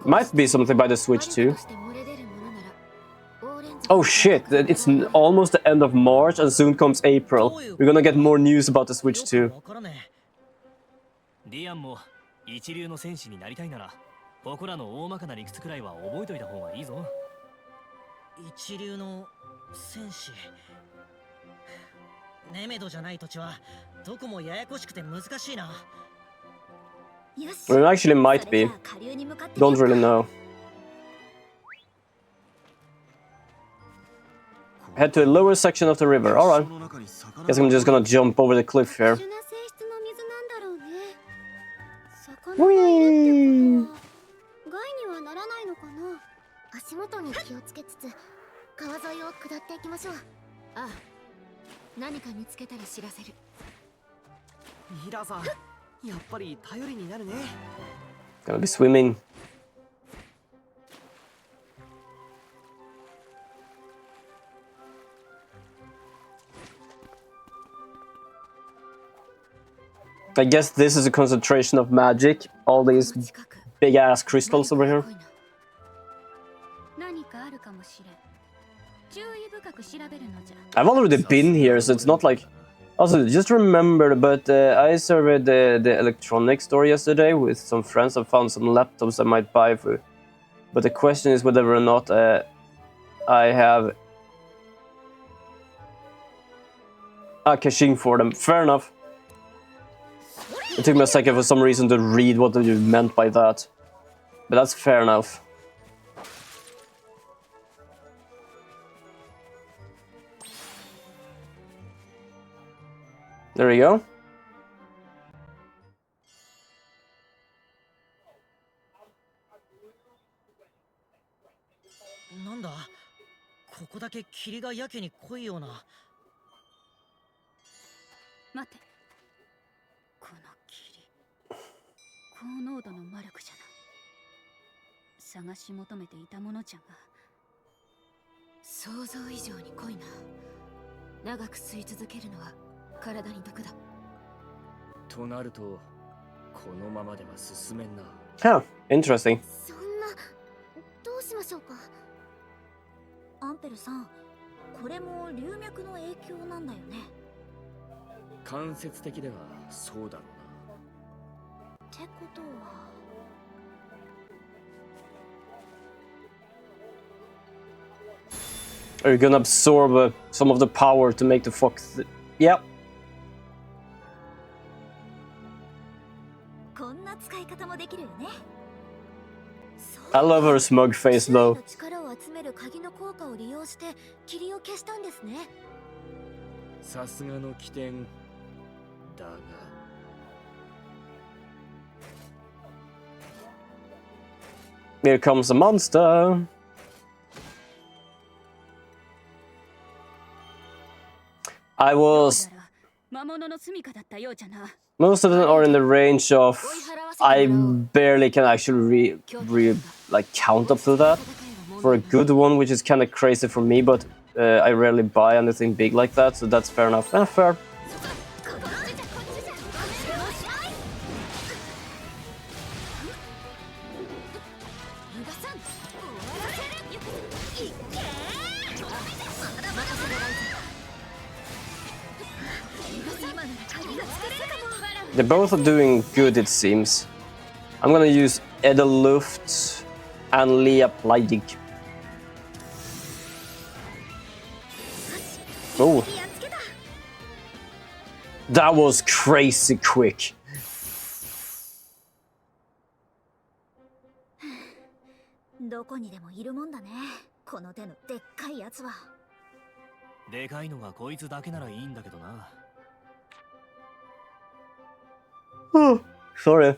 Might be something by the Switch too. Oh shit, it's almost the end of March and soon comes April. We're gonna get more news about the Switch too. ディアンも一流の戦士になりたいなら、ここらの大まかな理屈くらいは覚えといた方がいいぞ。一流の戦士。ネメドじゃない土地はどこもややこしくて難しいな。Well, it actually might be. Don't really know. Head to a lower section of the river. Alright. Guess I'm just gonna jump over the cliff here. Whee! 足元に気をつけつつ川沿いを下っていきましょう。ああ、何か見つけたら知らせる。ミラさん、やっぱり頼りになるね。 Gonna be swimming. I guess this is a concentration of magic. All these big ass crystals over here. 何かあるかもしれん。注意深く調べるのじゃ。 I've already been here, so it's not like. Also, just remember, but I surveyed the electronics store yesterday with some friends and found some laptops I might buy for. But the question is whether or not I have a caching for them. Fair enough. It took me a second for some reason to read what you meant by that. But that's fair enough. There we go. なんだ、ここだけ霧がやけに濃いような。待て。この霧、高濃度の魔力じゃな。探し求めていたものじゃが、想像以上に濃いな。長く吸い続けるのは体に毒だ。となると、このままでは進めんな。Huh, interesting. そんな、どうしましょうか。アンペルさん、これも龍脈の影響なんだよね。間接的ではそうだろうな。ってことは。Are you gonna absorb some of the power to make the fox? Yep. こんな使い方もできるよね。 I love her smug face though. 力を集める鍵の効果を利用して霧を消したんですね。さすがの起点だが。Here comes a monster. I was. Most of them are in the range of. I barely can actually like count up to that. For a good one, which is kind of crazy for me, but I rarely buy anything big like that, so that's fair enough. Fair. They're both doing good, it seems. I'm gonna use Edelluft and Leah Pleidig. Oh. That was crazy quick. どこにでもいるもんだね。この手のでっかいやつは。でかいのがこいつだけならいいんだけどな。Sorry. ね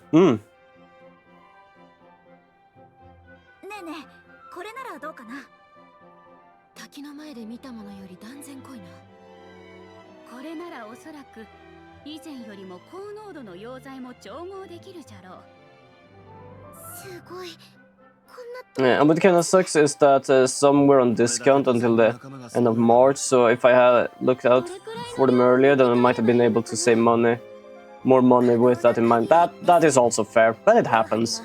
えねえ、これならどうかな。滝の前で見たものより断然濃いな。これならおそらく以前よりも高濃度の溶剤も調合できるじゃろう。すごい。 Yeah, and what kind of sucks is that some were on discount until the end of March, so if I had looked out for them earlier, then I might have been able to save money, more money with that in mind. That is also fair, but it happens.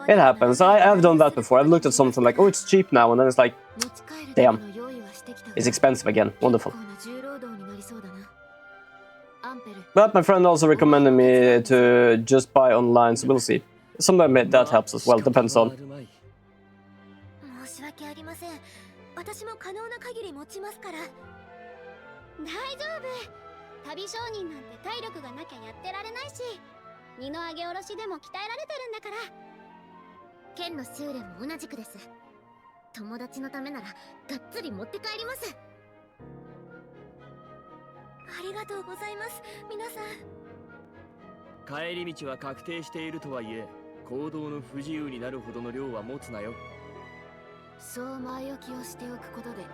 It happens. I've done that before. I've looked at something like, oh, it's cheap now, and then it's like, damn, it's expensive again. Wonderful. But my friend also recommended me to just buy online, so we'll see. Sometimes that helps as well, depends on. 申し訳ありません。私も可能な限り持ちますから。大丈夫。旅商人なんて体力がなきゃやってられないし、荷の上げ下ろしでも鍛えられてるんだから。剣の修練も同じくです。友達のためならがっつり持って帰ります。ありがとうございます、皆さん。帰り道は確定しているとはいえ、行動の不自由になるほどの量は持つなよ。そう前置きをしておくことで、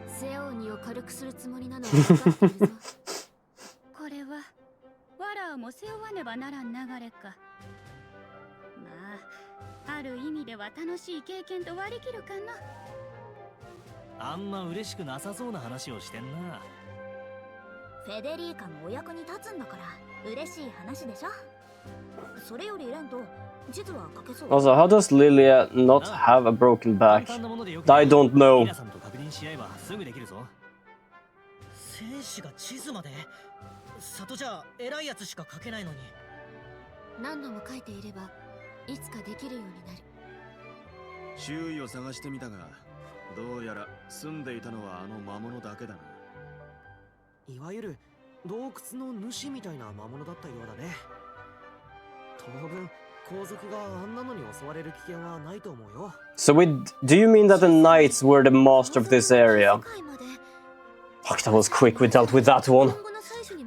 背負う荷を軽くするつもりなのは分かってるぞ。これはわらわも背負わねばならん流れか。まあ、ある意味では楽しい経験と割り切るかな。あんま嬉しくなさそうな話をしてんな。フェデリーカのお役に立つんだから嬉しい話でしょ。それよりレント、実はかけそう。 Also, how does Lilia not have a broken back? I don't know. 皆さんと確認し合えばすぐできるぞ。戦士が地図まで？里じゃ偉いやつしか書けないのに。何度も書いていればいつかできるようになる。周囲を探してみたが、どうやら住んでいたのはあの魔物だけだな。いわゆる洞窟の主みたいな魔物だったようだね。当分皇族があんなのに襲われる危険はないと思うよ。 So do you mean that the knights were the master of this area? Fuck, that was quick, we dealt with that one.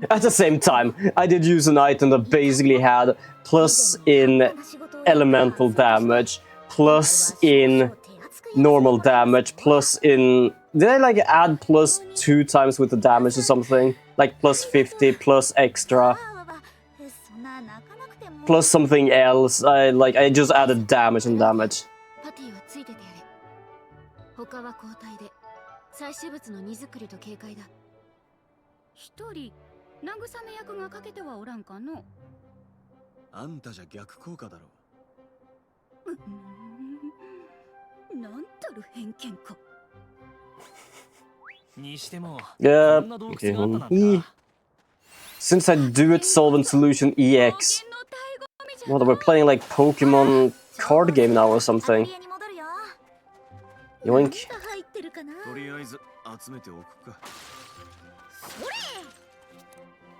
At the same time, I did use an item that basically had plus in elemental damage, plus in normal damage, plus in... Did I like add plus 2 times with the damage or something? Like plus 50, plus extra, plus something else. I just added damage and damage. パティはついててやれ。他は交代で採取物の荷造りと警戒だ。一人慰め役がかけてはおらんかの。あんたじゃ逆効果だろ。なんたる偏見か。にしても、 Yeah, こんな洞窟 okay, があった hold な on. ん E. だ。 Since I do it Solvent Solution EX. What, we're playing like Pokemon card game now or something. Yoink. とりあえず集めておくか。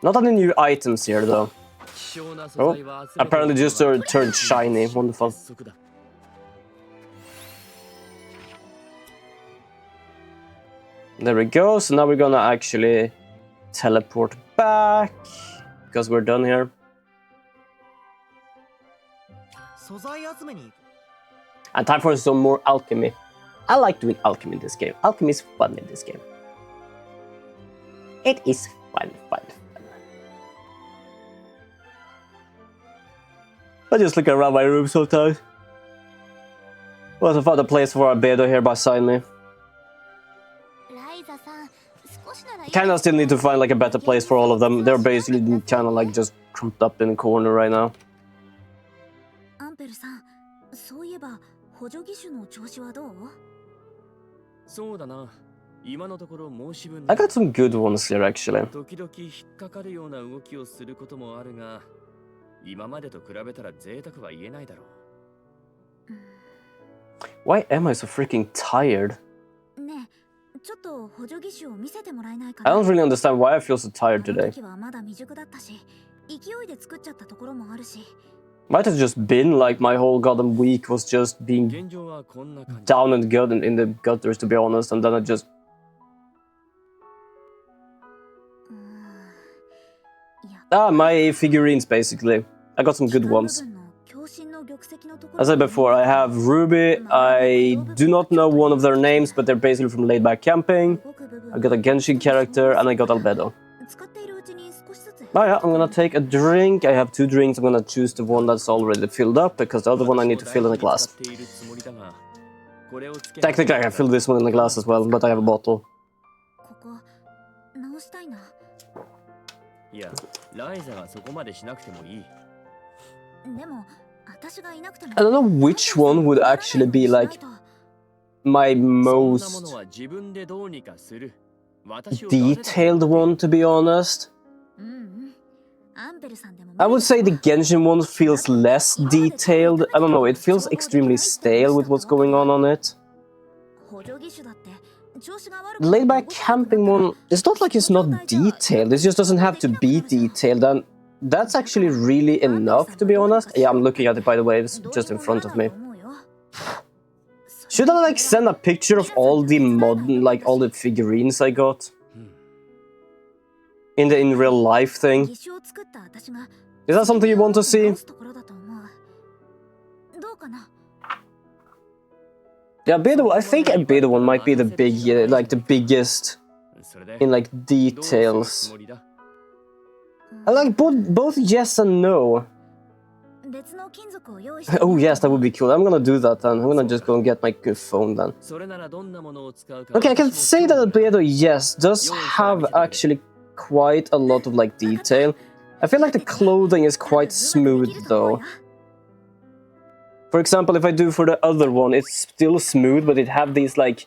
Not any new items here though. Oh, apparently just turned shiny. Wonderful. There we go. So now we're gonna actually teleport back because we're done here. 素材集めに行く。 And time for some more alchemy. I like doing alchemy in this game. Alchemy is fun in this game. It is fun. I just look around my room sometimes. What if I found a place for a bedo here beside me? Kinda still need to find like a better place for all of them. They're basically kinda like just crumped up in the corner right now. アンペルさん、そういえば補助義手の調子はどう？そうだな。今のところ申し分 I got some good ones here actually. 時々引っかかるような動きをすることもあるが、今までと比べたら贅沢は言えないだろう。Why am I so freaking tired? ねえ、ちょっと補助義手を見せてもらえないか I な。 don't really understand why I feel so tired あの today. 時はまだ未熟だったし、勢いで作っちゃったところもあるし。 Might have just been like my whole goddamn week was just being 現状はこんな感じ。 down and good in the gutters to be honest, and then I just いや、 my figurines basically. I got some good ones. 部分の強心の As I said before, I have Ruby. I do not know one of their names, but they're basically from Laid Back Camping. I got a Genshin character, and I got Albedo. Oh yeah, I'm gonna take a drink. I have 2 drinks. I'm gonna choose the one that's already filled up, because the other one I need to fill in a glass. Technically, I can fill this one in a glass as well, but I have a bottle. I don't know which one would actually be like my most detailed one, to be honest. I would say the Genshin one feels less detailed. I don't know, it feels extremely stale with what's going on it. The Laid Back Camping one, it's not like it's not detailed, it just doesn't have to be detailed, and that's actually really enough, to be honest. Yeah, I'm looking at it, by the way, it's just in front of me. Should I like send a picture of all the modern, like all the figurines I got? In the in real life thing? Is that something you want to see? Yeah, Albedo, I think Albedo one might be the big, like the biggest in like details. I like both yes and no. Oh yes, that would be cool. I'm gonna do that then. I'm gonna just go and get my good phone then. Okay, I can say that Albedo, yes, does have actually quite a lot of like detail. I feel like the clothing is quite smooth though. For example, if I do for the other one, it's still smooth, but it have these like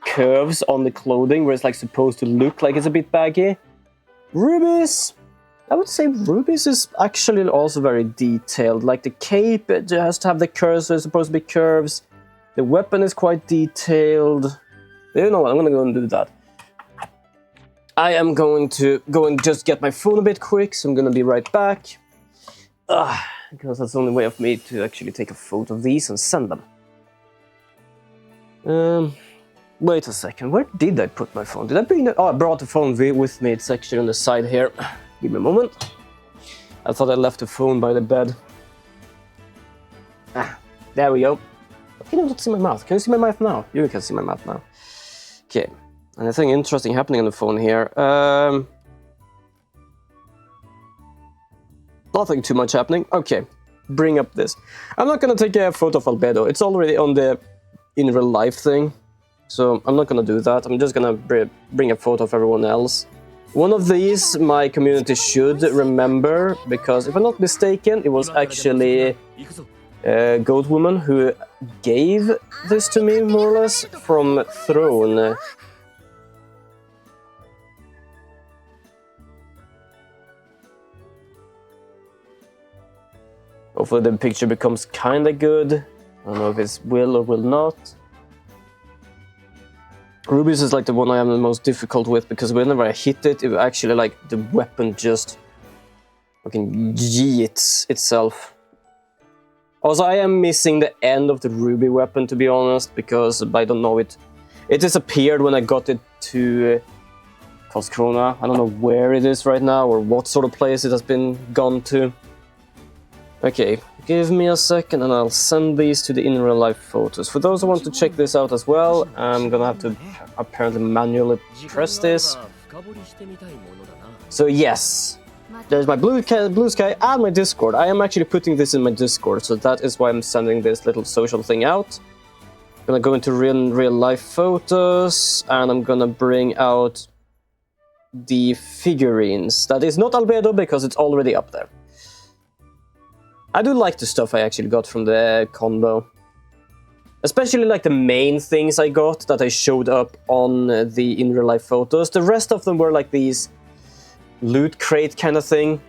curves on the clothing where it's like supposed to look like it's a bit baggy. Ruby's, I would say Ruby's is actually also very detailed. Like the cape, it has to have the curves, so it's supposed to be curves. The weapon is quite detailed. You know what, I'm gonna go and do that. I am going to go and just get my phone a bit quick, so I'm gonna be right back. Because that's the only way of me to actually take a photo of these and send them. Wait a second, where did I put my phone? Did I bring the... Oh, I brought the phone with me, it's actually on the side here. Give me a moment. I thought I left the phone by the bed. There we go. Can you not see my mouth? Can you see my mouth now? You can see my mouth now. Okay, anything interesting happening on the phone here? Nothing too much happening. Okay, bring up this. I'm not gonna take a photo of Albedo. It's already on the in real life thing, so I'm not gonna do that. I'm just gonna bring a photo of everyone else. One of these my community should remember, because if I'm not mistaken, it was actually Goat Woman who gave this to me, more or less, from Throne. Hopefully the picture becomes kinda good. I don't know if it will or will not. Ruby's is like the one I am the most difficult with, because whenever I hit it, it actually like the weapon just fucking yeets itself. Also, I am missing the end of the Ruby weapon, to be honest, because I don't know it. It disappeared when I got it to Karlskrona. I don't know where it is right now or what sort of place it has been gone to. Okay, give me a second and I'll send these to the in real life photos. For those who want to check this out as well, I'm gonna have to apparently manually press this. So yes, there's my blue sky and my Discord. I am actually putting this in my Discord, so that is why I'm sending this little social thing out. I'm gonna go into real life photos and I'm gonna bring out the figurines. That is not Albedo because it's already up there. I do like the stuff I actually got from the combo. Especially like the main things I got that I showed up on the in real life photos. The rest of them were like these loot crate kind of thing.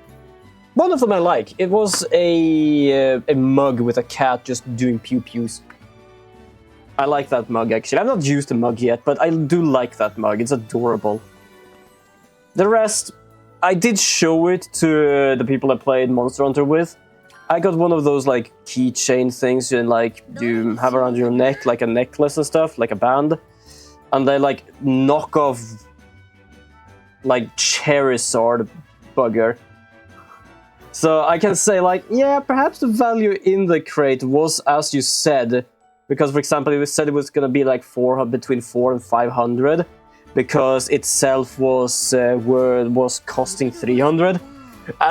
One of them I like. It was a mug with a cat just doing pew-pews. I like that mug actually. I've not used the mug yet, but I do like that mug. It's adorable. The rest, I did show it to the people I played Monster Hunter with. I got one of those like keychain things and like you have around your neck, like a necklace and stuff, like a band. And they like knock off like Charizard bugger. So I can say like, yeah, perhaps the value in the crate was as you said, because for example, you said it was gonna be like between 400 and 500, because itself was costing 300.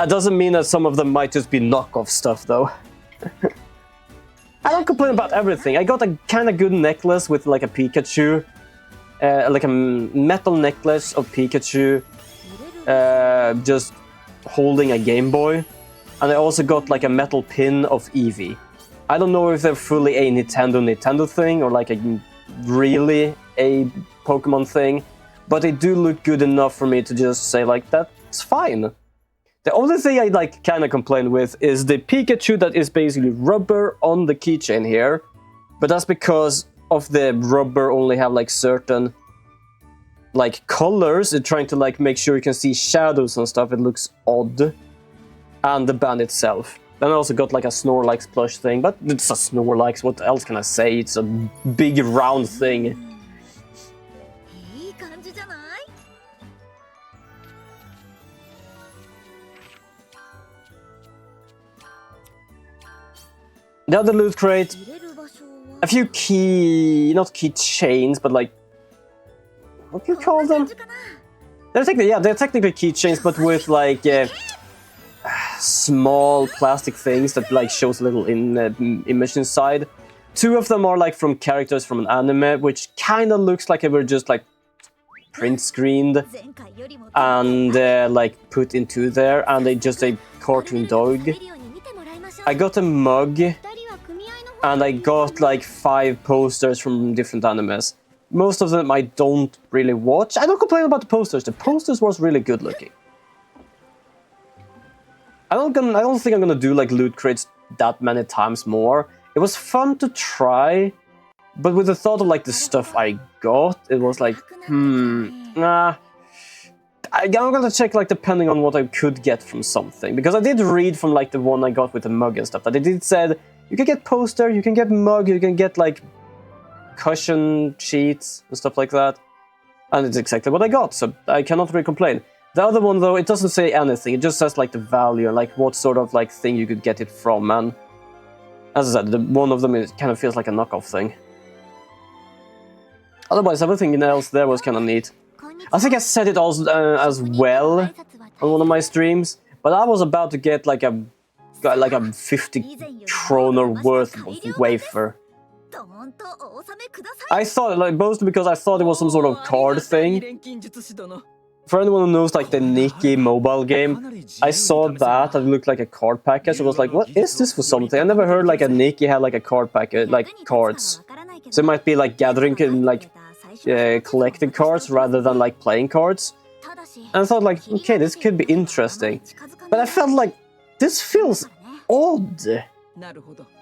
Doesn't mean that some of them might just be knockoff stuff though. I don't complain about everything. I got a kind of good necklace with like a Pikachu, like a metal necklace of Pikachu, just holding a Game Boy. And I also got like a metal pin of Eevee. I don't know if they're fully a Nintendo thing or like really a Pokemon thing, but they do look good enough for me to just say like, that's fine. The only thing I like kind of complain with is the Pikachu that is basically rubber on the keychain here, but that's because of the rubber only have like certain like colors. It's trying to like make sure you can see shadows and stuff. It looks odd. And the band itself. Then I also got like a Snorlax plush thing, but it's a Snorlax, what else can I say? It's a big round thing. The other loot crate, a few not keychains, but like, what do you call them? They're technically keychains, but with like small plastic things that like shows a little image inside. Two of them are like from characters from an anime, which kind of looks like they were just like print screened and like put into there, and they just a cartoon dog. I got a mug, and I got like 5 posters from different animes. Most of them I don't really watch. I don't complain about the posters. The posters was really good looking. I don't think I'm gonna do like loot crates that many times more. It was fun to try, but with the thought of like the stuff I got, it was like, nah. I'm gonna check like depending on what I could get from something, because I did read from like the one I got with the mug and stuff that it did said you can get poster, you can get mug, you can get like cushion sheets and stuff like that, and it's exactly what I got, so I cannot really complain. The other one though, it doesn't say anything, it just says like the value and like what sort of like thing you could get it from, and as I said, one of them kind of feels like a knockoff thing. Otherwise, everything else there was kind of neat. I think I said it also as well on one of my streams, but I was about to get like a 50 kroner worth of wafer. I thought, like, mostly because I thought it was some sort of card thing. For anyone who knows like the Nikki mobile game, I saw that and it looked like a card package. I was like, what is this for something? I never heard like a Nikki had like a card package, like cards. So it might be like gathering like collecting cards rather than like playing cards. And I thought like, okay, this could be interesting. But I felt like this feels odd.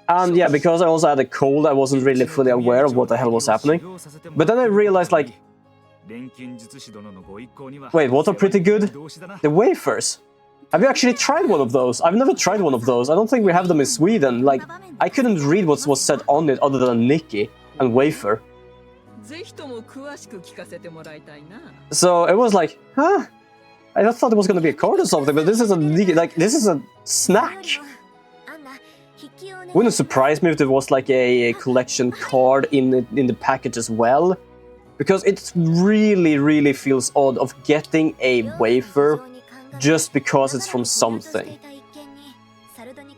And yeah, because I also had a cold, I wasn't really fully aware of what the hell was happening. But then I realized like, wait, what are pretty good? The wafers. Have you actually tried one of those? I've never tried one of those. I don't think we have them in Sweden. Like, I couldn't read what was said on it other than Nikki and wafer. So it was like, huh? I just thought it was gonna be a card or something, but this is a snack. Wouldn't surprise me if there was like a collection card in the package as well, because it really feels odd of getting a wafer just because it's from something.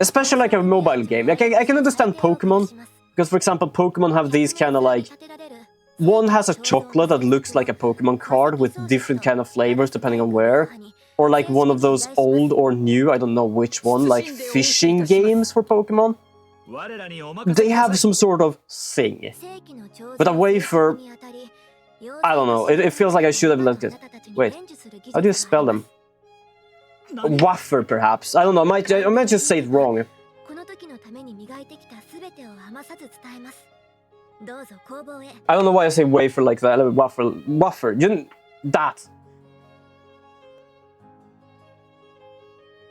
Especially like a mobile game. Like I can understand Pokemon, because for example Pokemon have these kind of like, one has a chocolate that looks like a Pokemon card with different kind of flavors depending on where. Or like one of those old or new, I don't know which one, like fishing games for Pokemon. They have some sort of thing. But a wafer, I don't know, it feels like I should have left it. Wait, how do you spell them? Wafer, perhaps. I don't know, I might just say it wrong. I don't know why I say wafer like that. Wafer. That.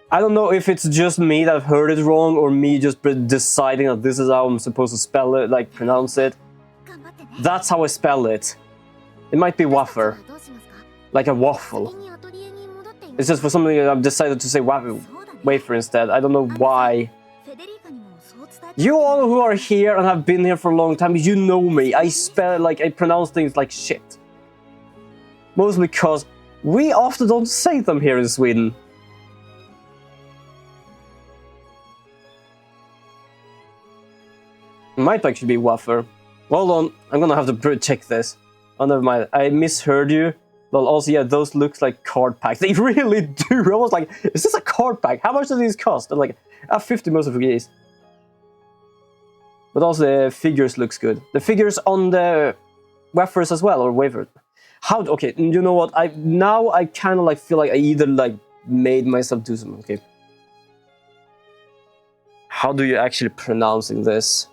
I don't know if it's just me that heard it wrong or me just deciding that this is how I'm supposed to spell it, like pronounce it. That's how I spell it. It might be wafer. Like a waffle. It's just for something I've decided to say waffle. wafer instead. I don't know why. You all who are here and have been here for a long time, you know me. I pronounce things like shit. Mostly because we often don't say them here in Sweden. It might actually be wafer. Hold on, I'm gonna have to check this. Oh, never mind. I misheard you. Well, also, yeah, those looks like card packs. They really do. I was like, is this a card pack? How much do these cost? I'm like, 50 most of these. But also the figures looks good. The figures on the wafers as well, or wafer. How? Okay, you know what? I kind of like feel like I either like made myself do something. Okay. How do you actually pronouncing this?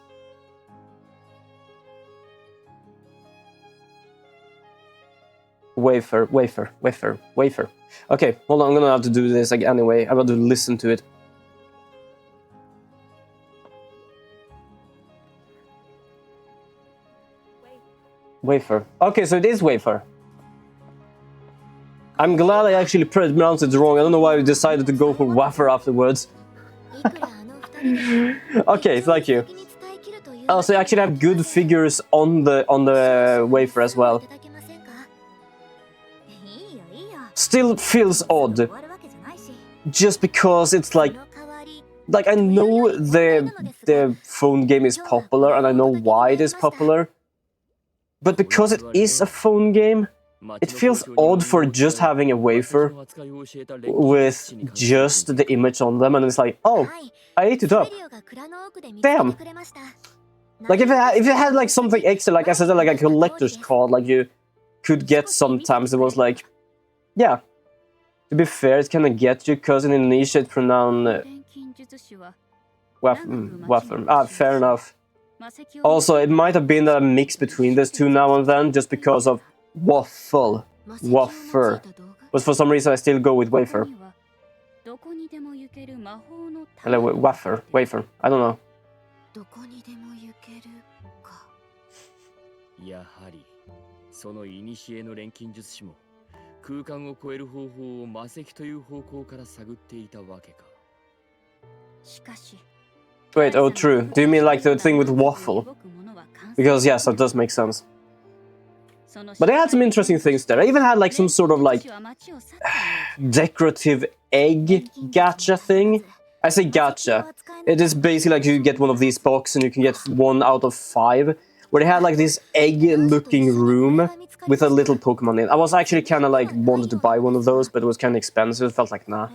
Wafer, wafer, wafer, wafer. Okay, hold on, I'm gonna have to do this like anyway. I'm going to listen to it. Wafer. Okay, so it is wafer. I'm glad I actually pronounced it wrong. I don't know why we decided to go for wafer afterwards. Okay, thank you. Also, you actually have good figures on the wafer as well. Still feels odd, just because it's like I know the phone game is popular and I know why it is popular, but because it is a phone game, it feels odd for just having a wafer with just the image on them, and it's like, oh, I ate it up. Damn. Like if it had like something extra, like I said, like a collector's card, like you could get sometimes, it was like. Yeah, to be fair, it kind of gets you, because in Indonesia it's pronounced wafer. Ah, fair enough. Also, it might have been a mix between these two now and then, just because of waffle, wafer. But for some reason I still go with wafer. Wafer, wafer, I don't know. 空間を超える方法を魔石という方向から探っていたわけか。しかし Wait, oh true. Do you mean like the thing with waffle? Because yes, that does make sense. But they had some interesting things there. I even had like some sort of like decorative egg gacha thing. I say gacha. It is basically like you get one of these boxes and you can get 1 out of 5. Where they had like this egg-looking room with a little Pokemon in. I was actually kind of like wanted to buy one of those, but it was kind of expensive. It felt like nah.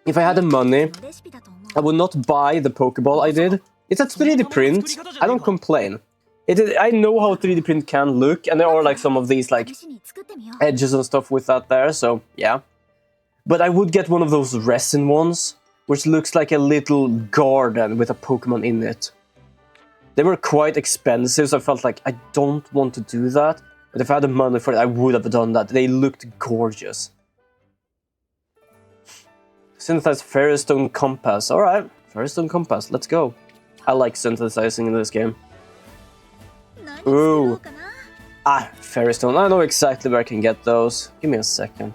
If I had the money, I would not buy the Pokeball I did. It's a 3D print. I don't complain. I know how 3D print can look, and there are like some of these like edges and stuff with that there, so yeah. But I would get one of those resin ones, which looks like a little garden with a Pokemon in it. They were quite expensive, so I felt like I don't want to do that. But if I had the money for it, I would have done that. They looked gorgeous. Synthesized Fairstone Compass. Alright, Fairstone Compass, let's go. I like synthesizing in this game. Ooh. Ah, Fairstone. I know exactly where I can get those. Give me a second.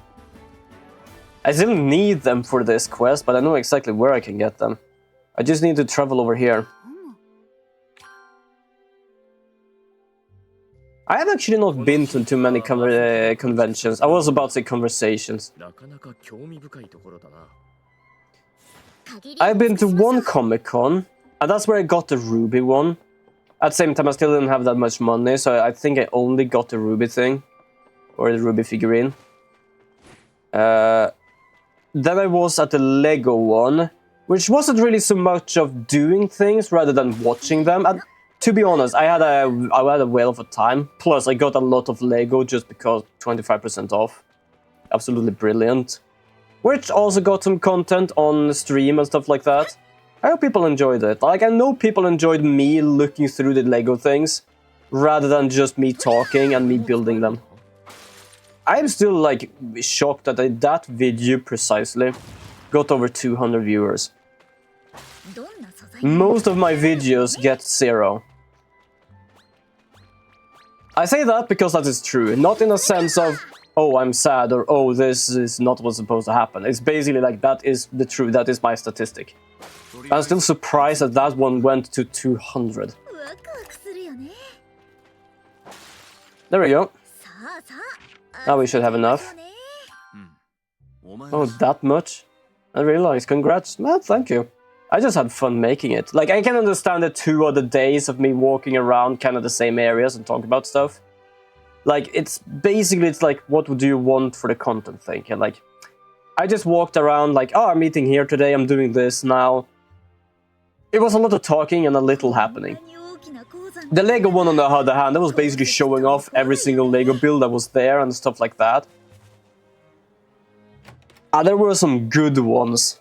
I still need them for this quest, but I know exactly where I can get them. I just need to travel over here. I have actually not been to too many conventions. I was about to say conversations. I've been to one Comic-Con, and that's where I got the Ruby one. At the same time, I still didn't have that much money, so I think I only got the Ruby thing. Or the Ruby figurine. Then I was at the Lego one, which wasn't really so much of doing things rather than watching them. And to be honest, I had a whale of a time. Plus, I got a lot of Lego just because 25% off. Absolutely brilliant. Which also got some content on stream and stuff like that. I hope people enjoyed it. Like, I know people enjoyed me looking through the Lego things, rather than just me talking and me building them. I'm still, like, shocked that that video precisely got over 200 viewers. Most of my videos get 0. I say that because that is true. Not in a sense of oh, I'm sad, or oh, this is not what's supposed to happen. It's basically like, that is the truth, that is my statistic. I'm still surprised that that one went to 200. There we go. Now we should have enough. Oh, that much? I realize. Congrats. Man, thank you. I just had fun making it. Like, I can understand the 2 other days of me walking around kind of the same areas and talking about stuff. Like, it's basically, it's like, what do you want for the content thing? And like, I just walked around like, oh, I'm eating here today, I'm doing this now. It was a lot of talking and a little happening. The Lego one, on the other hand, that was basically showing off every single Lego build that was there and stuff like that. There were some good ones.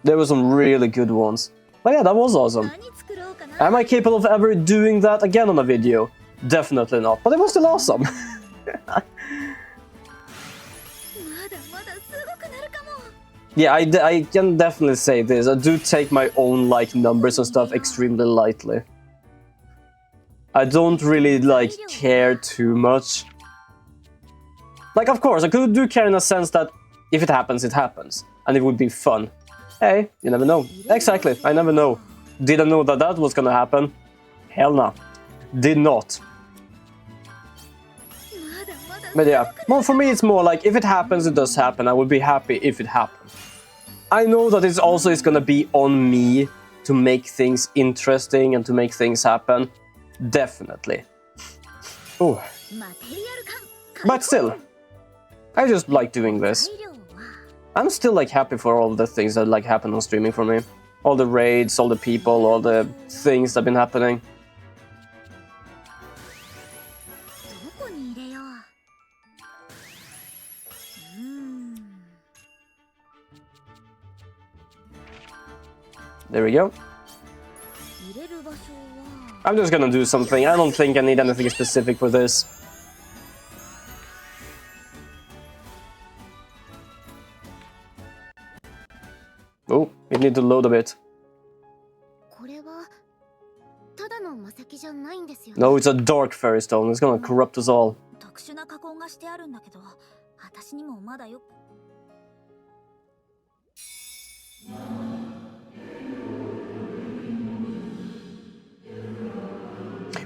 There were some really good ones. But yeah, that was awesome. Am I capable of ever doing that again on a video? Definitely not, but it was still awesome. Yeah, I can definitely say this. I do take my own like numbers and stuff extremely lightly. I don't really like care too much. Like, of course, I do care in a sense that if it happens, it happens, and it would be fun. Hey, you never know. Exactly, I never know. Did I know that that was gonna happen? Hell no. Did not. But yeah, well, for me it's more like, if it happens, it does happen. I would be happy if it happens. I know that it's also is gonna be on me to make things interesting and to make things happen. Definitely. Oh. But still, I just like doing this. I'm still like happy for all the things that like happen on streaming for me. All the raids, all the people, all the things that have been happening. There we go. I'm just gonna do something. I don't think I need anything specific for this. Oh, it needs to load a bit. No, it's a dark fairy stone. It's gonna corrupt us all.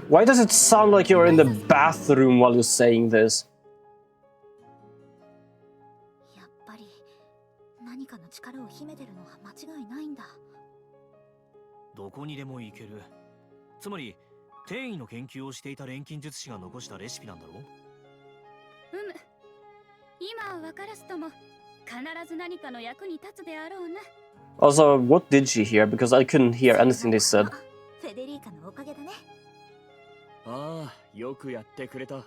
Why does it sound like you're in the bathroom while you're saying this? どこにでも行ける。つまり、転移の研究をしていた錬金術師が残したレシピなんだろう？今分からずとも必ず何かの役に立つであろうな。 Also, what did she hear? Because I couldn't hear anything they said. フェデリーカのおかげだね。ああ、よくやってくれた。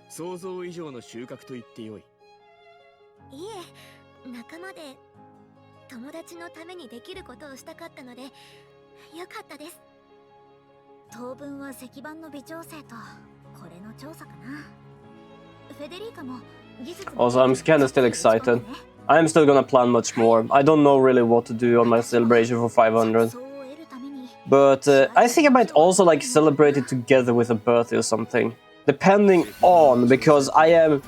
想像以上の収穫と言ってよい。いえ、仲間で友達のためにできることをしたかったので、よかったです。当分は石板の微調整とこれの調査かな。フェデリーカも技術。Also, I'm kind of still excited. I'm still gonna plan much more. I don't know really what to do on my celebration for 500. But I think I might also like celebrate it together with a birthday or something. Depending on, because I've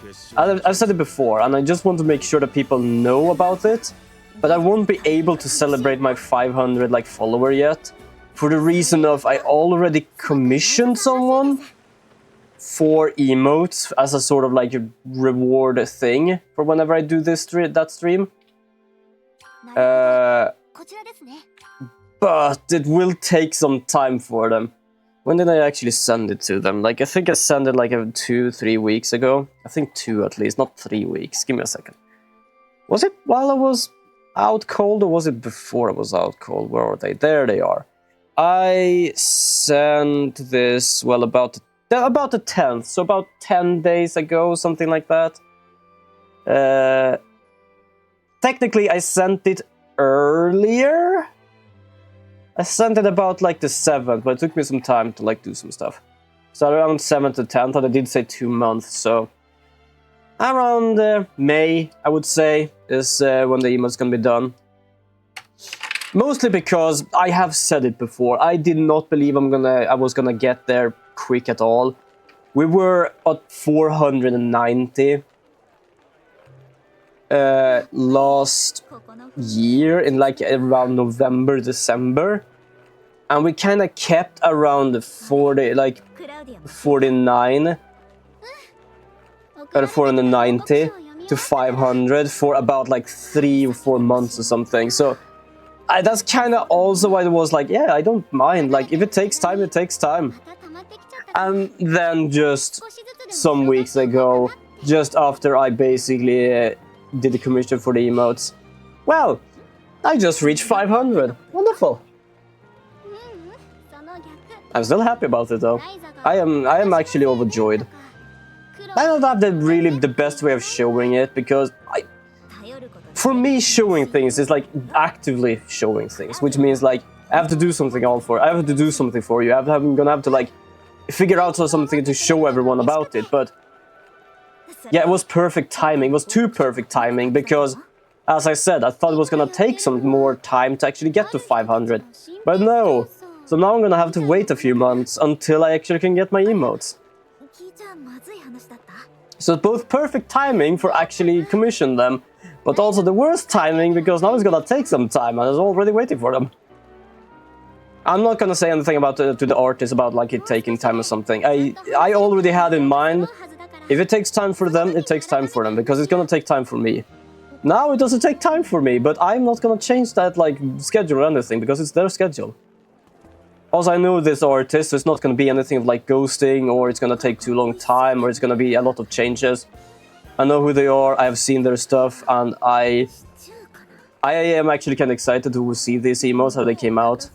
said it before, and I just want to make sure that people know about it. But I won't be able to celebrate my 500 like follower yet, for the reason of I already commissioned someone for emotes as a sort of like a reward thing for whenever I do this that stream. But it will take some time for them. When did I actually send it to them? Like, I think I sent it like 2-3 weeks ago. I think 2 at least, not 3 weeks. Give me a second. Was it while I was out cold, or was it before I was out cold? Where are they? There they are. I sent this, well, about the 10th, so about 10 days ago, something like that. Technically, I sent it earlier. I sent it about like the 7th, but it took me some time to like do some stuff. So around 7th to 10th, and I did say 2 months, so around May, I would say, is when the emote's gonna be done. Mostly because I have said it before, I did not believe I was gonna get there quick at all. We were at 490 last year in like around November, December, and we kind of kept around 40, like 49 or 490 to 500 for about like 3 or 4 months or something. So that's kind of also why it was like, yeah, I don't mind. Like, if it takes time, it takes time. And then just some weeks ago, just after I basically did the commission for the emotes, well, I just reached 500. Wonderful. I'm still happy about it though. I am actually overjoyed. I don't have the best way of showing it, because for me, showing things is like actively showing things, which means like I have to do something all for. I have to do something for you. I'm gonna have to like figure out something to show everyone about it. But yeah, it was perfect timing. It was too perfect timing, because as I said, I thought it was gonna take some more time to actually get to 500, but no. So now I'm gonna have to wait a few months until I actually can get my emotes. So it's both perfect timing for actually commission them, but also the worst timing, because now it's gonna take some time and I was already waiting for them. I'm not gonna say anything about to the artist about like it taking time or something. I already had in mind, if it takes time for them, it takes time for them, because it's gonna take time for me. Now it doesn't take time for me, but I'm not gonna change that like schedule or anything, because it's their schedule. Also, I know this artist, so it's not going to be anything of like ghosting, or it's going to take too long time, or it's going to be a lot of changes. I know who they are, I have seen their stuff, and I am actually kind of excited to see these emotes, how they came out.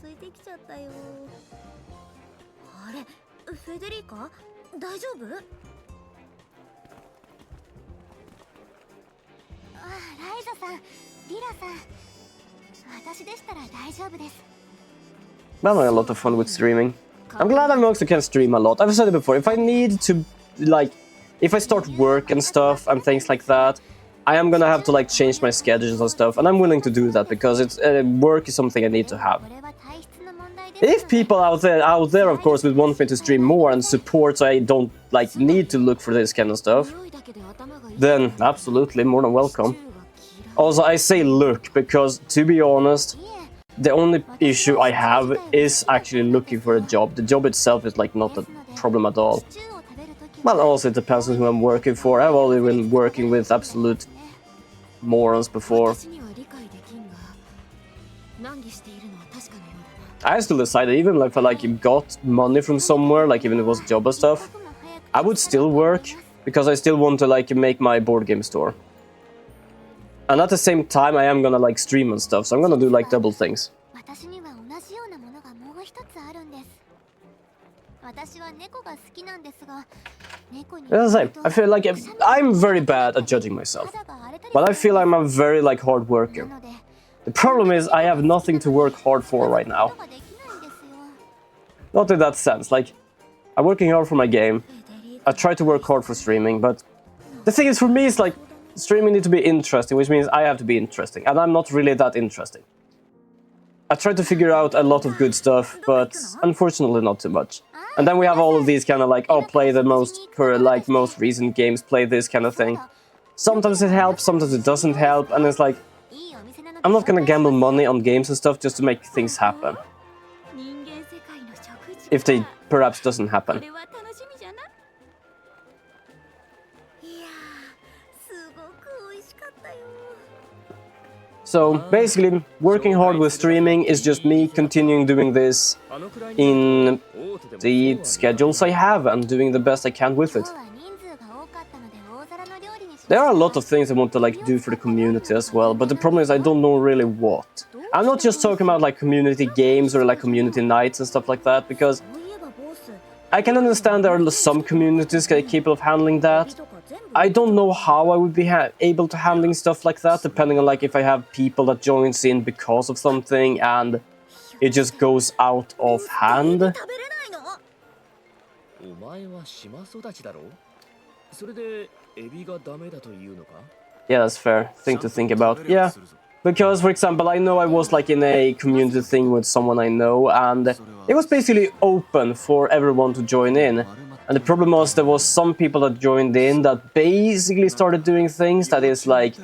I'm having a lot of fun with streaming. I'm glad I also can stream a lot. I've said it before, if I need to, like, if I start work and stuff and things like that, I am gonna have to like change my schedules and stuff, and I'm willing to do that, because it's work is something I need to have. If people out there of course would want me to stream more and support, so I don't like need to look for this kind of stuff, then absolutely more than welcome. Also, I say look because, to be honest, the only issue I have is actually looking for a job. The job itself is like not a problem at all. Well, also it depends on who I'm working for. I've already been working with absolute morons before. I still decided, even if I like got money from somewhere, like even if it was job and stuff, I would still work, because I still want to like make my board game store. And at the same time, I am gonna like stream and stuff, so I'm gonna do like double things. As I say, I feel like I'm very bad at judging myself, but I feel I'm a very like hard worker. The problem is I have nothing to work hard for right now. Not in that sense, like, I'm working hard for my game, I try to work hard for streaming, but the thing is for me it's like, streaming needs to be interesting, which means I have to be interesting, and I'm not really that interesting. I try to figure out a lot of good stuff, but unfortunately not too much. And then we have all of these kind of like, oh, play the most recent games, play this kind of thing. Sometimes it helps, sometimes it doesn't help, and it's like, I'm not gonna gamble money on games and stuff just to make things happen. If they perhaps doesn't happen. So basically, working hard with streaming is just me continuing doing this in the schedules I have and doing the best I can with it. There are a lot of things I want to like do for the community as well, but the problem is I don't know really what. I'm not just talking about like community games or like community nights and stuff like that, because I can understand there are some communities capable of handling that. I don't know how I would be able to handling stuff like that, depending on like if I have people that joins in because of something and it just goes out of hand. Yeah, that's fair thing to think about. Yeah, because for example, I know I was like in a community thing with someone I know, and it was basically open for everyone to join in. And the problem was there was some people that joined in that basically started doing things that is like...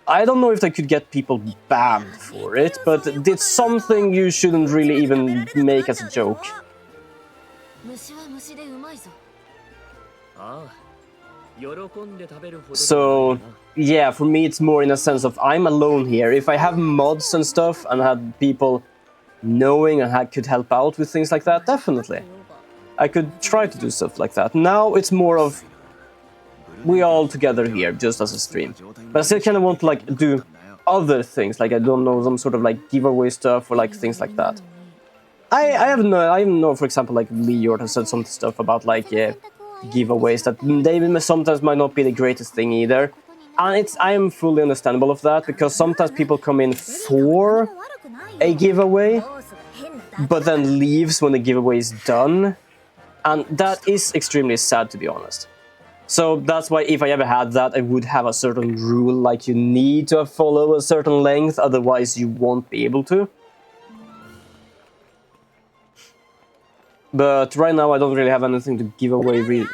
I don't know if they could get people banned for it, but did something you shouldn't really even make as a joke. So, yeah, for me it's more in a sense of I'm alone here. If I have mods and stuff and had people knowing and could help out with things like that, definitely. I could try to do stuff like that. Now it's more of we all together here, just as a stream. But I still kind of want to like do other things, like I don't know, some sort of like giveaway stuff or like things like that. I know, for example, like Leord has said some stuff about like giveaways that they sometimes might not be the greatest thing either. And I am fully understandable of that, because sometimes people come in for a giveaway, but then leaves when the giveaway is done. And that is extremely sad, to be honest. So that's why if I ever had that, I would have a certain rule, like you need to follow a certain length, otherwise you won't be able to. But right now I don't really have anything to give away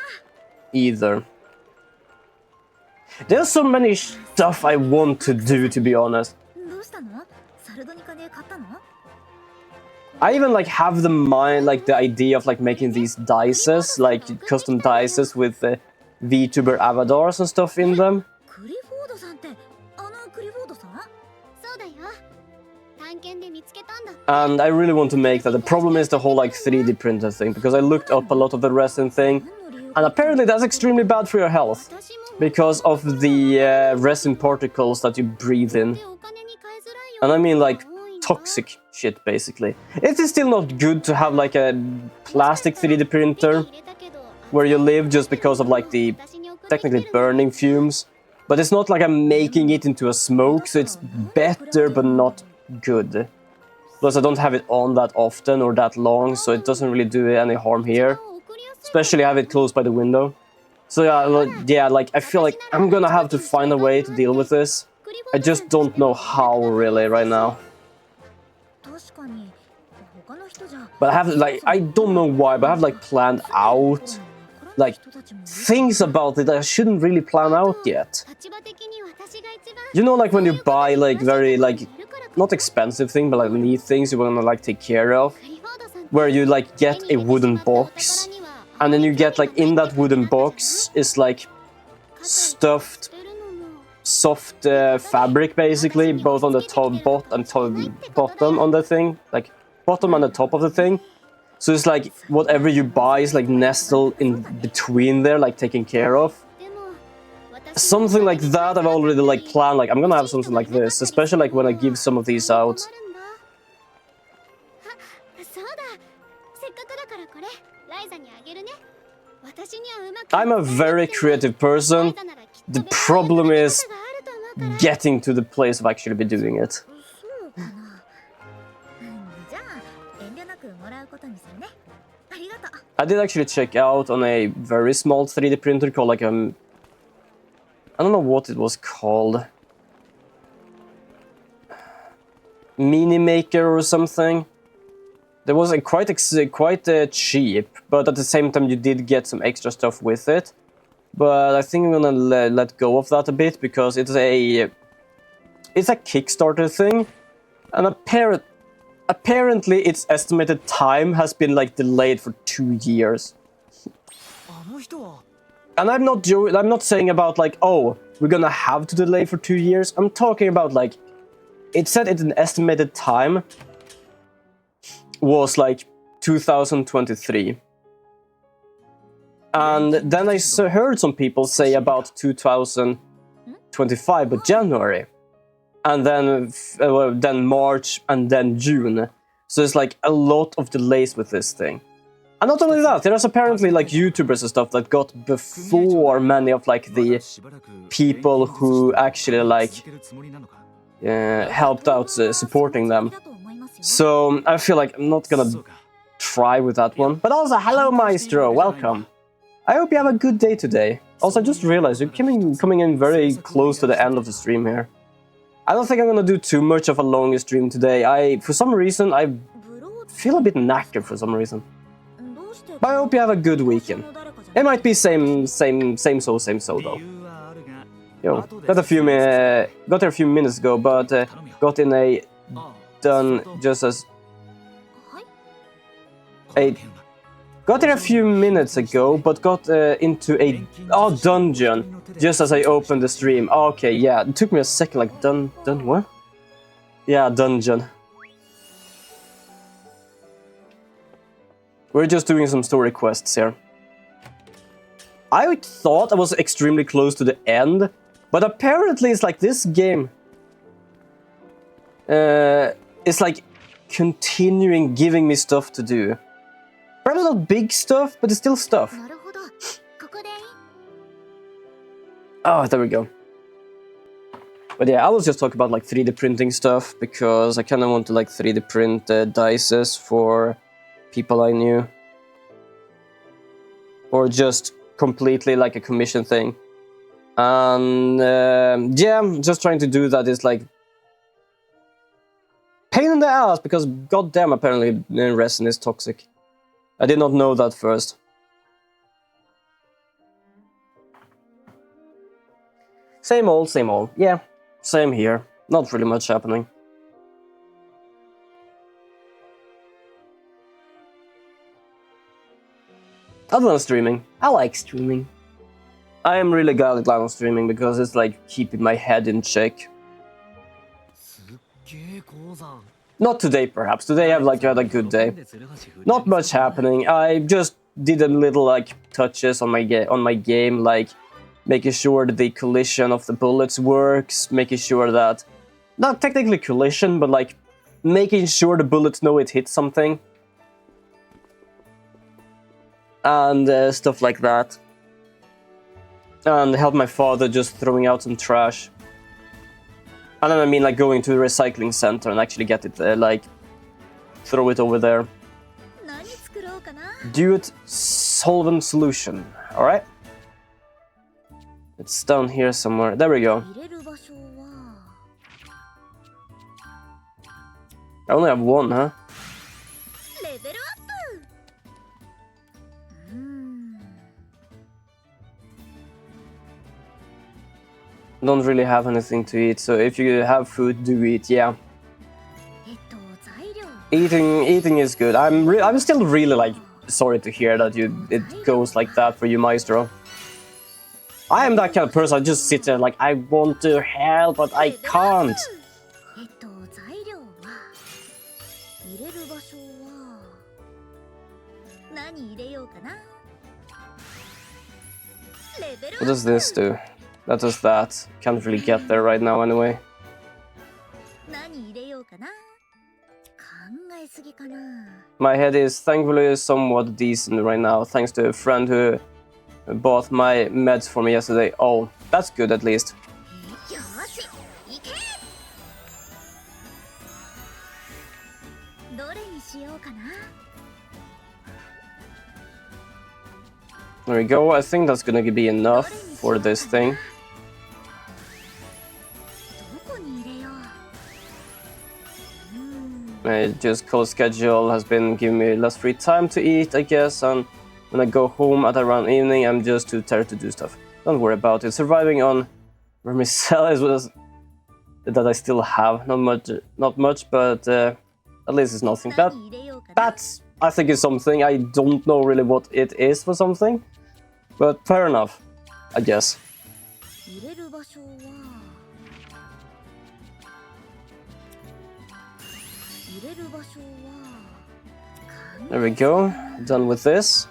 either. There's so many stuff I want to do, to be honest. I even like have the idea of like making these dices, like custom dices with VTuber avatars and stuff in them. And I really want to make that. The problem is the whole like 3D printer thing, because I looked up a lot of the resin thing, and apparently that's extremely bad for your health, because of the resin particles that you breathe in. And I mean like toxic shit, basically. It is still not good to have like a plastic 3D printer where you live, just because of like the technically burning fumes. But it's not like I'm making it into a smoke, so it's better but not good. Plus I don't have it on that often or that long, so it doesn't really do any harm here. Especially have it close by the window. So yeah, like I feel like I'm gonna have to find a way to deal with this. I just don't know how really right now. But I have like, I don't know why, but I have like planned out like things about it that I shouldn't really plan out yet. You know, like when you buy like very like not expensive thing, but like neat things you wanna like take care of, where you like get a wooden box, and then you get like in that wooden box is like stuffed soft fabric, basically, both on the top bottom on the thing, like bottom and the top of the thing. So it's like whatever you buy is like nestled in between there, like taken care of. Something like that I've already like planned, like I'm gonna have something like this, especially like when I give some of these out. I'm a very creative person. The problem is getting to the place of actually be doing it. I did actually check out on a very small 3D printer called like I don't know what it was called. Mini Maker or something. There was a quite cheap, but at the same time you did get some extra stuff with it. But I think I'm gonna let go of that a bit, because it's a Kickstarter thing, and apparently its estimated time has been like delayed for 2 years. And I'm not saying about like, oh, we're gonna have to delay for 2 years. I'm talking about like, it said it's an estimated time was like 2023. And then I heard some people say about 2025, but January. And then March, and then June. So it's like a lot of delays with this thing. And not only that, there's apparently like YouTubers and stuff that got before many of like the people who actually like helped out supporting them. So I feel like I'm not gonna try with that one. But also, hello Maestro, welcome. I hope you have a good day today. Also, I just realized you're coming in very close to the end of the stream here. I don't think I'm gonna do too much of a longer stream today. For some reason, I feel a bit knackered for some reason. But I hope you have a good weekend. It might be same soul though. Yo, got here a few minutes ago, but got in a done just as got here a few minutes ago, but got into a dungeon just as I opened the stream. Okay, yeah, it took me a second, like done what? Yeah, dungeon. We're just doing some story quests here. I thought I was extremely close to the end, but apparently it's like this game is like continuing giving me stuff to do. Perhaps not big stuff, but it's still stuff. Oh, there we go. But yeah, I was just talking about like 3D printing stuff because I kind of want to like 3D print dices for people I knew, or just completely like a commission thing. And yeah, just trying to do that is like pain in the ass because goddamn, apparently resin is toxic. I did not know that first. Same old, same old. Yeah, same here. Not really much happening. Other than streaming, I like streaming. I am really glad on streaming because it's like keeping my head in check. Not today, perhaps. Today I've like had a good day. Not much happening. I just did a little like touches on my game, like making sure that the collision of the bullets works, making sure that not technically collision, but like making sure the bullets know it hit something. And stuff like that. And help my father just throwing out some trash. And then I mean like going to the recycling center and actually get it like throw it over there. Do it solvent solution. Alright. It's down here somewhere. There we go. I only have one, huh? Don't really have anything to eat, so if you have food, do eat, yeah. Eating is good. I'm still really like sorry to hear that it goes like that for you, Maestro. I am that kind of person. I just sit there like I want to help, but I can't. What does this do? That does that. Can't really get there right now anyway. My head is thankfully somewhat decent right now, thanks to a friend who bought my meds for me yesterday. Oh, that's good at least. There we go. I think that's gonna be enough for this thing. Just cold schedule has been giving me less free time to eat, I guess, and when I go home at around evening, I'm just too tired to do stuff. Don't worry about it. Surviving on vermicelli was that I still have. Not much, but at least it's nothing. That's I think is something. I don't know really what it is for something, but fair enough, I guess. There we go, done with this.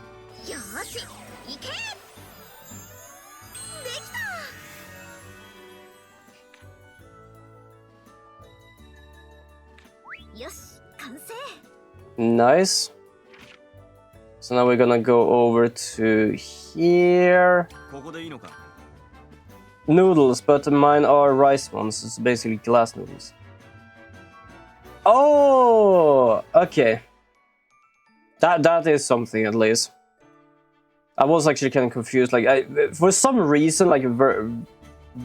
Nice. So now we're gonna go over to here. Noodles, but mine are rice ones. It's basically glass noodles. Oh, okay. That is something at least. I was actually kind of confused. Like, for some reason, like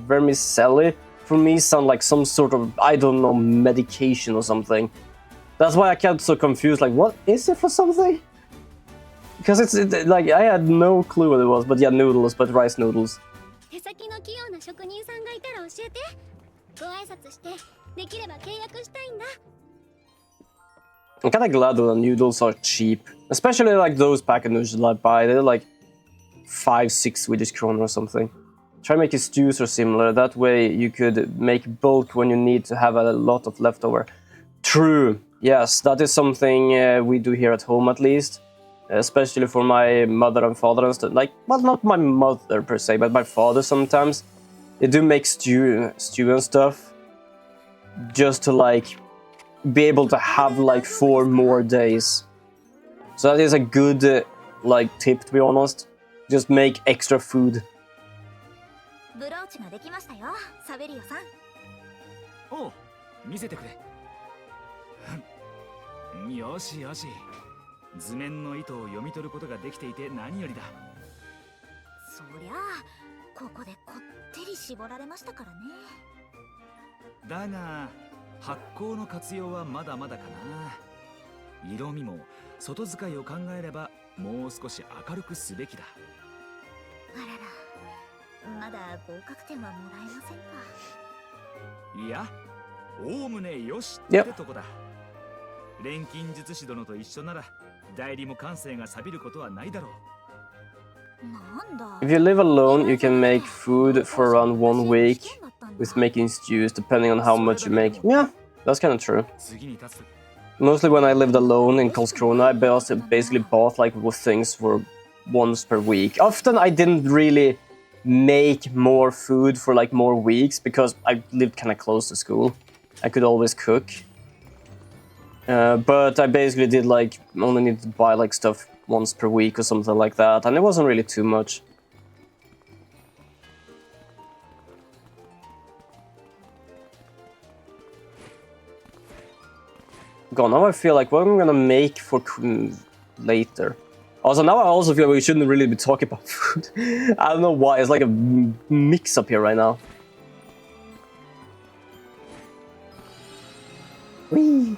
vermicelli for me sound like some sort of, I don't know, medication or something. That's why I got so confused. Like, what is it for something? Because like, I had no clue what it was, but yeah, noodles, but rice noodles. 手先の器用な職人さんがいたら教えて。ご挨拶して、できれば契約したいんだ。I'm kind of glad that the noodles are cheap. Especially like those packet noodles that I buy. They're like 5-6 Swedish kronor or something. Try making stews or similar. That way you could make bulk when you need to have a lot of leftover. True. Yes, that is something we do here at home at least. Especially for my mother and father and stuff. Like, well, not my mother per se, but my father sometimes. They do make stew and stuff. Just to like be able to have like 4 more days. So that is a good like tip, to be honest. Just make extra food. ブローチができましたよ、サベリオさん。おう、見せてくれ。よしよし。図面の意図を読み取ることができていて何よりだ。そりゃあ、ここでこってり絞られましたからね。だが発光の活用はまだまだかな。色味も外使いを考えればもう少し明るくすべきだ。あらら、まだ合格点はもらえませんか。いや、おおむねよしってとこだ。錬金術師殿と一緒なら代理も感性が錆びることはないだろう。 If you live alone, you can make food for around 1 week with making stews, depending on how much you make. Yeah, that's kind of true. Mostly when I lived alone in Karlskrona, I basically bought like things for once per week. Often I didn't really make more food for like more weeks because I lived kind of close to school. I could always cook. But I basically did like only need to buy like stuff once per week or something like that, and it wasn't really too much. God, now I feel like what I'm gonna make for later. Also, now I also feel we shouldn't really be talking about food. I don't know why, it's like a mix up here right now. Whee!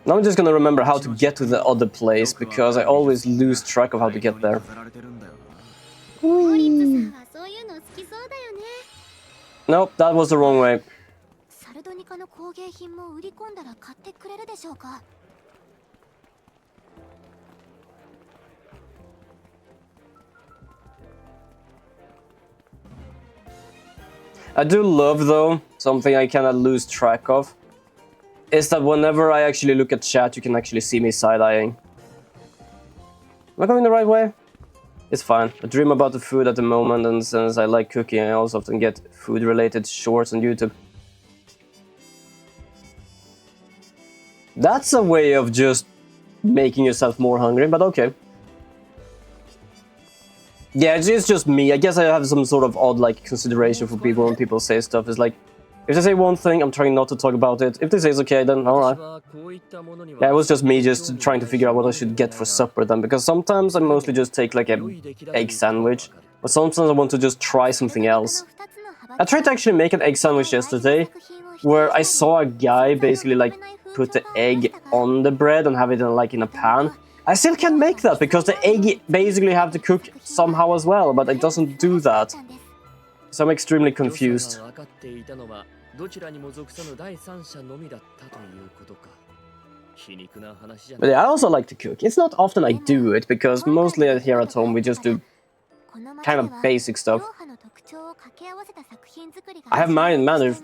Now I'm just gonna remember how to get to the other place, because I always lose track of how to get there. Whee! Nope, that was the wrong way. I do love, though, something I kinda lose track of, is that whenever I actually look at chat, you can actually see me side-eyeing. Am I going the right way? It's fine. I dream about the food at the moment, and since I like cooking, I also often get food-related shorts on YouTube. That's a way of just making yourself more hungry, but okay. Yeah, it's just me. I guess I have some sort of odd like consideration for people when people say stuff. It's like, if they say one thing, I'm trying not to talk about it. If they say it's okay, then alright. Yeah, it was just me just trying to figure out what I should get for supper then, because sometimes I mostly just take like an egg sandwich, but sometimes I want to just try something else. I tried to actually make an egg sandwich yesterday, where I saw a guy basically like put the egg on the bread and have it in, like in a pan. I still can't make that, because the egg basically have to cook somehow as well, but it doesn't do that. So I'm extremely confused. But yeah, I also like to cook. It's not often I do it, because mostly here at home we just do kind of basic stuff. I have managed to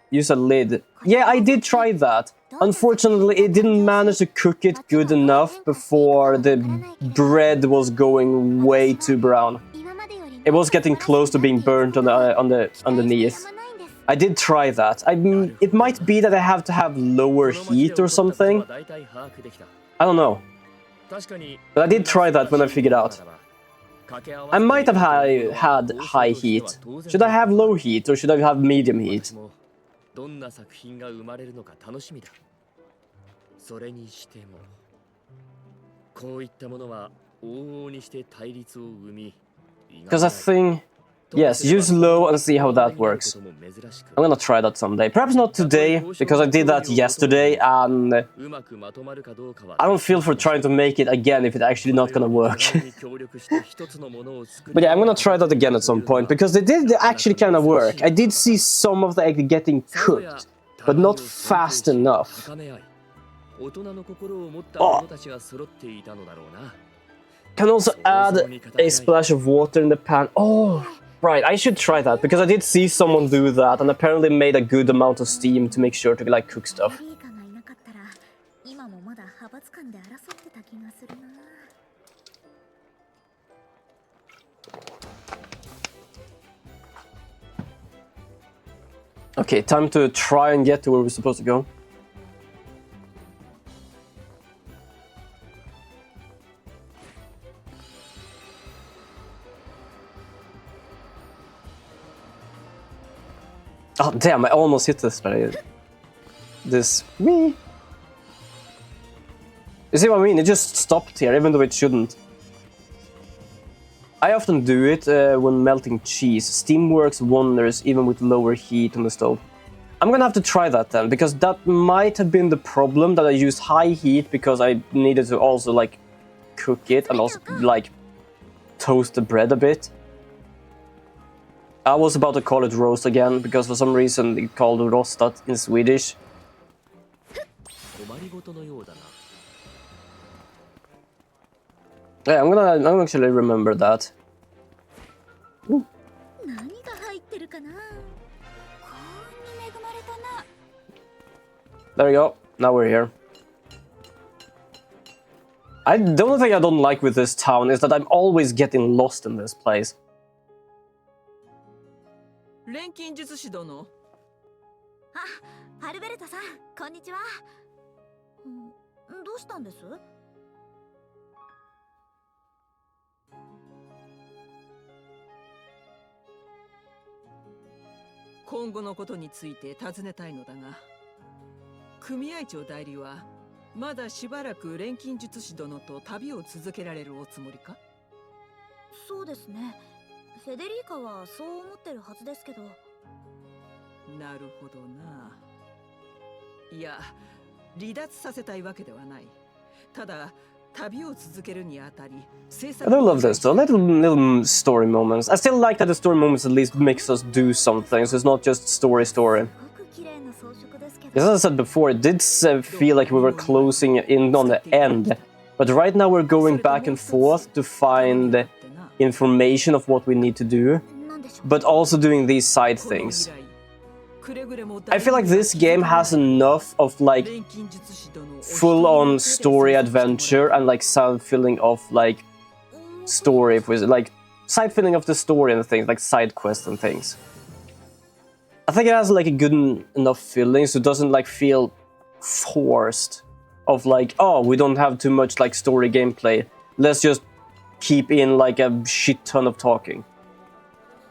use a lid. Yeah, I did try that. Unfortunately, it didn't manage to cook it good enough before the bread was going way too brown. It was getting close to being burnt on the underneath. I did try that. It might be that I have to have lower heat or something. I don't know. But I did try that when I figured out. I might have had high heat. Should I have low heat or should I have medium heat? Because I think Yes, use low and see how that works. I'm gonna try that someday. Perhaps not today, because I did that yesterday, and I don't feel for trying to make it again if it's actually not gonna work. But yeah, I'm gonna try that again at some point, because they did actually kind of work. I did see some of the egg getting cooked, but not fast enough. Oh. Can also add a splash of water in the pan. Oh, right, I should try that, because I did see someone do that and apparently made a good amount of steam to make sure to like cook stuff. Okay, time to try and get to where we're supposed to go. Oh damn, I almost hit this, but this... Whee! You see what I mean? It just stopped here, even though it shouldn't. I often do it when melting cheese. Steam works wonders even with lower heat on the stove. I'm gonna have to try that then, because that might have been the problem, that I used high heat because I needed to also like cook it and also like toast the bread a bit. I was about to call it roast again, because for some reason it called rostat in Swedish. Yeah, I'm actually remember that. Ooh. There we go. Now we're here. The only thing I don't like with this town is that I'm always getting lost in this place. 錬金術師殿。あ、ハルベルトさん、こんにちは。どうしたんです？今後のことについて尋ねたいのだが、組合長代理はまだしばらく錬金術師殿と旅を続けられるおつもりか？そうですね。フェデリーカはそう思ってるはずですけど。なるほどな。いや、離脱させたいわけではない。ただ、旅を続けるにあたり、制作 I do love this though, little story moments. I still like that the story moments at least makes us do something, so it's not just story. As I said before, it did feel like we were closing in on the end, but right now we're going back and forth to find information of what we need to do, but also doing these side things. I feel like this game has enough of like full-on story adventure and like side filling of like story, like side filling of the story and things, like side quests and things. I think it has like a good enough feeling, so it doesn't like feel forced of like, oh, we don't have too much like story gameplay, let's just keep in like a shit ton of talking.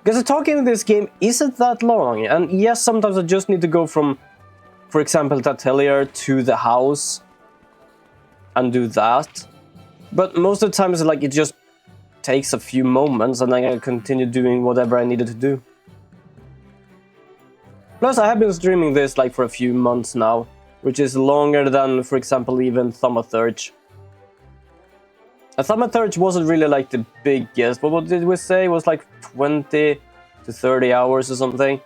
Because the talking in this game isn't that long, and yes, sometimes I just need to go from, for example, the Atelier to the house and do that. But most of the time it's like it just takes a few moments and then I continue doing whatever I needed to do. Plus I have been streaming this like for a few months now, which is longer than, for example, even Thaumaturge. Thaumaturge wasn't really like the biggest, but what did we say? It was like 20 to 30 hours or something.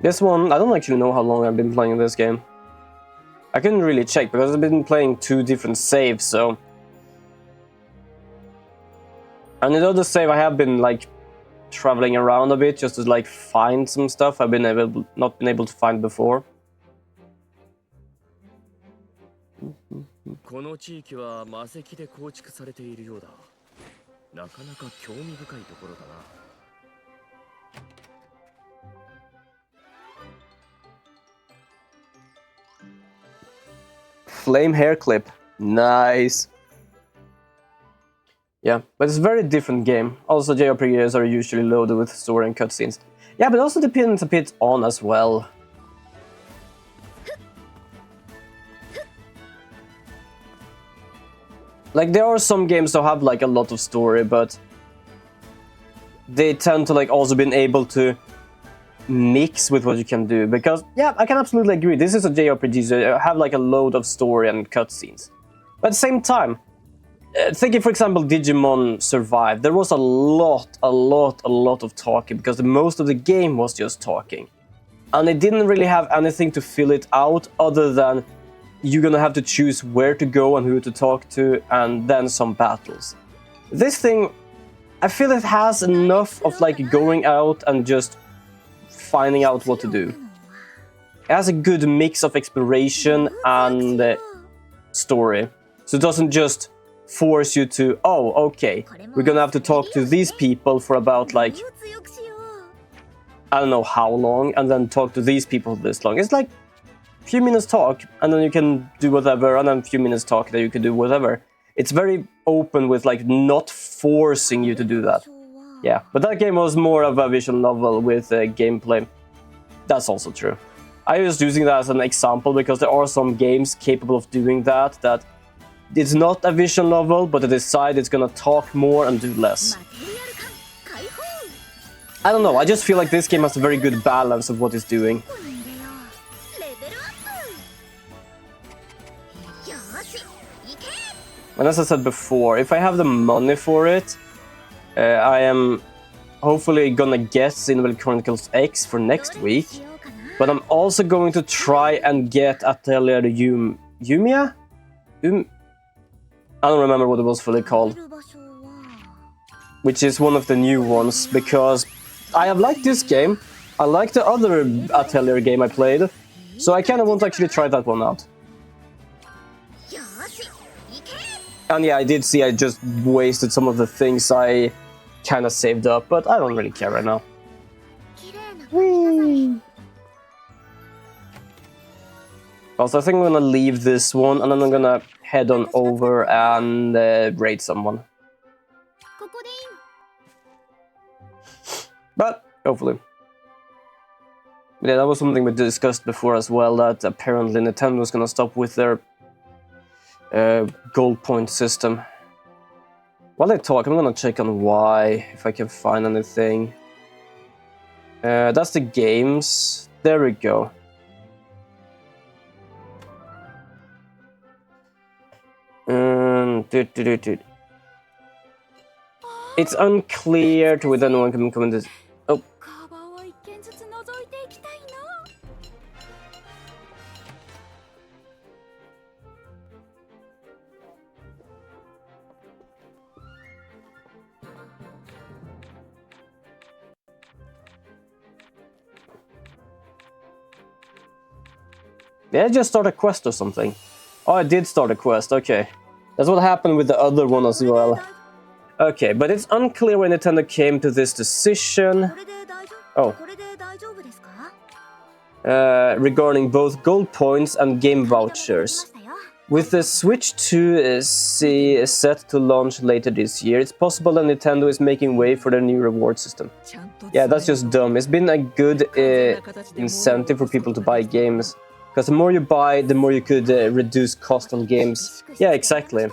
This one, I don't actually know how long I've been playing this game. I couldn't really check because I've been playing 2 different saves, so... And in the other save I have been like traveling around a bit just to like find some stuff I've not been able to find before. この地域は魔石で構築されているようだ。なかなか興味深いところだな。Flame hair clip. Nice. Yeah, but it's a very different game. Also, JRPGs are usually loaded with story and cutscenes. Yeah, but it also depends a bit on as well. Like, there are some games that have like a lot of story, but they tend to like also been able to mix with what you can do. Because yeah, I can absolutely agree. This is a JRPG, so you have like a load of story and cutscenes. But at the same time, thinking for example Digimon Survive, there was a lot of talking because most of the game was just talking. And it didn't really have anything to fill it out other than you're gonna have to choose where to go and who to talk to, and then some battles. This thing, I feel it has enough of like going out and just finding out what to do. It has a good mix of exploration and story. So it doesn't just force you to, oh, okay, we're gonna have to talk to these people for about like, I don't know how long, and then talk to these people this long. It's like a few minutes talk, and then you can do whatever, and then a few minutes talk, then you can do whatever. It's very open with like not forcing you to do that. Yeah, but that game was more of a visual novel with gameplay. That's also true. I was using that as an example because there are some games capable of doing that, that it's not a visual novel, but they decide it's gonna talk more and do less. I don't know, I just feel like this game has a very good balance of what it's doing. And as I said before, if I have the money for it, I am hopefully gonna get Xenoblade Chronicles X for next week. But I'm also going to try and get Atelier Ryza? I don't remember what it was fully called. Which is one of the new ones, because I have liked this game. I like the other Atelier game I played, so I kind of want to actually try that one out. And yeah, I did see I just wasted some of the things I kind of saved up, but I don't really care right now. Whee! Also, I think I'm gonna leave this one, and then I'm gonna head on over and raid someone. But, hopefully. Yeah, that was something we discussed before as well, that apparently Nintendo was gonna stop with their gold point system. While I talk, I'm gonna check on why, if I can find anything. That's the games. There we go. It's unclear to whether anyone can come in this. Oh. Did I just start a quest or something? Oh, I did start a quest, okay. That's what happened with the other one as well. Okay, but it's unclear when Nintendo came to this decision. Oh. Regarding both gold points and game vouchers. With the Switch 2 set to launch later this year, it's possible that Nintendo is making way for their new reward system. Yeah, that's just dumb. It's been a good incentive for people to buy games. Because the more you buy, the more you could reduce cost on games. Yeah, exactly.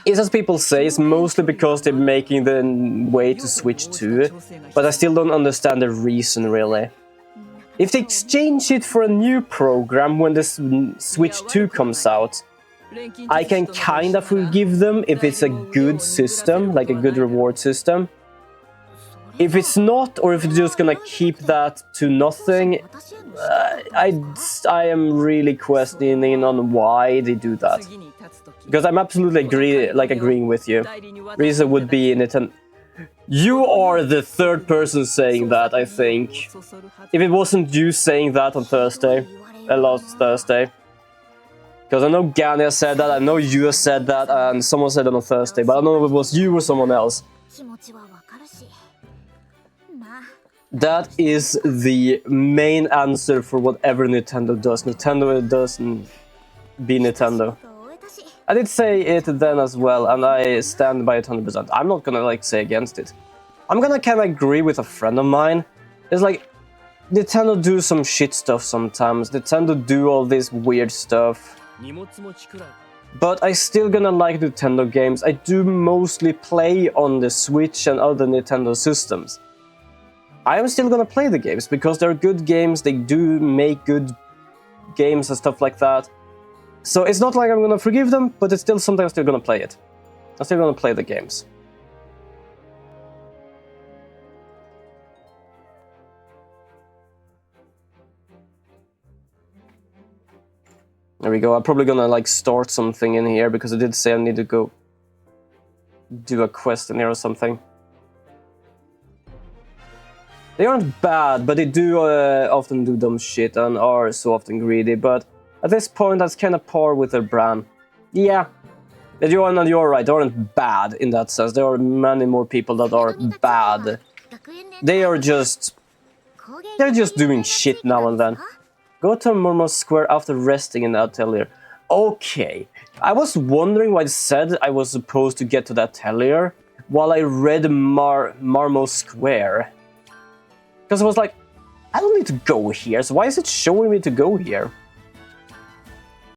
It's as people say, it's mostly because they're making the way to Switch 2, but I still don't understand the reason, really. If they exchange it for a new program when the Switch 2 comes out, I can kind of forgive them if it's a good system, like a good reward system. If it's not, or if it's just gonna keep that to nothing, I am really questioning on why they do that. Because I'm absolutely agreeing with you. Ryza would be Nintendo. You are the third person saying that, I think. If it wasn't you saying that on Thursday, last Thursday. Because I know Gania said that, I know you said that, and someone said it on Thursday, but I don't know if it was you or someone else. That is the main answer for whatever Nintendo does. Nintendo doesn't be Nintendo. I did say it then as well, and I stand by it 100%. I'm not gonna like say against it. I'm gonna kind of agree with a friend of mine. It's like, Nintendo do some shit stuff sometimes. Nintendo do all this weird stuff. But I still gonna like Nintendo games. I do mostly play on the Switch and other Nintendo systems. I am still gonna play the games because they're good games, they do make good games and stuff like that. So it's not like I'm gonna forgive them, but it's still something I'm still gonna play it. I'm still gonna play the games. There we go. I'm probably gonna like start something in here because I did say I need to go do a quest in here or something. They aren't bad, but they do often do dumb shit and are so often greedy. But at this point, that's kind of par with their brand. Yeah, you're right. They aren't bad in that sense. There are many more people that are bad. They're just doing shit now and then. Go to Murmur Square after resting in the Atelier. Okay, I was wondering why it said I was supposed to get to the Atelier while I read Marmo Square. Because I was like, I don't need to go here, so why is it showing me to go here?